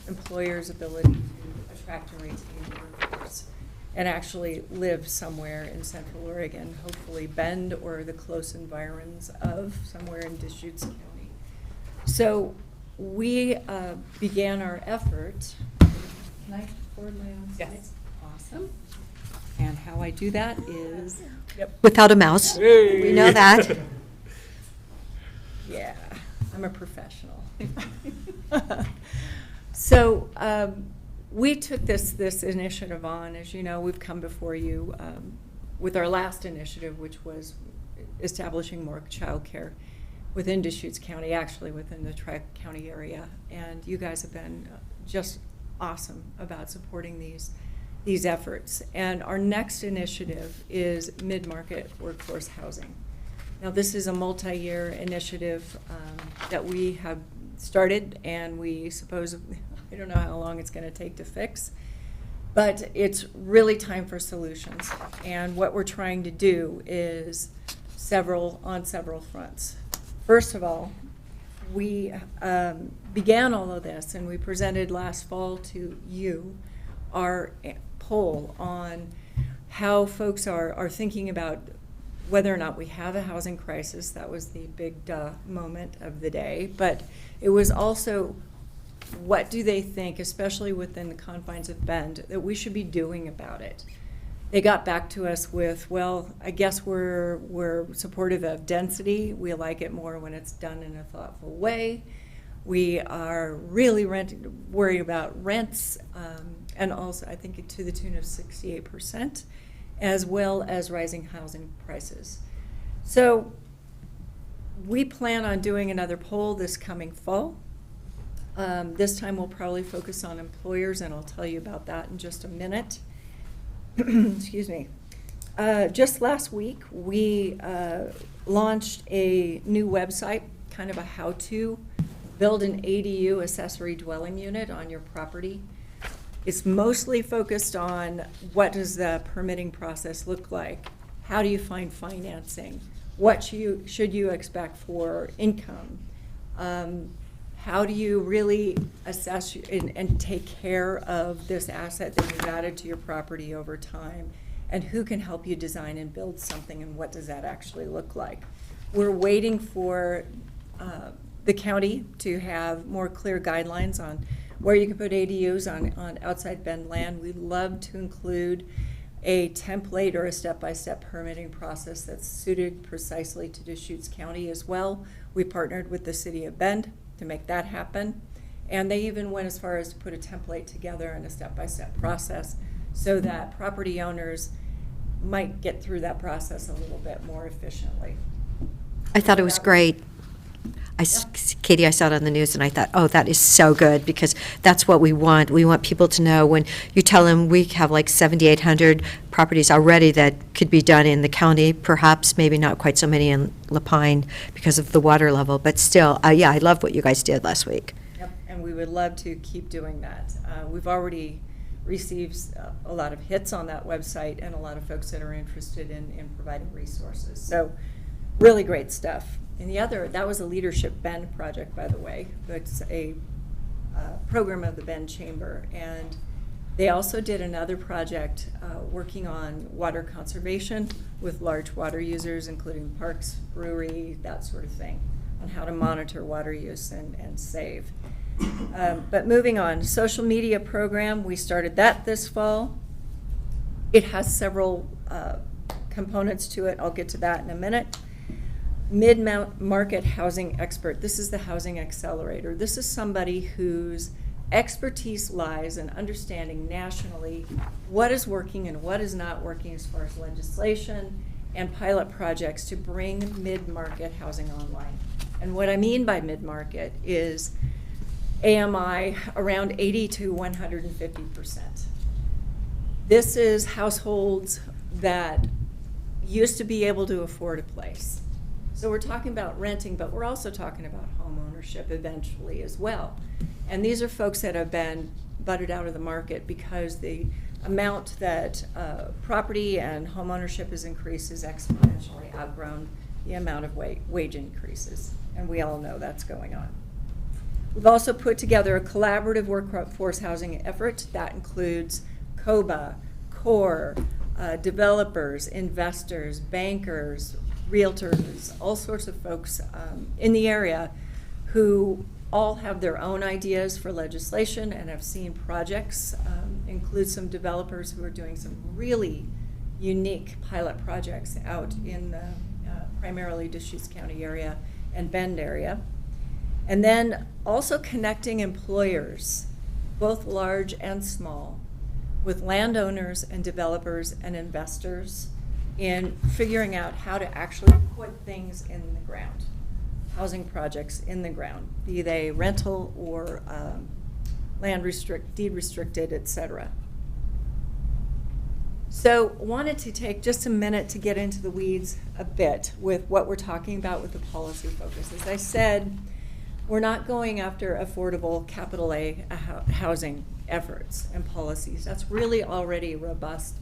employers' ability to attract and retain the workforce and actually live somewhere in Central Oregon, hopefully Bend or the close environs of somewhere in Deschutes County. So we began our effort. Can Can I forward my own Yes. slides? Awesome. And how I do that is, Without a mouse. We know that. yeah, I'm a professional. So we took this initiative on. As you know, we've come before you with our last initiative, which was establishing more childcare within Deschutes County, actually within the Tri-County area. And you guys have been just awesome about supporting these efforts. And our next initiative is mid-market workforce housing. Now, this is a multi-year initiative that we have started, and we suppose, I don't know how long it's going to take to fix, but it's really time for solutions. And what we're trying to do is on several fronts. First of all, we began all of this, and we presented last fall to you our poll on how folks are thinking about whether or not we have a housing crisis. That was the big duh moment of the day. But it was also, what do they think, especially within the confines of Bend, that we should be doing about it? They got back to us with, well, I guess we're supportive of density. We like it more when it's done in a thoughtful way. We are really worried about rents, and also I think to the tune of 68%, as well as rising housing prices. So we plan on doing another poll this coming fall. This time we'll probably focus on employers, and I'll tell you about that in just a minute. Excuse me. Just last week, we launched a new website, kind of a how-to build an ADU accessory dwelling unit on your property. It's mostly focused on what does the permitting process look like? How do you find financing? What should you expect for income? How do you really assess and take care of this asset that you've added to your property over time? And who can help you design and build something, and what does that actually look like? We're waiting for the county to have more clear guidelines on where you can put ADUs on outside Bend land. We'd love to include a template or a step-by-step permitting process that's suited precisely to Deschutes County as well. We partnered with the city of Bend to make that happen. And they even went as far as to put a template together and a step-by-step process so that property owners might get through that process a little bit more efficiently. I thought it was great. Katie, I saw it on the news, and I thought, oh, that is so good, because that's what we want. We want people to know when you tell them we have like 7,800 properties already that could be done in the county, perhaps maybe not quite so many in Lapine because of the water level, but still, yeah, I love what you guys did last week. Yep, and we would love to keep doing that. We've already received a lot of hits on that website, and a lot of folks that are interested in providing resources. So really great stuff. And the other, that was a Leadership Bend project, by the way. It's a program of the Bend Chamber. And they also did another project working on water conservation with large water users, including parks, brewery, that sort of thing, on how to monitor water use and save. But moving on, social media program, we started that this fall. It has several components to it. I'll get to that in a minute. Mid-market housing expert. This is the housing accelerator. This is somebody whose expertise lies in understanding nationally what is working and what is not working as far as legislation and pilot projects to bring mid-market housing online. And what I mean by mid-market is AMI around 80 to 150%. This is households that used to be able to afford a place. So we're talking about renting, but we're also talking about home ownership eventually as well. And these are folks that have been butted out of the market because the amount that property and home ownership has increased has exponentially outgrown the amount of wage increases. And we all know that's going on. We've also put together a collaborative workforce housing effort that includes COBA, CORE, developers, investors, bankers, realtors, all sorts of folks in the area who all have their own ideas for legislation, and I've seen projects include some developers who are doing some really unique pilot projects out in the primarily Deschutes County area and Bend area. And then also connecting employers, both large and small, with landowners and developers and investors in figuring out how to actually put things in the ground, housing projects in the ground, be they rental or deed restricted, et cetera. So wanted to take just a minute to get into the weeds a bit with what we're talking about with the policy focus. As I said, we're not going after affordable capital A housing efforts and policies. That's really already robust,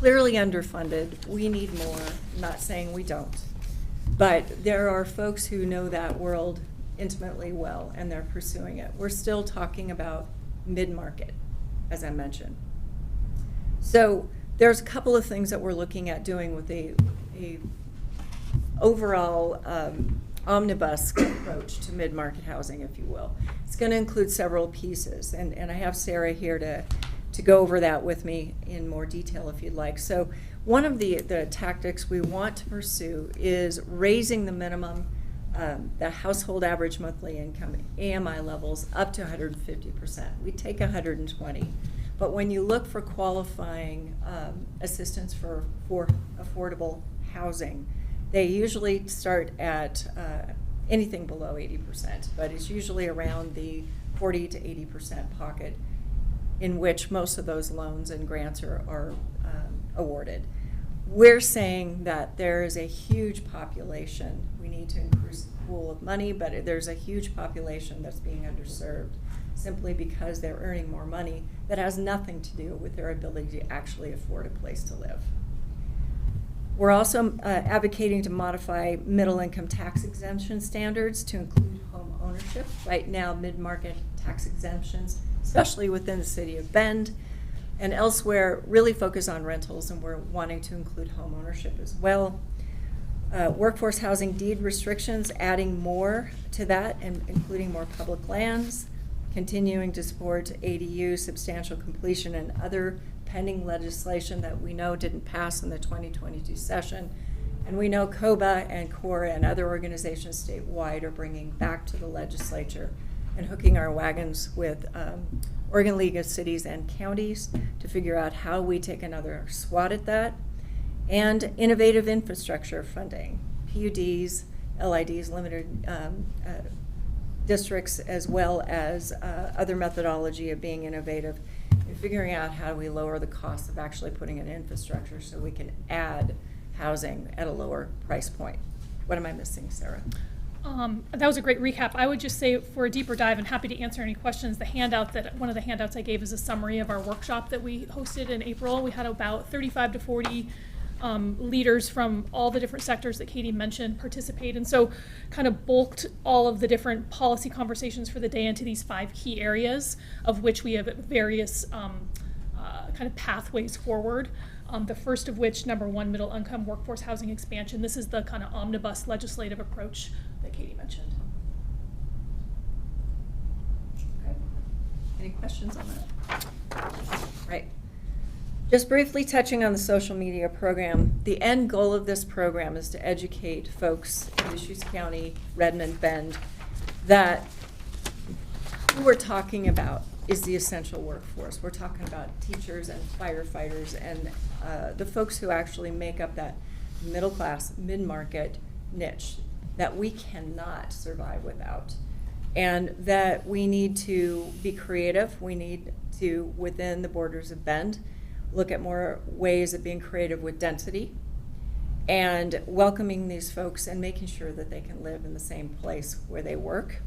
clearly underfunded. We need more. I'm not saying we don't. But there are folks who know that world intimately well, and they're pursuing it. We're still talking about mid-market, as I mentioned. So there's a couple of things that we're looking at doing with a overall omnibus approach to mid-market housing, if you will. It's going to include several pieces, and I have Sarah here to go over that with me in more detail if you'd like. So one of the tactics we want to pursue is raising the minimum, the household average monthly income, AMI levels, up to 150%. We take 120. But when you look for qualifying assistance for affordable housing, they usually start at anything below 80%, but it's usually around the 40 to 80% pocket in which most of those loans and grants are awarded. We're saying that there is a huge population. We need to increase the pool of money, but there's a huge population that's being underserved simply because they're earning more money that has nothing to do with their ability to actually afford a place to live. We're also advocating to modify middle income tax exemption standards to include home ownership. Right now, mid-market tax exemptions, especially within the city of Bend and elsewhere, really focus on rentals, and we're wanting to include home ownership as well. Workforce housing deed restrictions, adding more to that, and including more public lands, continuing to support ADU, substantial completion, and other pending legislation that we know didn't pass in the 2022 session. And we know COBA and CORA and other organizations statewide are bringing back to the legislature and hooking our wagons with Oregon League of Cities and Counties to figure out how we take another swat at that. And innovative infrastructure funding, PUDs, LIDs, limited districts, as well as other methodology of being innovative and figuring out how do we lower the cost of actually putting in infrastructure so we can add housing at a lower price point. What am I missing, Sarah? That was a great recap. I would just say for a deeper dive, and happy to answer any questions, one of the handouts I gave is a summary of our workshop that we hosted in April. We had about 35 to 40 leaders from all the different sectors that Katie mentioned participate, and so kind of bulked all of the different policy conversations for the day into these 5 key areas, of which we have various kind of pathways forward. The first of which, number 1, middle income workforce housing expansion. This is the kind of omnibus legislative approach that Katie mentioned. Okay. Any questions on that? Right. Just briefly touching on the social media program, the end goal of this program is to educate folks in Deschutes County, Redmond, Bend, that who we're talking about is the essential workforce. We're talking about teachers and firefighters and the folks who actually make up that middle class, mid-market niche that we cannot survive without. And that we need to be creative. We need to, within the borders of Bend, look at more ways of being creative with density and welcoming these folks and making sure that they can live in the same place where they work.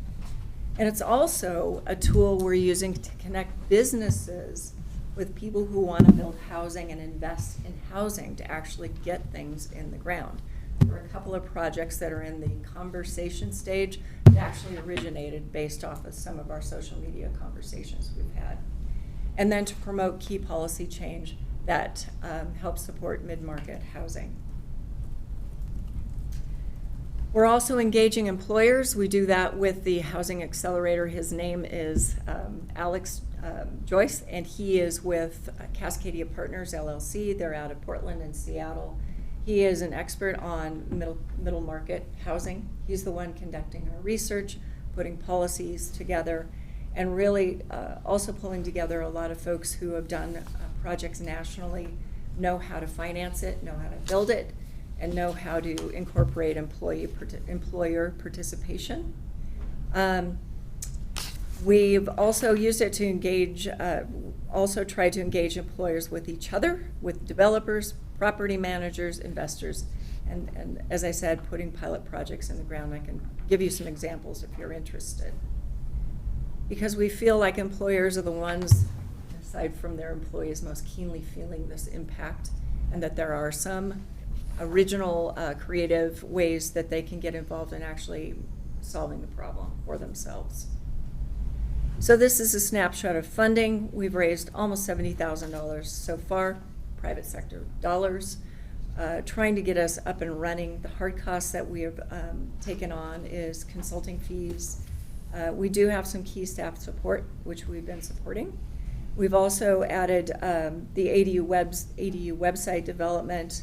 And it's also a tool we're using to connect businesses with people who want to build housing and invest in housing to actually get things in the ground. There are a couple of projects that are in the conversation stage that actually originated based off of some of our social media conversations we've had. And then to promote key policy change that helps support mid-market housing. We're also engaging employers. We do that with the Housing Accelerator. His name is Alex Joyce, and he is with Cascadia Partners LLC. They're out of Portland and Seattle. He is an expert on middle market housing. He's the one conducting our research, putting policies together, and really also pulling together a lot of folks who have done projects nationally, know how to finance it, know how to build it, and know how to incorporate employer participation. We've also used it to engage, also tried to engage employers with each other, with developers, property managers, investors, and as I said, putting pilot projects in the ground. I can give you some examples if you're interested. Because we feel like employers are the ones, aside from their employees, most keenly feeling this impact, and that there are some original creative ways that they can get involved in actually solving the problem for themselves. So this is a snapshot of funding. We've raised almost $70,000 so far, private sector dollars, trying to get us up and running. The hard costs that we have taken on is consulting fees. We do have some key staff support, which we've been supporting. We've also added the ADU website development,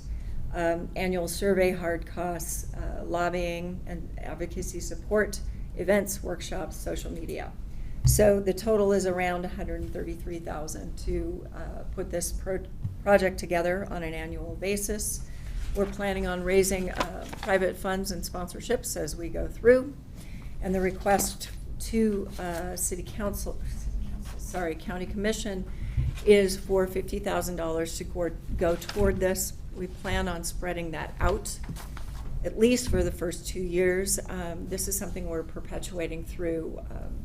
annual survey hard costs, lobbying and advocacy support, events, workshops, social media. So the total is around $133,000 to put this project together on an annual basis. We're planning on raising private funds and sponsorships as we go through. And the request to County Commission is for $50,000 to go toward this. We plan on spreading that out, at least for the first 2 years. This is something we're perpetuating through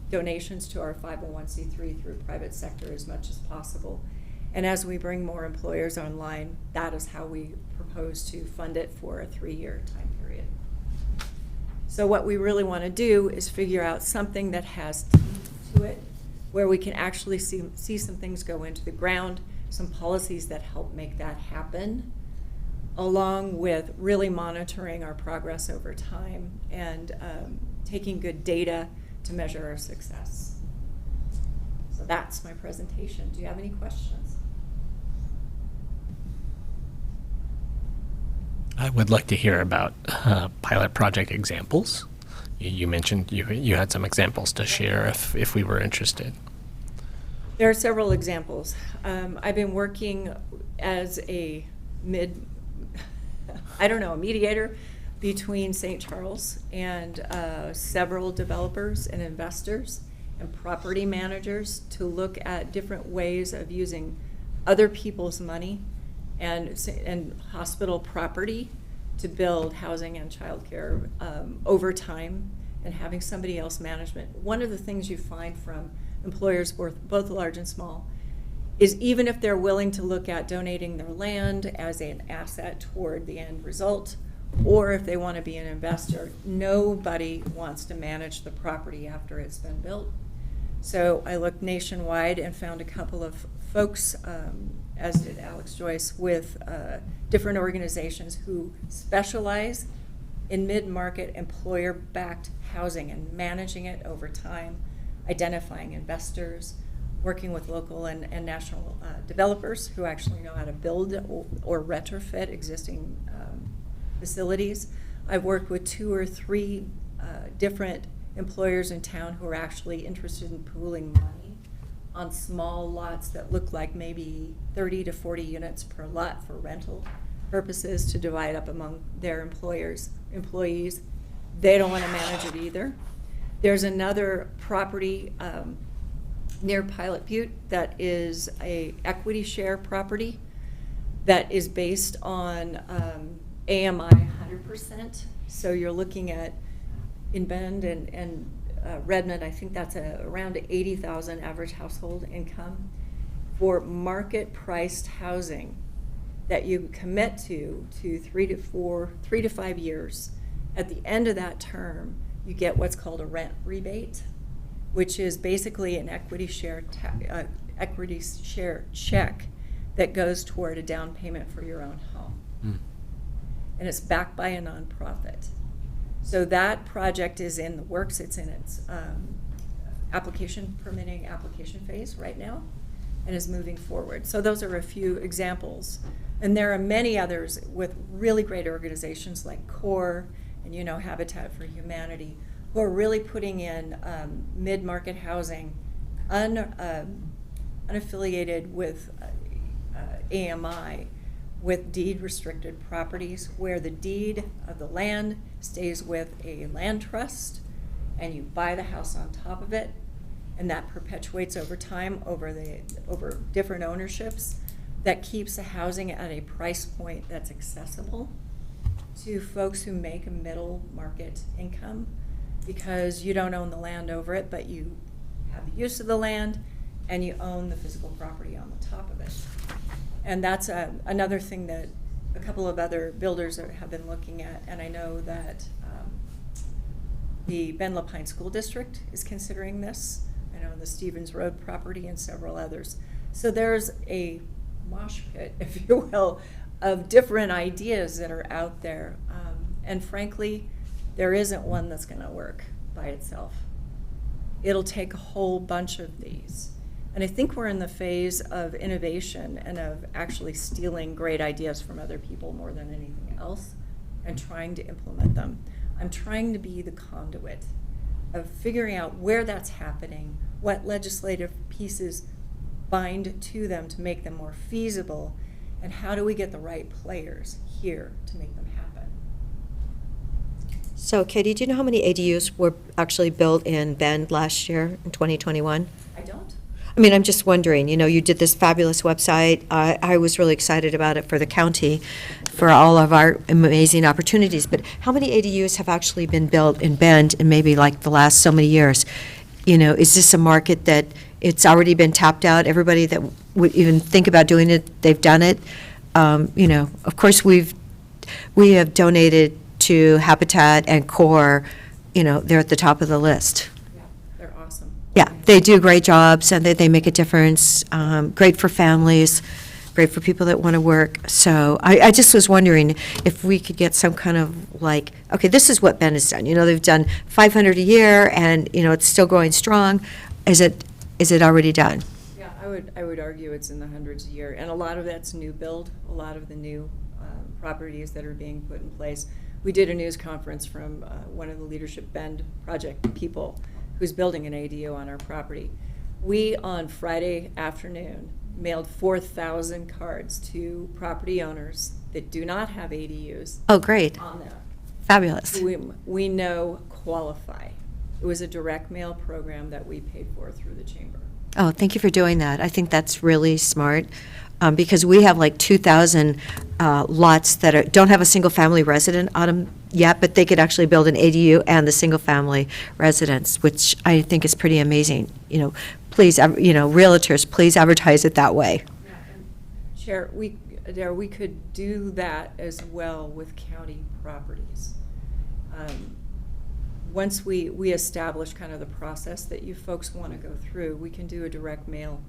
donations to our 501c3 through private sector as much as possible. And as we bring more employers online, that is how we propose to fund it for a 3-year time period. So what we really want to do is figure out something that has teeth to it, where we can actually see some things go into the ground, some policies that help make that happen, along with really monitoring our progress over time and taking good data to measure our success. So that's my presentation. Do you have any questions? I would like to hear about pilot project examples. You mentioned you had some examples to share if we were interested. There are several examples. I've been working as a mediator between St. Charles and several developers and investors and property managers to look at different ways of using other people's money and hospital property to build housing and childcare over time, and having somebody else management. One of the things you find from employers, both large and small, is even if they're willing to look at donating their land as an asset toward the end result, or if they want to be an investor, nobody wants to manage the property after it's been built. So I looked nationwide and found a couple of folks, as did Alex Joyce, with different organizations who specialize in mid-market employer-backed housing and managing it over time, identifying investors, working with local and national developers who actually know how to build or retrofit existing facilities. I've worked with 2 or 3 different employers in town who are actually interested in pooling money on small lots that look like maybe 30 to 40 units per lot for rental purposes to divide up among their employees. They don't want to manage it either. There's another property near Pilot Butte that is a equity share property that is based on AMI 100%. So you're looking at in Bend and Redmond, I think that's around 80,000 average household income for market priced housing that you commit to 3 to 5 years. At the end of that term, you get what's called a rent rebate, which is basically an equity share check that goes toward a down payment for your own home. And it's backed by a nonprofit. So that project is in the works. It's in its permitting application phase right now and is moving forward. So those are a few examples. And there are many others with really great organizations like CORE and, Habitat for Humanity, who are really putting in mid-market housing, unaffiliated with AMI, with deed-restricted properties, where the deed of the land stays with a land trust, and you buy the house on top of it, and that perpetuates over time over different ownerships. That keeps the housing at a price point that's accessible to folks who make a middle market income, because you don't own the land over it, but you have the use of the land and you own the physical property on the top of it. And that's another thing that a couple of other builders have been looking at, and I know that the Ben LaPine School District is considering this. I know the Stevens Road property and several others. So there's a mosh pit, if you will, of different ideas that are out there. And frankly, there isn't one that's going to work by itself. It'll take a whole bunch of these. And I think we're in the phase of innovation and of actually stealing great ideas from other people more than anything else and trying to implement them. I'm trying to be the conduit of figuring out where that's happening, what legislative pieces bind to them to make them more feasible, and how do we get the right players here to make them happen. So Katie, do you know how many ADUs were actually built in Bend last year in 2021? I don't. I mean, I'm just wondering, you did this fabulous website. I was really excited about it for the county, for all of our amazing opportunities. But how many ADUs have actually been built in Bend in maybe like the last so many years? Is this a market that it's already been tapped out? Everybody that would even think about doing it, they've done it. Of course, we have donated to Habitat and CORE. They're at the top of the list. Yeah, they're awesome. Yeah, they do great jobs, and they make a difference. Great for families, great for people that want to work. So I just was wondering if we could get some kind of okay, this is what Ben has done. They've done 500 a year, and it's still going strong. Is it already done? Yeah, I would argue it's in the hundreds a year, and a lot of that's new build. A lot of the new properties that are being put in place. We did a news conference from one of the Leadership Bend project people who's building an ADU on our property. We, on Friday afternoon, mailed 4,000 cards to property owners that do not have ADUs. Oh, great. On there. Fabulous. Who we know qualify. It was a direct mail program that we paid for through the chamber. Oh, thank you for doing that. I think that's really smart, because we have like 2,000 lots that don't have a single-family resident on them yet, but they could actually build an ADU and the single-family residence, which I think is pretty amazing. Please, realtors, please advertise it that way. Yeah, and Chair, we could do that as well with county properties. Once we establish kind of the process that you folks want to go through, we can do a direct mail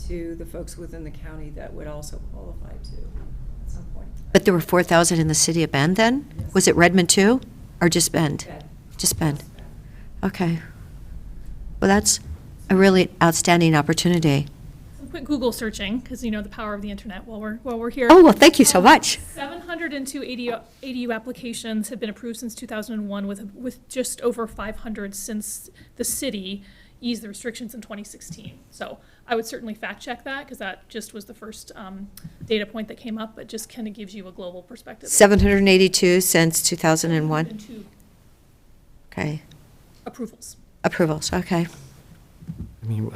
to the folks within the county that would also qualify to at some point. But there were 4,000 in the city of Bend then? Yes. Was it Redmond too, or just Bend? Bend. Just Bend. Okay. Well, that's a really outstanding opportunity. Some quick Google searching, because the power of the internet while we're here. Oh, well, thank you so much. 702 ADU applications have been approved since 2001, with just over 500 since the city eased the restrictions in 2016. So I would certainly fact check that, because that just was the first data point that came up, but just kind of gives you a global perspective. 782 since 2001? 702 Okay. approvals. Approvals, okay. I mean,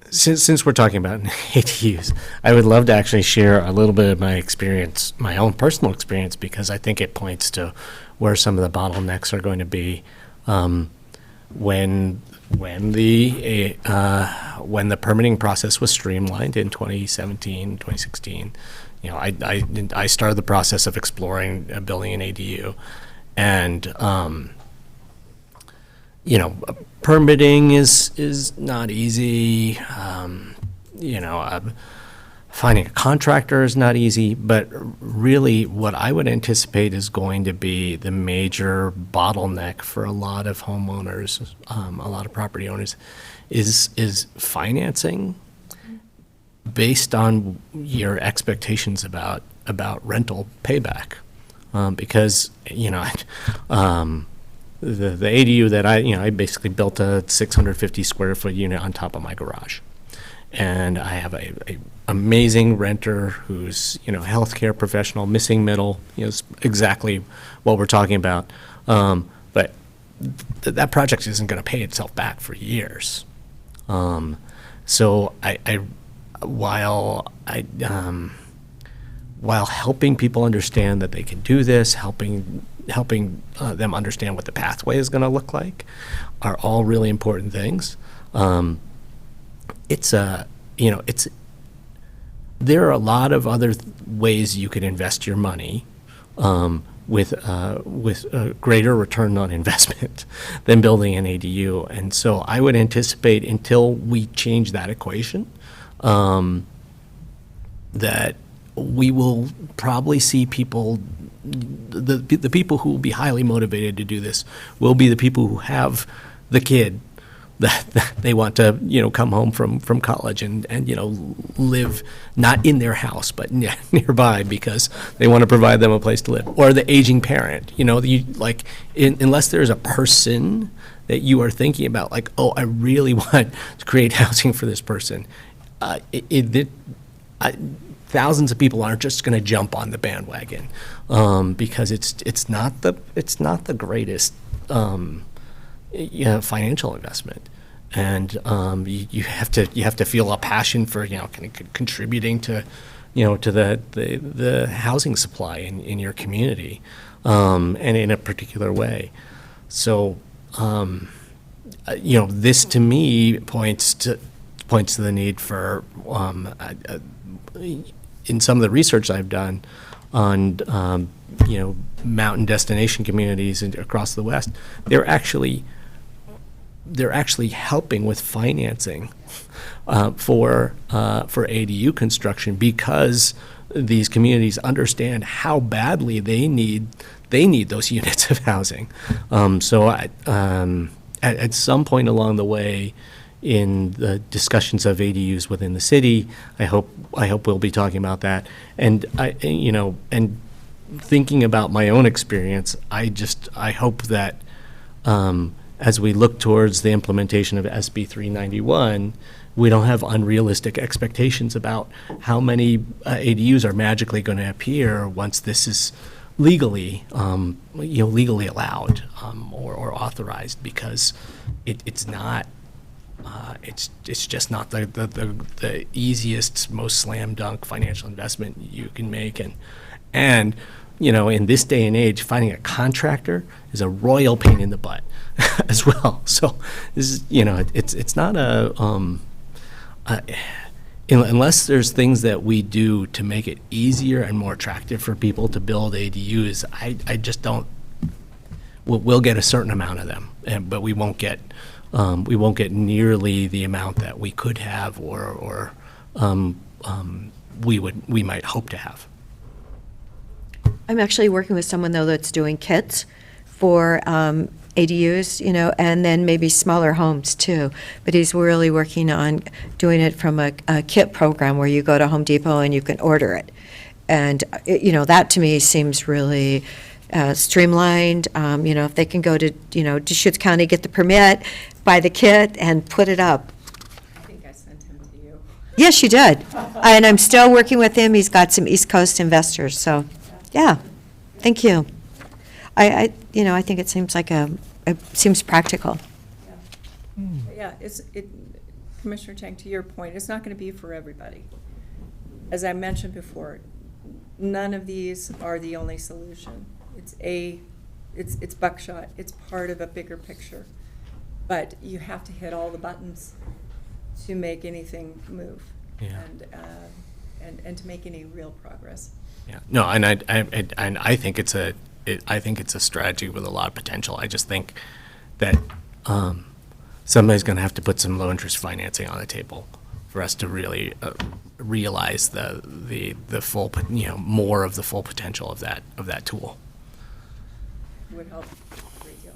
since we're talking about ADUs, I would love to actually share a little bit of my experience, my own personal experience, because I think it points to where some of the bottlenecks are going to be when the permitting process was streamlined in 2017, 2016. I started the process of exploring building an ADU, and permitting is not easy. Finding a contractor is not easy, but really what I would anticipate is going to be the major bottleneck for a lot of homeowners, a lot of property owners, is financing based on your expectations about rental payback. Because, the ADU that I basically built a 650 square foot unit on top of my garage. And I have a amazing renter who's, a healthcare professional, missing middle, is exactly what we're talking about. But that project isn't going to pay itself back for years. So while helping people understand that they can do this, helping them understand what the pathway is going to look like, are all really important things. There are a lot of other ways you could invest your money with a greater return on investment than building an ADU. And so I would anticipate, until we change that equation, that we will probably see people, the people who will be highly motivated to do this will be the people who have the kid that they want to, come home from college and live not in their house, but nearby, because they want to provide them a place to live. Or the aging parent, unless there's a person that you are thinking about, like, oh, I really want to create housing for this person. Thousands of people aren't just going to jump on the bandwagon, because it's not the greatest financial investment, and you have to feel a passion for contributing to to the housing supply in your community, and in a particular way. So this to me points to the need for in some of the research I've done on mountain destination communities across the West, they're actually helping with financing for ADU construction, because these communities understand how badly they need those units of housing. So at some point along the way in the discussions of ADUs within the city, I hope we'll be talking about that. And and thinking about my own experience, I hope that as we look towards the implementation of SB 391, we don't have unrealistic expectations about how many ADUs are magically going to appear once this is legally allowed or authorized, because it's not. It's just not the easiest, most slam dunk financial investment you can make, and in this day and age, finding a contractor is a royal pain in the butt as well. So this is it's not unless there's things that we do to make it easier and more attractive for people to build ADUs. I just don't. We'll get a certain amount of them, but we won't get nearly the amount that we could have, or we might hope to have. I'm actually working with someone, though, that's doing kits for ADUs, and then maybe smaller homes, too. But he's really working on doing it from a kit program where you go to Home Depot and you can order it. And, that to me seems really streamlined. If they can go to, Deschutes County, get the permit, buy the kit, and put it up. I think I sent him to you. Yes, you did. And I'm still working with him. He's got some East Coast investors, so, yeah, thank you. I think it seems like it seems practical. Yeah, Commissioner Chang, to your point, it's not going to be for everybody. As I mentioned before, none of these are the only solution. It's buckshot. It's part of a bigger picture. But you have to hit all the buttons to make anything move, and to make any real progress. Yeah. No, and I think it's a strategy with a lot of potential. I just think that somebody's going to have to put some low interest financing on the table for us to really realize the full, more of the full potential of that tool. Would help a great deal.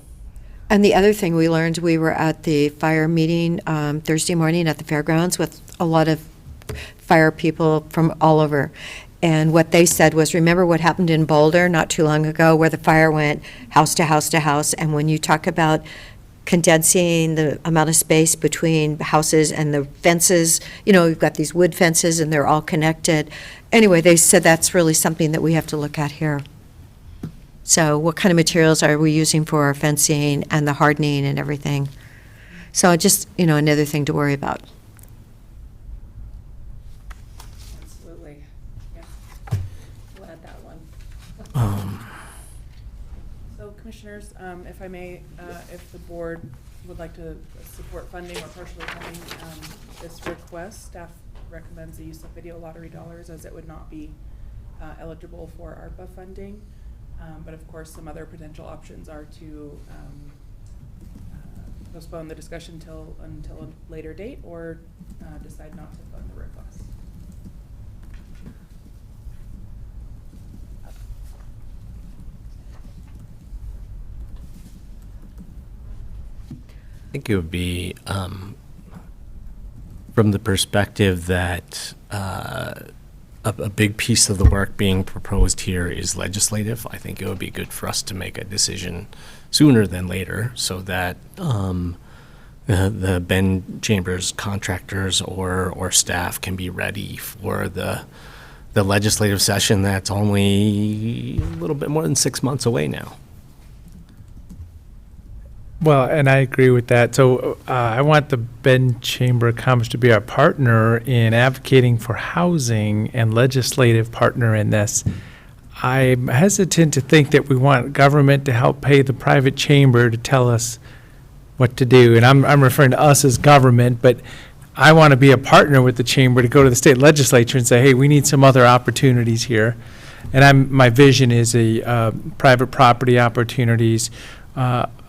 And the other thing we learned, we were at the fire meeting Thursday morning at the fairgrounds with a lot of fire people from all over. And what they said was, remember what happened in Boulder not too long ago where the fire went house to house to house? And when you talk about condensing the amount of space between houses and the fences, you've got these wood fences and they're all connected. Anyway, they said that's really something that we have to look at here. So what kind of materials are we using for our fencing and the hardening and everything? So just, another thing to worry about. Absolutely. Yeah. We'll add that one. So Commissioners, if I may, if the board would like to support funding or partially funding this request, staff recommends the use of video lottery dollars as it would not be eligible for ARPA funding. But of course, some other potential options are to postpone the discussion until a later date or decide not to fund the request. I think it would be from the perspective that a big piece of the work being proposed here is legislative. I think it would be good for us to make a decision sooner than later so that the Ben Chambers contractors or staff can be ready for the legislative session that's only a little bit more than 6 months away now. Well, and I agree with that. So I want the Ben Chamber of Commerce to be our partner in advocating for housing and legislative partner in this. I'm hesitant to think that we want government to help pay the private chamber to tell us what to do. And I'm referring to us as government, but I want to be a partner with the chamber to go to the state legislature and say, hey, we need some other opportunities here. And my vision is a private property opportunities,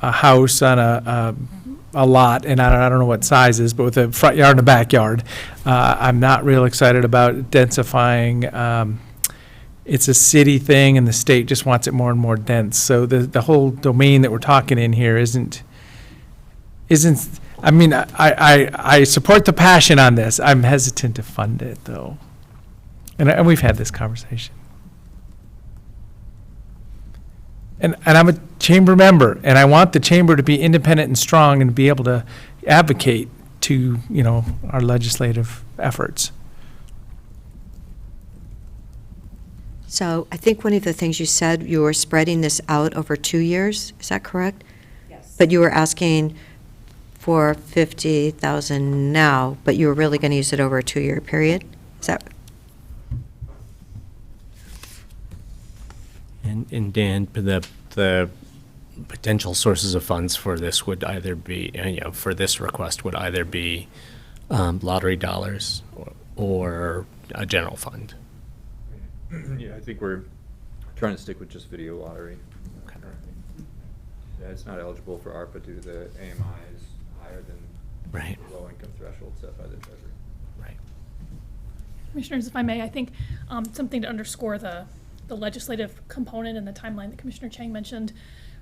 a house on a lot, and I don't know what sizes, but with a front yard and a backyard. I'm not real excited about densifying. It's a city thing, and the state just wants it more and more dense. So the whole domain that we're talking in here isn't. I mean, I support the passion on this. I'm hesitant to fund it, though, and we've had this conversation. And I'm a chamber member, and I want the chamber to be independent and strong and be able to advocate to, our legislative efforts. So I think one of the things you said, you were spreading this out over 2 years, is that correct? Yes. But you were asking for $50,000 now, but you were really going to use it over a 2-year period? Is that? And Dan, the potential sources of funds for this would either be, for this request would either be lottery dollars or a general fund. Yeah, I think we're trying to stick with just video lottery. Yeah, it's not eligible for ARPA due to the AMI is higher than Right. the low income threshold set by the Treasury. Right. Commissioners, if I may, I think something to underscore the legislative component and the timeline that Commissioner Chang mentioned.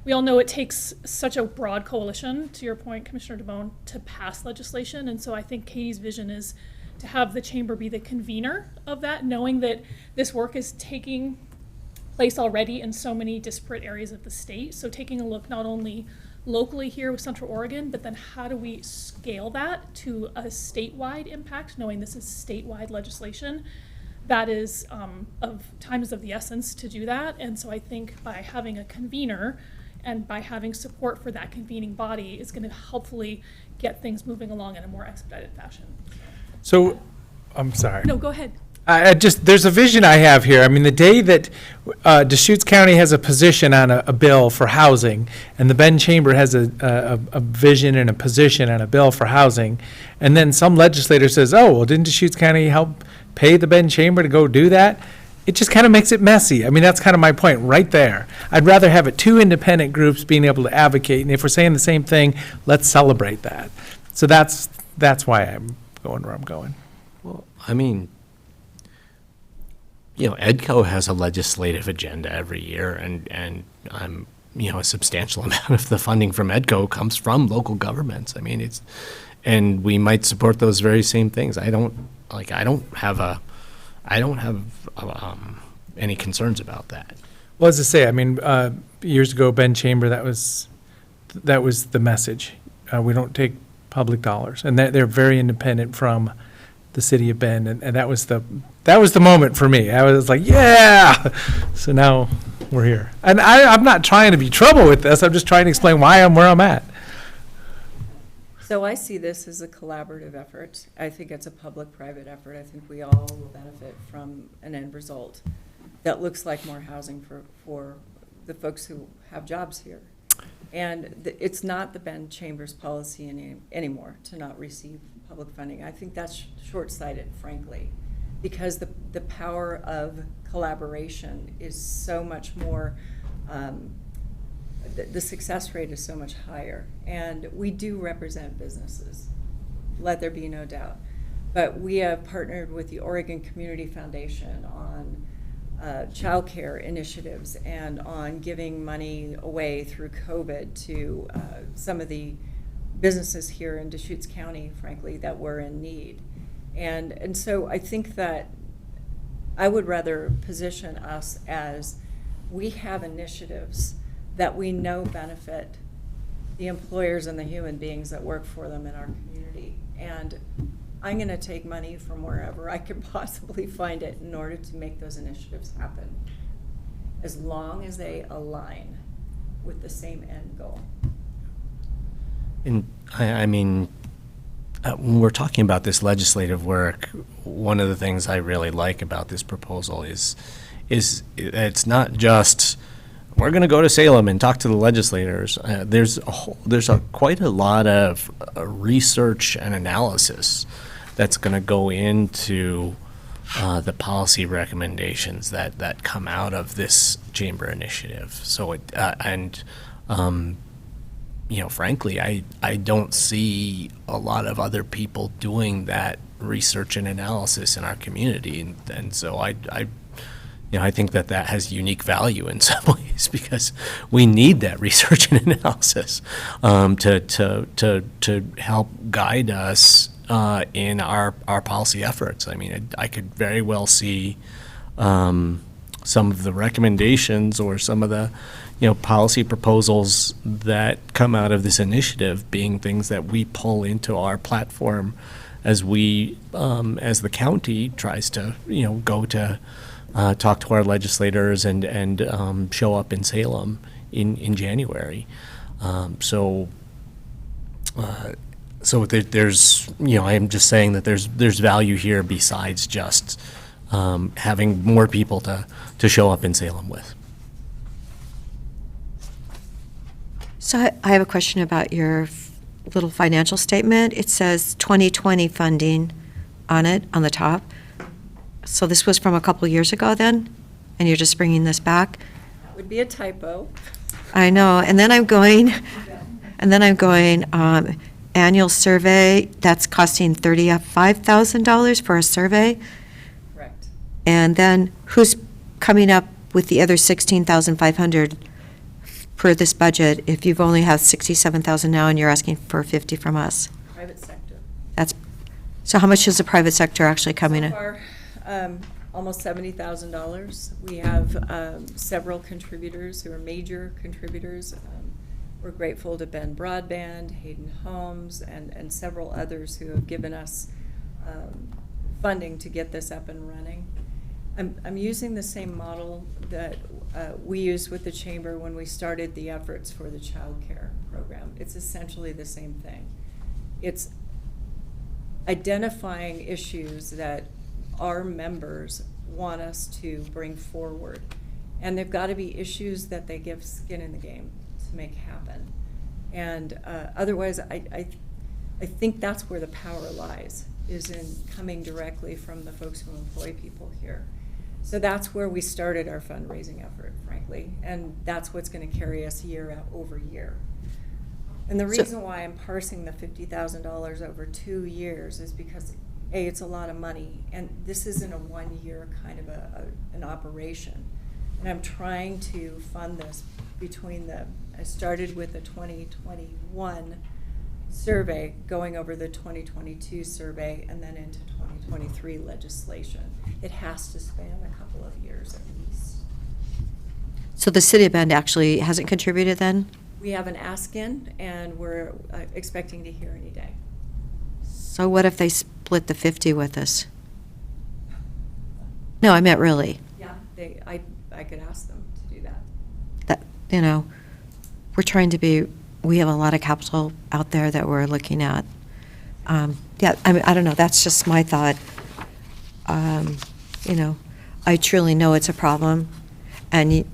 We all know it takes such a broad coalition, to your point, Commissioner DeBonne, to pass legislation. And so I think Katie's vision is to have the chamber be the convener of that, knowing that this work is taking place already in so many disparate areas of the state. So taking a look not only locally here with Central Oregon, but then how do we scale that to a statewide impact, knowing this is statewide legislation. That is time is of the essence to do that. And so I think by having a convener and by having support for that convening body is going to hopefully get things moving along in a more expedited fashion. So, I'm sorry. No, go ahead. There's a vision I have here. I mean, the day that Deschutes County has a position on a bill for housing, and the Ben Chamber has a vision and a position on a bill for housing, and then some legislator says, oh, well, didn't Deschutes County help pay the Ben Chamber to go do that? It just kind of makes it messy. I mean, that's kind of my point right there. I'd rather have it two independent groups being able to advocate, and if we're saying the same thing, let's celebrate that. So that's why I'm going where I'm going. Well, I mean, EDCO has a legislative agenda every year, and a substantial amount of the funding from EDCO comes from local governments. I mean, and we might support those very same things. I don't have any concerns about that. Well, as I say, I mean, years ago, Ben Chamber, that was the message. We don't take public dollars, and they're very independent from the city of Bend, and that was the moment for me. I was like, yeah. So now we're here, and I'm not trying to be trouble with this. I'm just trying to explain why I'm where I'm at. So I see this as a collaborative effort. I think it's a public-private effort. I think we all will benefit from an end result that looks like more housing for the folks who have jobs here. And it's not the Bend Chamber's policy anymore to not receive public funding. I think that's short-sighted, frankly, because the power of collaboration is so much more, the success rate is so much higher. And we do represent businesses, let there be no doubt. But we have partnered with the Oregon Community Foundation on childcare initiatives and on giving money away through COVID to some of the businesses here in Deschutes County, frankly, that were in need. And so I think that I would rather position us as we have initiatives that we know benefit the employers and the human beings that work for them in our community. And I'm going to take money from wherever I can possibly find it in order to make those initiatives happen, as long as they align with the same end goal. And I mean, when we're talking about this legislative work, one of the things I really like about this proposal is it's not just we're going to go to Salem and talk to the legislators. There's quite a lot of research and analysis that's going to go into the policy recommendations that come out of this chamber initiative. So frankly, I don't see a lot of other people doing that research and analysis in our community, and so I think that has unique value in some ways because we need that research and analysis to help guide us in our policy efforts. I mean, I could very well see some of the recommendations or some of the policy proposals that come out of this initiative being things that we pull into our platform as we as the county tries to go to talk to our legislators and show up in Salem in January. So there's, I am just saying that there's value here besides just having more people to show up in Salem with. So I have a question about your little financial statement. It says 2020 funding on it, on the top. So this was from a couple years ago then? And you're just bringing this back? That would be a typo. I know. And then I'm going, annual survey, that's costing $35,000 for a survey? Correct. And then who's coming up with the other $16,500 per this budget if you've only have $67,000 now and you're asking for $50 from us? Private sector. So how much is the private sector actually coming in? So far, almost $70,000. We have several contributors who are major contributors. We're grateful to Ben Broadband, Hayden Homes, and several others who have given us funding to get this up and running. I'm using the same model that we used with the Chamber when we started the efforts for the child care program. It's essentially the same thing. It's identifying issues that our members want us to bring forward. And they've got to be issues that they give skin in the game to make happen. And otherwise, I think that's where the power lies, is in coming directly from the folks who employ people here. So that's where we started our fundraising effort, frankly, and that's what's going to carry us year over year. And the reason why I'm parsing the $50,000 over 2 years is because it's a lot of money, and this isn't a one-year kind of an operation. And I'm trying to fund this between I started with the 2021 survey, going over the 2022 survey, and then into 2023 legislation. It has to span a couple of years at least. So the City of Bend actually hasn't contributed then? We have an ask-in, and we're expecting to hear any day. So what if they split the 50 with us? No, I meant really. Yeah, I could ask them to do that. That, we're trying to be, we have a lot of capital out there that we're looking at. Yeah, I mean, I don't know, that's just my thought. I truly know it's a problem, and,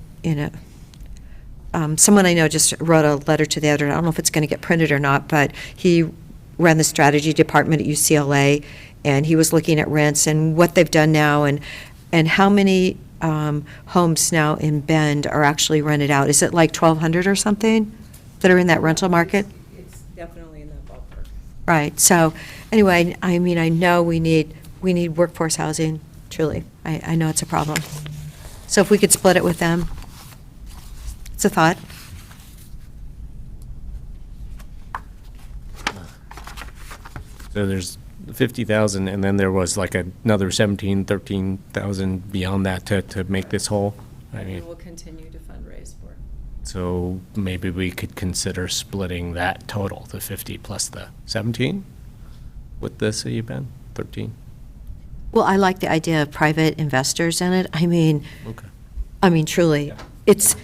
someone I know just wrote a letter to the editor. I don't know if it's going to get printed or not, but he ran the strategy department at UCLA, and he was looking at rents and what they've done now, and how many homes now in Bend are actually rented out. Is it like 1,200 or something that are in that rental market? It's definitely in that ballpark. Right. So anyway, I mean, I know we need workforce housing, truly. I know it's a problem. So if we could split it with them, it's a thought. So there's 50,000, and then there was like another 13,000 beyond that to make this whole. I And we mean, will continue to fundraise for it. so maybe we could consider splitting that total, the 50 plus the 17, with the City of Bend, 13. Well, I like the idea of private investors in it. I mean, Okay. Truly, it's,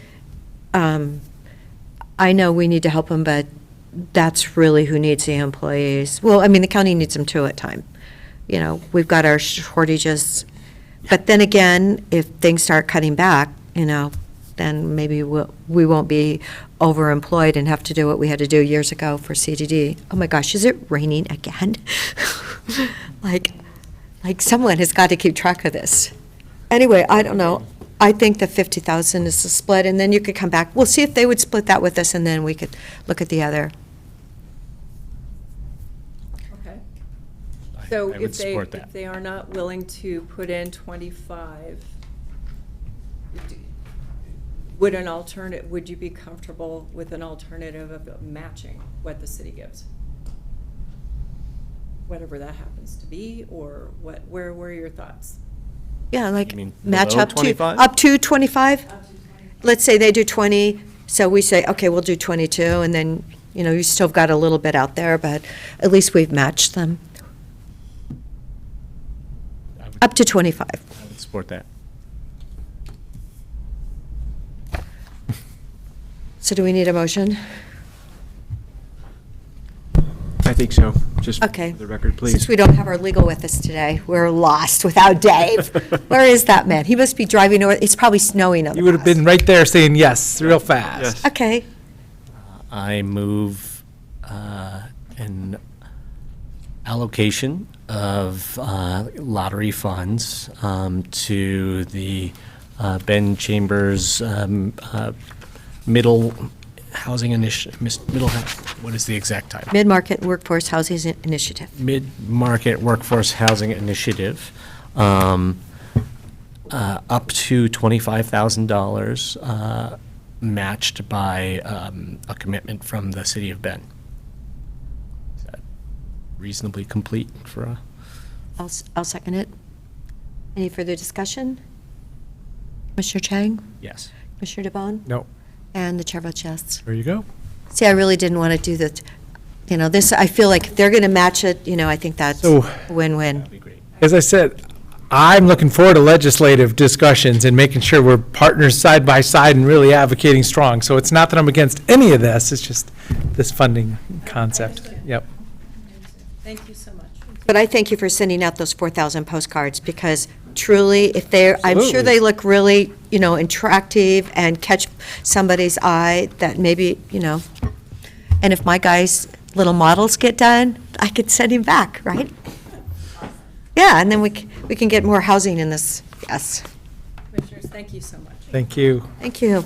I know we need to help them, but that's really who needs the employees. Well, I mean, the county needs them too at time. We've got our shortages. But then again, if things start cutting back, then maybe we won't be overemployed and have to do what we had to do years ago for CDD. Oh my gosh, is it raining again? Like someone has got to keep track of this. Anyway, I don't know. I think the 50,000 is the split, and then you could come back. We'll see if they would split that with us, and then we could look at the other. Okay. So I would support that. if they are not willing to put in 25, would you be comfortable with an alternative of matching what the city gives? Whatever that happens to be, or where were your thoughts? Yeah, You mean match below up to 25? up to 25. Let's say they do 20, so we say, okay, we'll do 22, and then you still got a little bit out there, but at least we've matched them up to 25. I would support that. So do we need a motion? I think so. Just Okay. for the record, please. Since we don't have our legal with us today, we're lost without Dave. Where is that man? He must be driving over. It's probably snowing on the You would have bus. been right there saying yes, real fast. Yes. Okay. I move an allocation of lottery funds to the Ben Chambers Middle Housing Initiative, what is the exact title? Mid-Market Workforce Housing Initiative. Mid-Market Workforce Housing Initiative, up to $25,000, matched by a commitment from the City of Bend. Is that reasonably complete for a? I'll second it. Any further discussion? Commissioner Chang? Yes. Commissioner DeBonne? No. And the chair votes yes. There you go. See, I really didn't want to do that. This, I feel like if they're going to match it, I think that's So- a win-win. That'd be great. As I said, I'm looking forward to legislative discussions and making sure we're partners side by side and really advocating strong. So it's not that I'm against any of this, it's just this funding concept. Yep. Thank you so much. But I thank you for sending out those 4,000 postcards, because truly, if I'm sure Absolutely. they look really, attractive and catch somebody's eye, that maybe, and if my guy's little models get done, I could send him back, right? Yeah, and then we can get more housing in this, yes. Commissioners, thank you so much. Thank you. Thank you.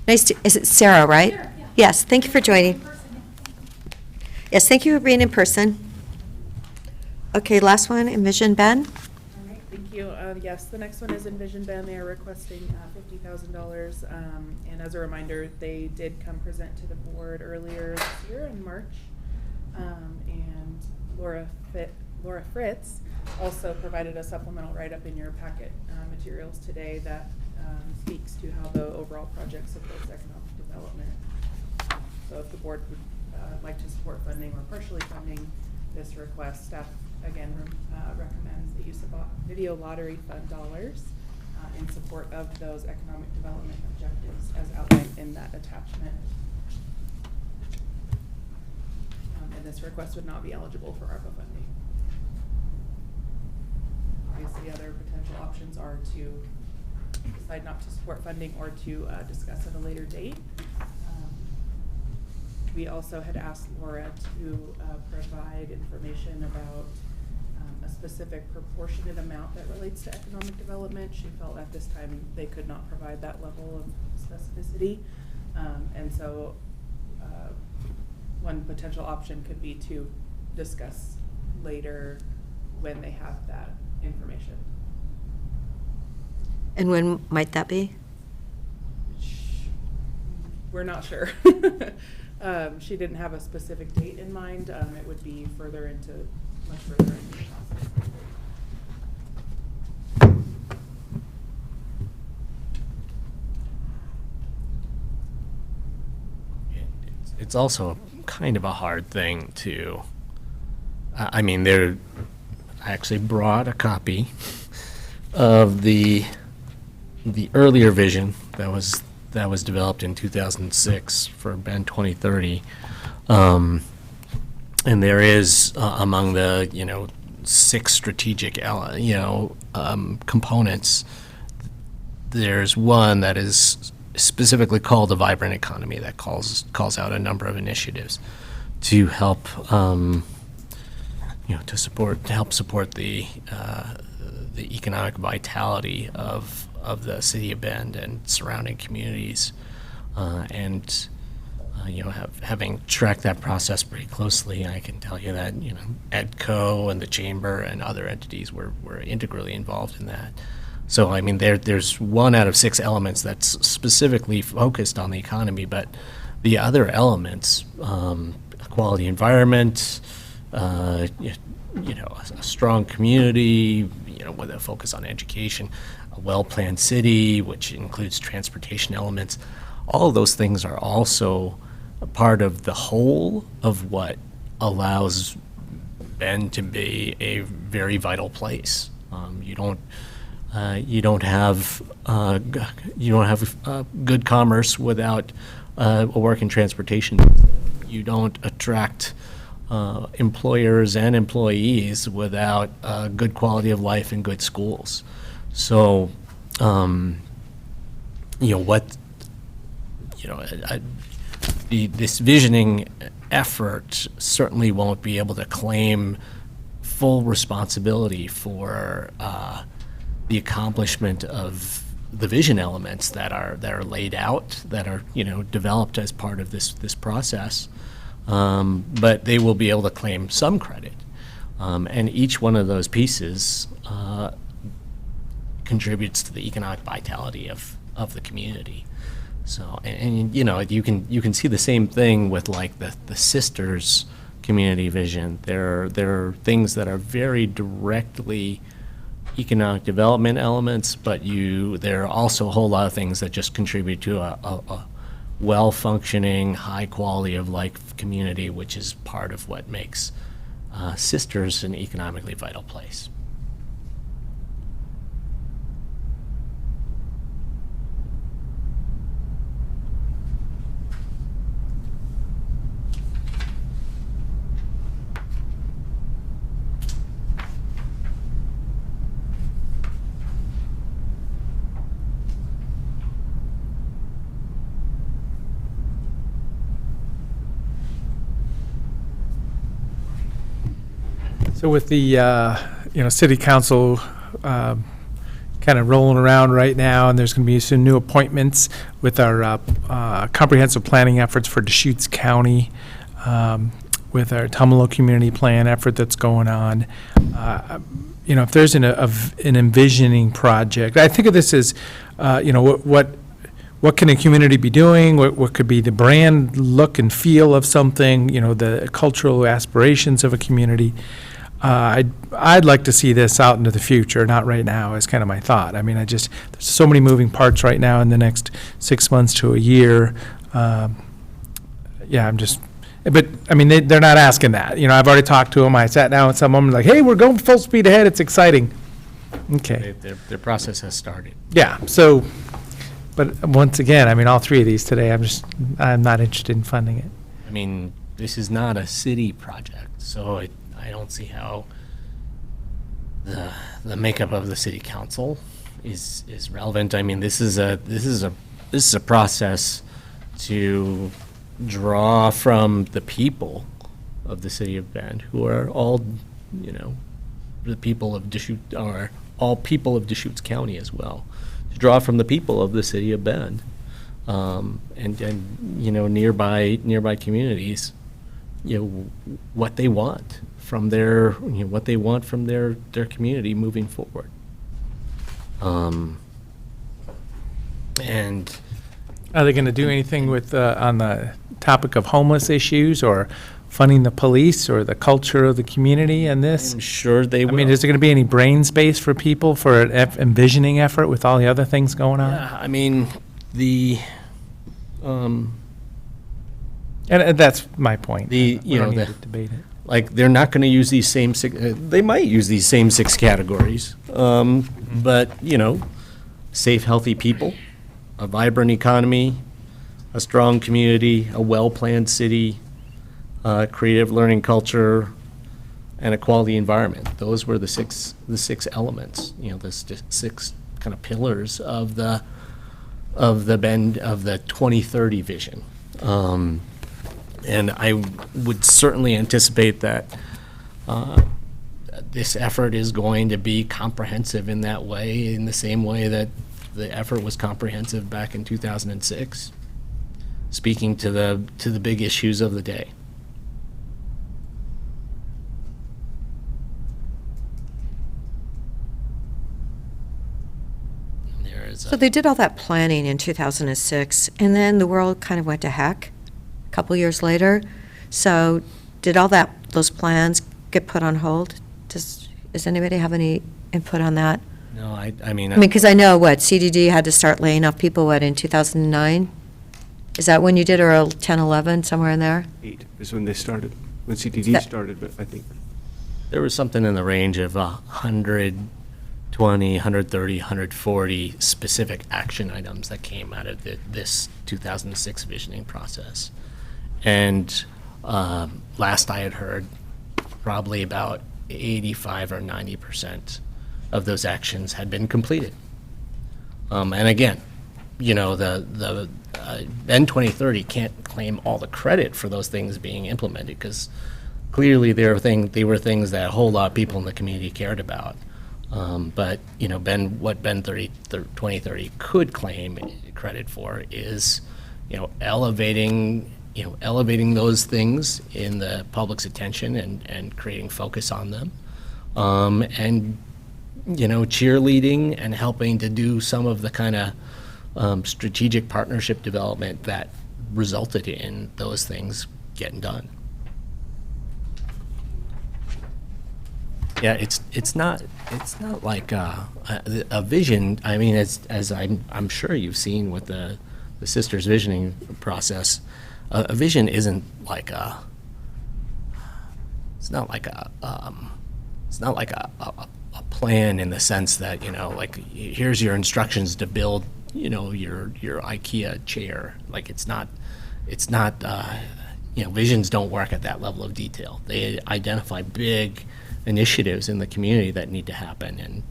Is it Sarah, right? Sure, yeah. Yes, thank you for joining. Yes, thank you for being in person. Okay, last one, Envision Ben. All right, thank you. Yes, the next one is Envision Ben. They are requesting $50,000. And as a reminder, they did come present to the board earlier this year in March. And Laura Fritz also provided a supplemental write-up in your packet materials today that speaks to how the overall project supports economic development. So if the board would like to support funding or partially funding this request, staff again recommends the use of video lottery fund dollars in support of those economic development objectives as outlined in that attachment. And this request would not be eligible for ARPA funding. Obviously, other potential options are to decide not to support funding or to discuss at a later date. We also had asked Laura to provide information about a specific proportionate amount that relates to economic development. She felt at this time they could not provide that level of specificity. And so one potential option could be to discuss later when they have that information. And when might that be? We're not sure. She didn't have a specific date in mind. It would be much further into the process. It's also kind of a hard thing to, I mean, I actually brought a copy of the earlier vision that was developed in 2006 for Ben 2030, and there is among the 6 strategic components. There's one that is specifically called a vibrant economy that calls out a number of initiatives to help to help support the economic vitality of the city of Bend and surrounding communities, having tracked that process pretty closely, I can tell you that EDCO and the chamber and other entities were integrally involved in that. So I mean, there's 1 out of 6 elements that's specifically focused on the economy, but the other elements, a quality environment, a strong community, with a focus on education, a well-planned city, which includes transportation elements. All of those things are also a part of the whole of what allows Bend to be a very vital place. You don't have good commerce without a working transportation. You don't attract employers and employees without good quality of life and good schools. So, this visioning effort certainly won't be able to claim full responsibility for the accomplishment of the vision elements that are laid out, that are developed as part of this process. But they will be able to claim some credit, and each one of those pieces contributes to the economic vitality of the community. So, and you can see the same thing with like the Sisters community vision. There are things that are very directly economic development elements, but there are also a whole lot of things that just contribute to a well-functioning, high quality of life community, which is part of what makes Sisters an economically vital place. So with the, city council kind of rolling around right now, and there's going to be some new appointments with our comprehensive planning efforts for Deschutes County. with our Tumalo Community Plan effort that's going on. You know, if there's an envisioning project, I think of this as, you know, what can a community be doing? What could be the brand look and feel of something? You know, the cultural aspirations of a community. I'd like to see this out into the future, not right now, is kind of my thought. I mean, there's so many moving parts right now in the next 6 months to a year. Yeah, but I mean, they're not asking that. You know, I've already talked to them. I sat down with some of them, like, hey, we're going full speed ahead. It's exciting. Okay. Their process has started. Yeah, so, but once again, I mean, all three of these today, I'm not interested in funding it. I mean, this is not a city project, so I don't see how the makeup of the city council is relevant. I mean, this is a process to draw from the people of the city of Bend, who are all, you know, the people of Deschutes, are all people of Deschutes County as well, to draw from the people of the city of Bend, and you know, nearby communities, you know, what they want from their, you know, what they want from their community moving forward. And are they going to do anything with on the topic of homeless issues or funding the police or the culture of the community in this? I'm sure they will. I mean, is there going to be any brain space for people for an envisioning effort with all the other things going on? Yeah, I mean, and that's my point. You know, to debate it. Like, they're not going to use these same six, they might use these same 6 categories, but, you know, safe, healthy people, a vibrant economy, a strong community, a well-planned city, creative learning culture, and a quality environment. Those were the six elements, you know, the 6 kind of pillars of the Bend, of the 2030 vision. And I would certainly anticipate that this effort is going to be comprehensive in that way, in the same way that the effort was comprehensive back in 2006, speaking to the big issues of the day. So they did all that planning in 2006, and then the world kind of went to heck a couple years later. So did all those plans get put on hold? Does anybody have any input on that? No, I mean, because I know, CDD had to start laying off people, in 2009? Is that when you did, or 10, 11, somewhere in there? 8 is when they started, when CDD started, but I think. There was something in the range of 120, 130, 140 specific action items that came out of this 2006 visioning process. And last I had heard, probably about 85 or 90% of those actions had been completed. And again, you know, the Bend 2030 can't claim all the credit for those things being implemented, because clearly they were things that a whole lot of people in the community cared about. But, you know, what Bend 2030 could claim credit for is, you know, elevating those things in the public's attention and creating focus on them, and, you know, cheerleading and helping to do some of the kind of strategic partnership development that resulted in those things getting done. Yeah, it's not like a vision. I mean, as I'm sure you've seen with the sisters visioning process, a vision isn't like it's not like a plan in the sense that, you know, like, here's your instructions to build, you know, your IKEA chair. Like, it's not you know, visions don't work at that level of detail. They identify big initiatives in the community that need to happen, and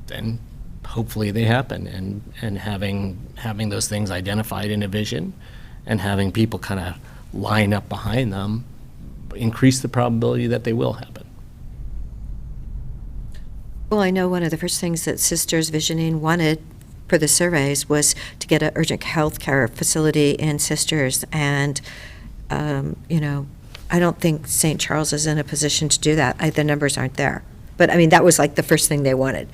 then hopefully they happen, and having those things identified in a vision and having people kind of line up behind them increase the probability that they will happen. Well, I know one of the first things that Sisters Visioning wanted for the surveys was to get an urgent health care facility in Sisters, and you know, I don't think St. Charles is in a position to do that. The numbers aren't there. But, I mean, that was like the first thing they wanted,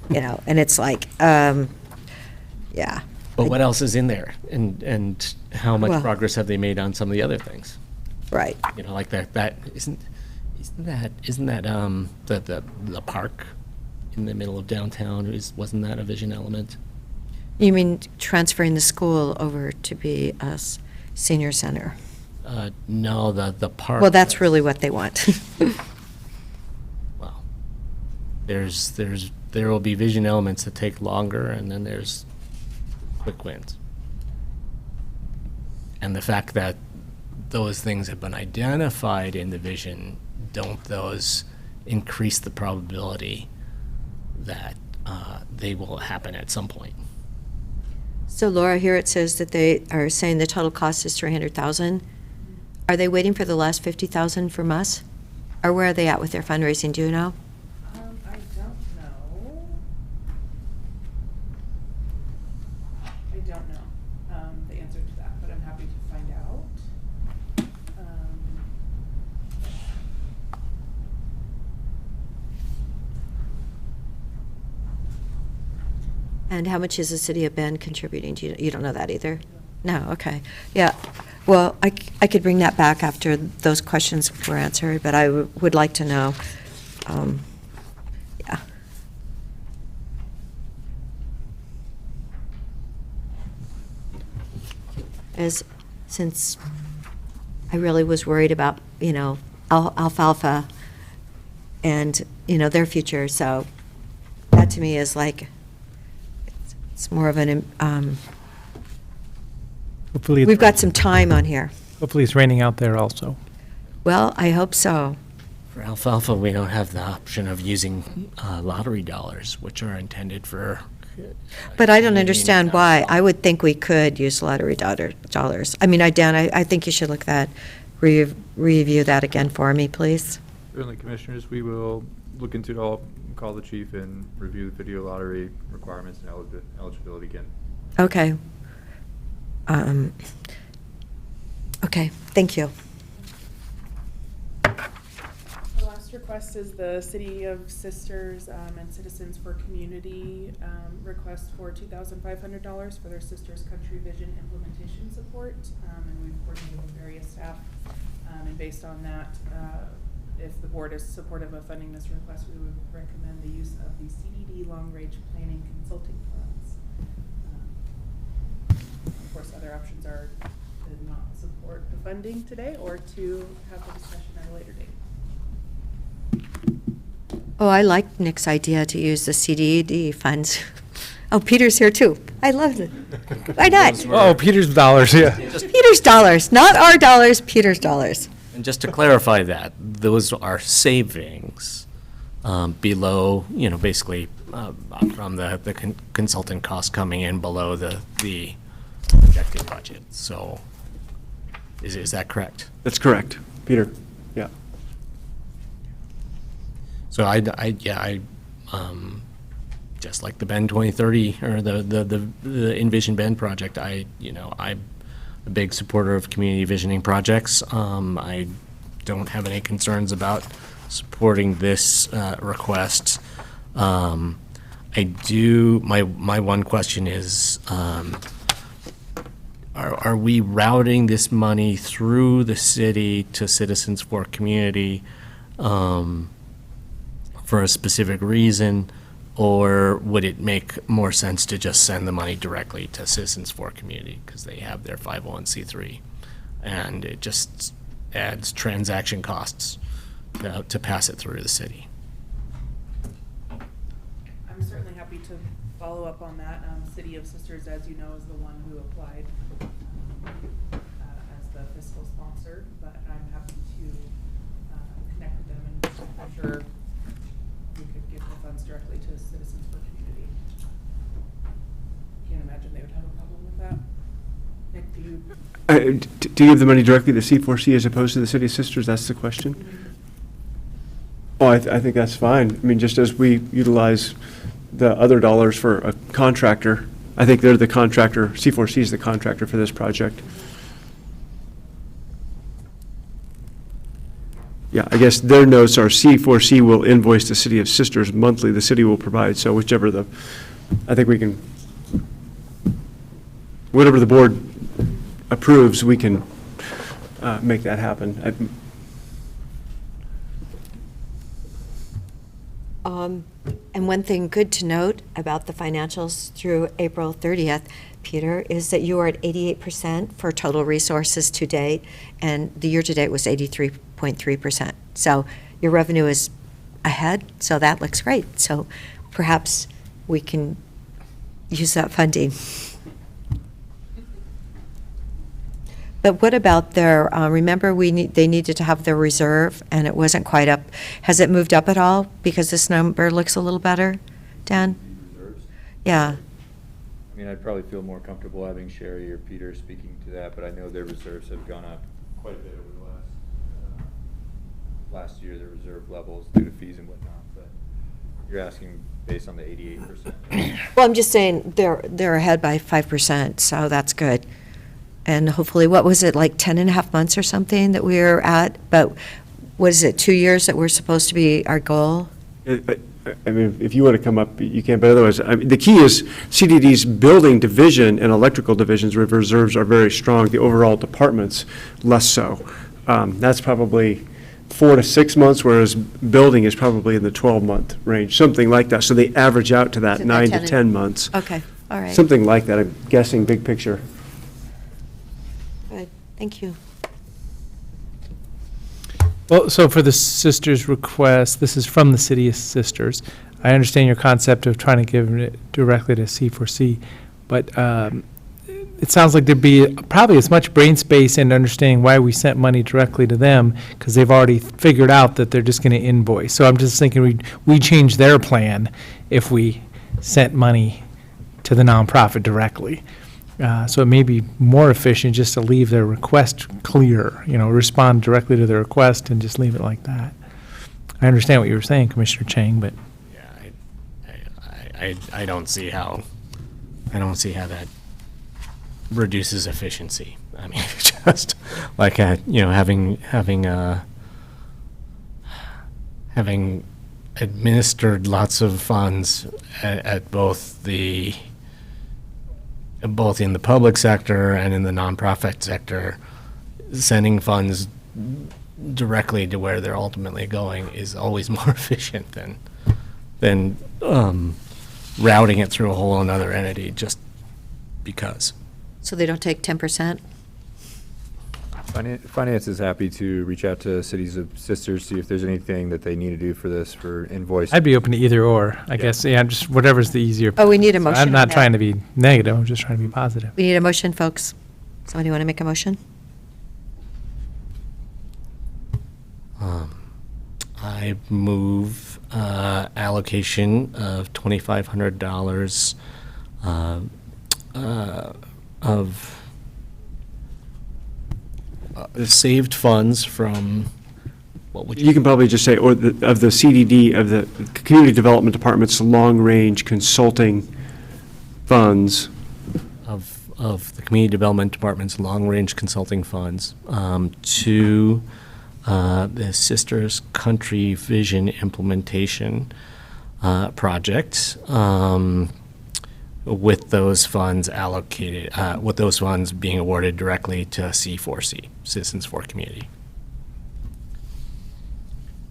you know, and it's like, yeah. But what else is in there? And how much Well- progress have they made on some of the other things? Right. You know, like that isn't that the park in the middle of downtown, wasn't that a vision element? You mean transferring the school over to be a senior center? No, the park. Well, that's really what they want. Well, there will be vision elements that take longer, and then there's quick wins. And the fact that those things have been identified in the vision, don't those increase the probability that they will happen at some point? So Laura, here it says that they are saying the total cost is 300,000. Are they waiting for the last 50,000 from us? Or where are they at with their fundraising, do you know? I don't know. I don't know the answer to that, but I'm happy to find out. And how much is the city of Bend contributing? You don't know that either? No, okay. Yeah, well, I could bring that back after those questions were answered, but I would like to know. Yeah. Since I really was worried about, you know, alfalfa and, you know, their future, so that to me is like, it's more of an, Hopefully, we've got some time on here. hopefully it's raining out there also. Well, I hope so. For alfalfa, we don't have the option of using lottery dollars, which are intended for. But I don't understand why. I would think we could use lottery dollars. I mean, Dan, I think you should look that, review that again for me, please. Certainly, Commissioners, we will look into it all, call the chief and review the video lottery requirements and eligibility again. Okay. Okay, thank you. The last request is the City of Sisters and Citizens for Community request for $2,500 for their Sisters Country Vision implementation support. And we've coordinated with various staff. And based on that, if the board is supportive of funding this request, we would recommend the use of the CDD Long Range Planning Consulting Funds. Of course, other options are to not support the funding today or to have the discussion at a later date. Oh, I like Nick's idea to use the CDD funds. Oh, Peter's here too. I love it. Why not? Oh, Peter's dollars, yeah. Peter's dollars, not our dollars, Peter's dollars. And just to clarify that, those are savings below, you know, basically from the consultant costs coming in below the projected budget. So is that correct? That's correct, Peter. Yeah. So I just like the Bend 2030 or the Envision Bend project, I'm a big supporter of community visioning projects. I don't have any concerns about supporting this request. I do. My one question is, are we routing this money through the city to Citizens for Community for a specific reason, or would it make more sense to just send the money directly to Citizens for Community because they have their 501c3, and it just adds transaction costs to pass it through the city? I'm certainly happy to follow up on that. City of Sisters, as you know, is the one who applied as the fiscal sponsor, but I'm happy to connect with them and I'm sure we could give the funds directly to Citizens for Community. Can't imagine they would have a problem with that. Nick, do you? Do you give the money directly to C4C as opposed to the City of Sisters? That's the question? Oh, I think that's fine. I mean, just as we utilize the other dollars for a contractor, I think they're the contractor, C4C is the contractor for this project. yeah, I guess their notes are C4C will invoice the City of Sisters monthly, the city will provide, so whichever I think we can, whatever the board approves, we can make that happen. And one thing good to note about the financials through April 30th, Peter, is that you are at 88% for total resources to date, and the year-to-date was 83.3%. So your revenue is ahead, so that looks great. So perhaps we can use that funding. But what about their, remember they needed to have their reserve, and it wasn't quite up. Has it moved up at all? Because this number looks a little better, Dan? Reserves? Yeah. I mean, I'd probably feel more comfortable having Sherry or Peter speaking to that, but I know their reserves have gone up quite a bit over the last year, their reserve levels due to fees and whatnot, but you're asking based on the 88%. Well, I'm just saying they're ahead by 5%, so that's good. And hopefully, what was it, like 10 and a half months or something that we were at? But was it 2 years that were supposed to be our goal? I mean, if you want to come up, you can, but otherwise, I mean, the key is CDD's building division and electrical divisions reserves are very strong. The overall departments, less so. That's probably 4 to 6 months, whereas building is probably in the 12-month range, something like that. So they average out to that So 9 to 10 months. Okay, all right. Something like that, I'm guessing, big picture. Good, thank you. Well, so for the sisters' request, this is from the City of Sisters. I understand your concept of trying to give it directly to C4C, but it sounds like there'd be probably as much brain space in understanding why we sent money directly to them, because they've already figured out that they're just going to invoice. So I'm just thinking we change their plan if we sent money to the nonprofit directly. So it may be more efficient just to leave their request clear, respond directly to the request and just leave it like that. I understand what you were saying, Commissioner Chang, but. Yeah, I don't see how that reduces efficiency. I mean, just like, having administered lots of funds at both in the public sector and in the nonprofit sector, sending funds directly to where they're ultimately going is always more efficient than routing it through a whole another entity just because. So they don't take 10%? Finance is happy to reach out to Cities of Sisters, see if there's anything that they need to do for this, for invoice. I'd be open to either or, I guess. Yeah, just whatever's the easier. Oh, we need a motion I'm on not that. trying to be negative, I'm just trying to be positive. We need a motion, folks. Somebody want to make a motion? I move allocation of $2,500 of saved funds from, what would You can probably just say, of the CDD, of the Community Development Department's long-range consulting funds. Of the Community Development Department's long-range consulting funds to the Sisters Country Vision Implementation Project, with those funds allocated, with those funds being awarded directly to C4C, Citizens for Community.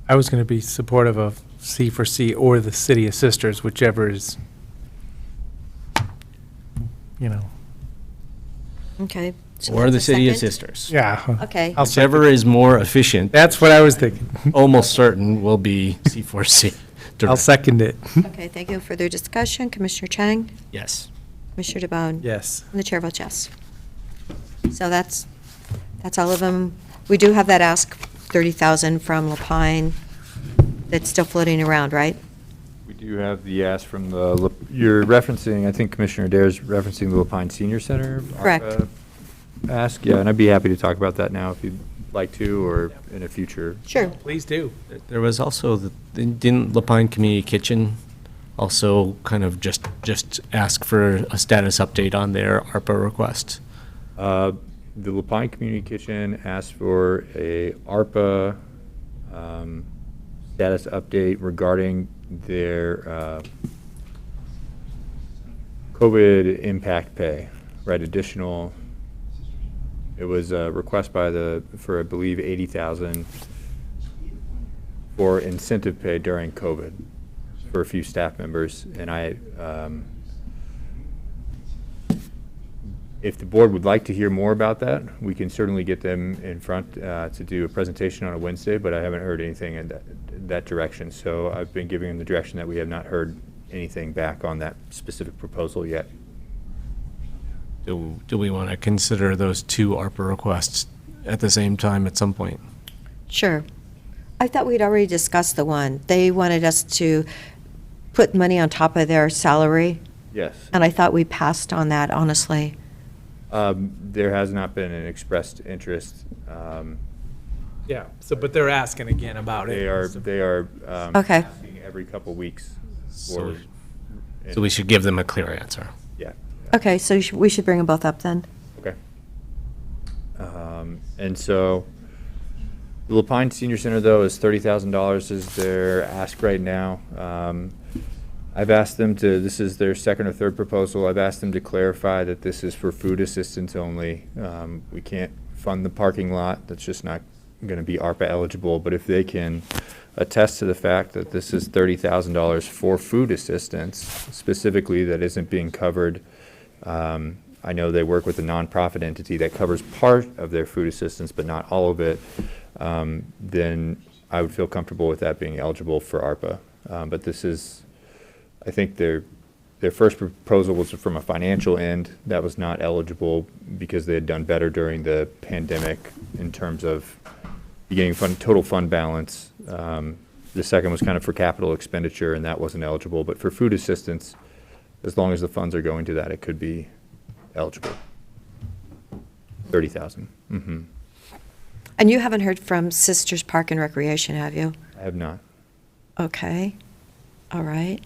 I was going to be supportive of C4C or the City of Sisters, whichever is, Okay. So Or the that's a City of second? Sisters. Yeah. Okay. I'll Whichever is more efficient. That's what I was thinking. Almost certain will be C4C. I'll second it. Okay, thank you. Further discussion? Commissioner Chang? Yes. Commissioner DeBonne? Yes. And the chair votes yes. So that's all of them. We do have that ask, 30,000 from Lapine, that's still floating around, right? We do have the ask from you're referencing, I think Commissioner Adair's referencing the Lapine Senior Center. Correct. Ask, yeah, and I'd be happy to talk about that now if you'd like to, or in a future. Sure. Please do. There was also, didn't Lapine Community Kitchen also kind of just ask for a status update on their ARPA request? The Lapine Community Kitchen asked for a ARPA status update regarding their COVID impact pay, right? Additional, it was a request for I believe 80,000 for incentive pay during COVID for a few staff members, and if the board would like to hear more about that, we can certainly get them in front to do a presentation on a Wednesday, but I haven't heard anything in that direction. So I've been giving them the direction that we have not heard anything back on that specific proposal yet. Do we want to consider those two ARPA requests at the same time at some point? Sure. I thought we'd already discussed the one. They wanted us to put money on top of their salary, Yes. and I thought we passed on that, honestly. There has not been an expressed interest. Yeah, so, but they're asking again about it. They are Okay. asking every couple weeks. So we should give them a clear answer. Yeah. Okay, so we should bring them both up then. Okay. And so the Lapine Senior Center, though, is $30,000 is their ask right now. I've asked them to, this is their second or third proposal, I've asked them to clarify that this is for food assistance only. We can't fund the parking lot, that's just not going to be ARPA eligible, but if they can attest to the fact that this is $30,000 for food assistance, specifically that isn't being covered. I know they work with a nonprofit entity that covers part of their food assistance, but not all of it. Then I would feel comfortable with that being eligible for ARPA. But this is, I think their first proposal was from a financial end. That was not eligible because they had done better during the pandemic in terms of beginning total fund balance. The second was kind of for capital expenditure, and that wasn't eligible. But for food assistance, as long as the funds are going to that, it could be eligible. 30,000. Mm-hmm. And you haven't heard from Sisters Park and Recreation, have you? I have not. Okay. All right.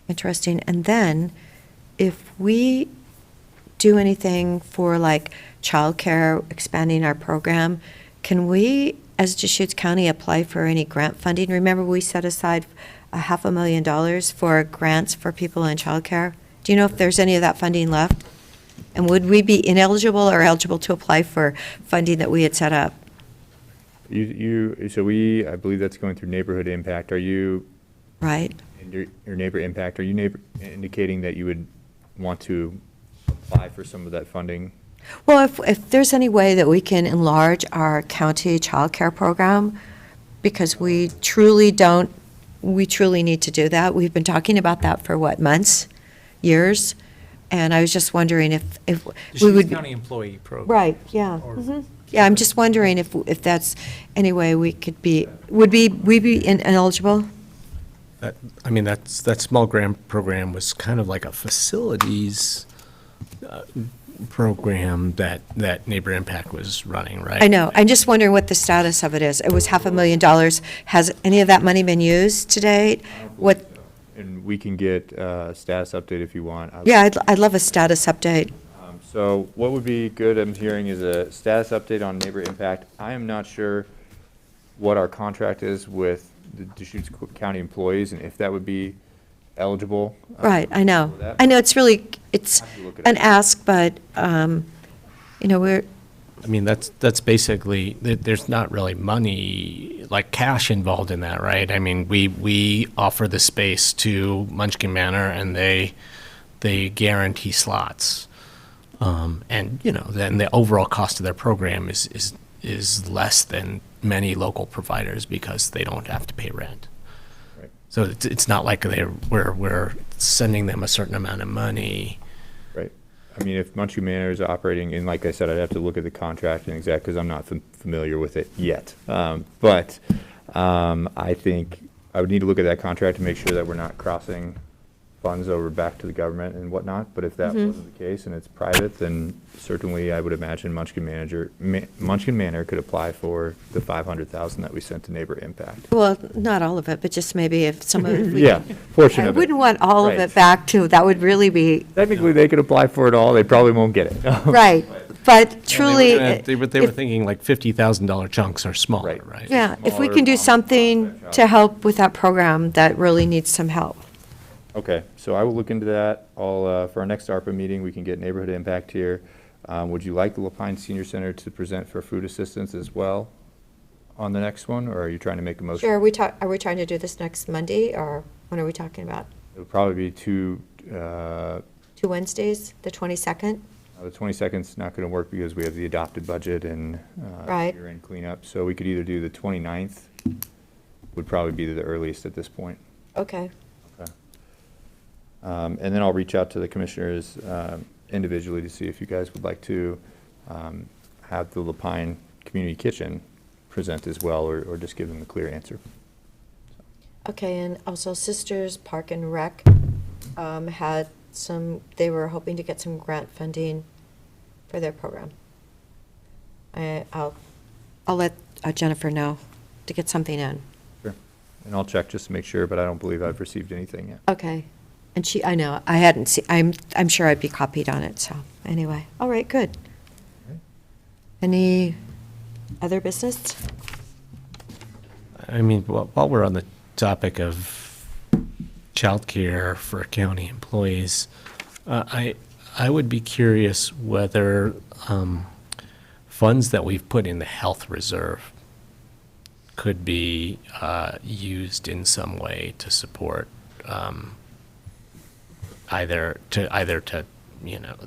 Interesting. And then if we do anything for like childcare, expanding our program, can we, as Deschutes County, apply for any grant funding? Remember, we set aside $500,000 for grants for people in childcare. Do you know if there's any of that funding left? And would we be ineligible or eligible to apply for funding that we had set up? I believe that's going through neighborhood impact. Are you? Right. Your neighbor impact, are you indicating that you would want to apply for some of that funding? Well, if there's any way that we can enlarge our county childcare program, because we truly need to do that. We've been talking about that for what, months, years? And I was just wondering if we would. Deschutes County Employee Program. Right, yeah. Or- Mhm. Yeah, I'm just wondering if that's any way we could be, would we be ineligible? That small grant program was kind of like a facilities program that Neighbor Impact was running, right? I know. I'm just wondering what the status of it is. It was $500,000. Has any of that money been used to date? What? And we can get a status update if you want. Yeah, I'd love a status update. So what would be good, I'm hearing, is a status update on neighbor impact. I am not sure what our contract is with the Deschutes County employees and if that would be eligible. Right, I know. for that. I know it's Have to look it an up. ask, but, we're, That's basically, there's not really money, like cash involved in that, right? We offer the space to Munchkin Manor and they guarantee slots. And, then the overall cost of their program is less than many local providers because they don't have to pay rent. Right. So it's not like we're sending them a certain amount of money. Right. If Munchkin Manor is operating, and like I said, I'd have to look at the contract and exact, because I'm not familiar with it yet. But I think I would need to look at that contract to make sure that we're not crossing funds over back to the government and whatnot. But if that wasn't the case and it's private, then certainly I would imagine Munchkin Manor could apply for the $500,000 that we sent to Neighbor Impact. well, not all of it, but just maybe if some of it. Yeah, portion I of it. wouldn't want all of Right. it back, too. That would really be, Technically, they could apply for it all. They probably won't get it. right. But truly, They were if- thinking like $50,000 chunks are smaller, right? yeah, if we Smaller can do mom-and-pop something shop. to help with that program, that really needs some help. Okay, so I will look into that. I'll, for our next ARPA meeting, we can get neighborhood impact here. Would you like the Lapine Senior Center to present for food assistance as well on the next one, or are you trying to make a motion? Sure, are we trying to do this next Monday, or when are we talking about? It would probably be 2 Wednesdays, the 22nd? the 22nd's not going to work because we have the adopted budget and Right. year-end cleanup. So we could either do the 29th, would probably be the earliest at this point. Okay. Okay. And then I'll reach out to the commissioners individually to see if you guys would like to have the Lapine Community Kitchen present as well, or just give them a clear answer. Okay, and also Sisters Park and Rec had they were hoping to get some grant funding for their program. I'll let Jennifer know to get something in. Sure. And I'll check just to make sure, but I don't believe I've received anything yet. Okay. And I know, I hadn't seen, I'm sure I'd be copied on it, so, anyway. All right, good. Okay. Any other business? I mean, while we're on the topic of childcare for county employees, I would be curious whether funds that we've put in the health reserve could be used in some way to support either to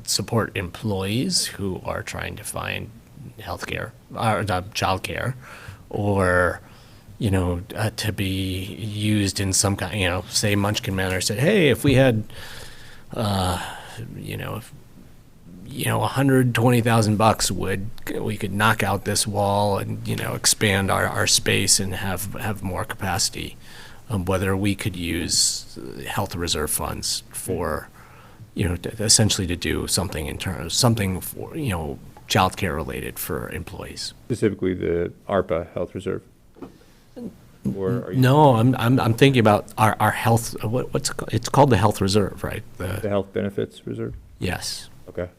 support employees who are trying to find healthcare or childcare, or to be used in some kind, say Munchkin Manor said, hey, if we had, $120,000 we could knock out this wall and, expand our space and have more capacity. Whether we could use health reserve funds for, essentially to do something for, childcare related for employees. Specifically the ARPA Health Reserve? Or are you? No, I'm thinking about our health, what's it called? It's called the health reserve, right? The Health Benefits Reserve? Yes. Okay.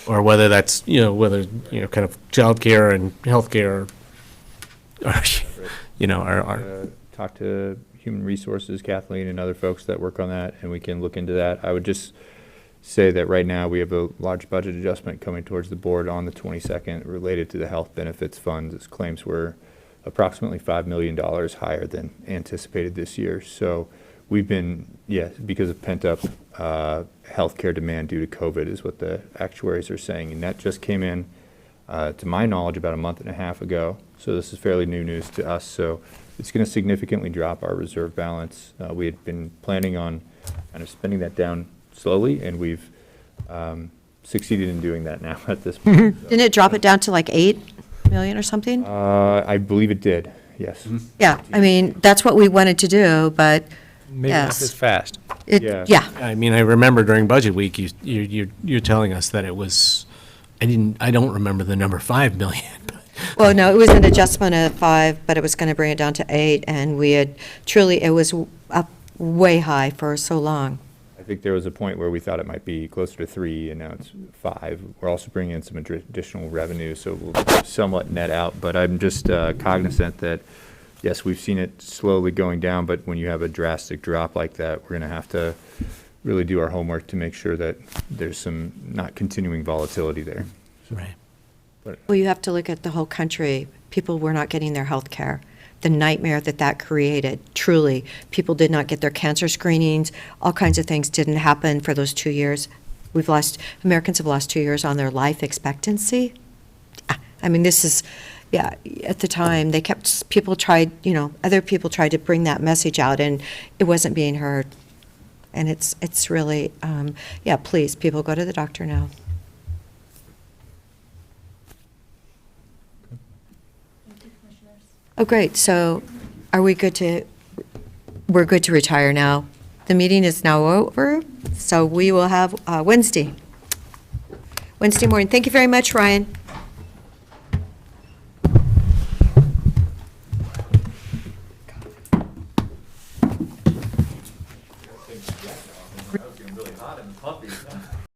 Or whether that's, kind of childcare and healthcare, or, Talk to Human Resources, Kathleen, and other folks that work on that, and we can look into that. I would just say that right now we have a large budget adjustment coming towards the board on the 22nd related to the health benefits funds. Its claims were approximately $5 million higher than anticipated this year. So we've been, because of pent-up healthcare demand due to COVID is what the actuaries are saying, and that just came in, to my knowledge, about a month and a half ago. So this is fairly new news to us. So it's going to significantly drop our reserve balance. We had been planning on kind of spending that down slowly, and we've succeeded in doing that now at this point. Didn't it drop it down to like 8 million or something? I believe it did, yes. Yeah, I mean, that's what we wanted to do, but Maybe not yes. this fast. Yeah. I mean, I remember during budget week, you're telling us that it was, I don't remember the number 5 million. Well, no, it was an adjustment of 5, but it was going to bring it down to 8, and it was up way high for so long. I think there was a point where we thought it might be closer to 3, and now it's 5. We're also bringing in some additional revenue, so we'll somewhat net out. But I'm just cognizant that, yes, we've seen it slowly going down, but when you have a drastic drop like that, we're going to have to really do our homework to make sure that there's some not continuing volatility there. Right. Well, you have to look at the whole country. People were not getting their health care. The nightmare that created, truly. People did not get their cancer screenings. All kinds of things didn't happen for those 2 years. Americans have lost 2 years on their life expectancy. I mean, this is, at the time, other people tried to bring that message out, and it wasn't being heard. And it's really, please, people, go to the doctor now. Oh, great. So we're good to retire now. The meeting is now over, so we will have Wednesday morning. Thank you very much, Ryan.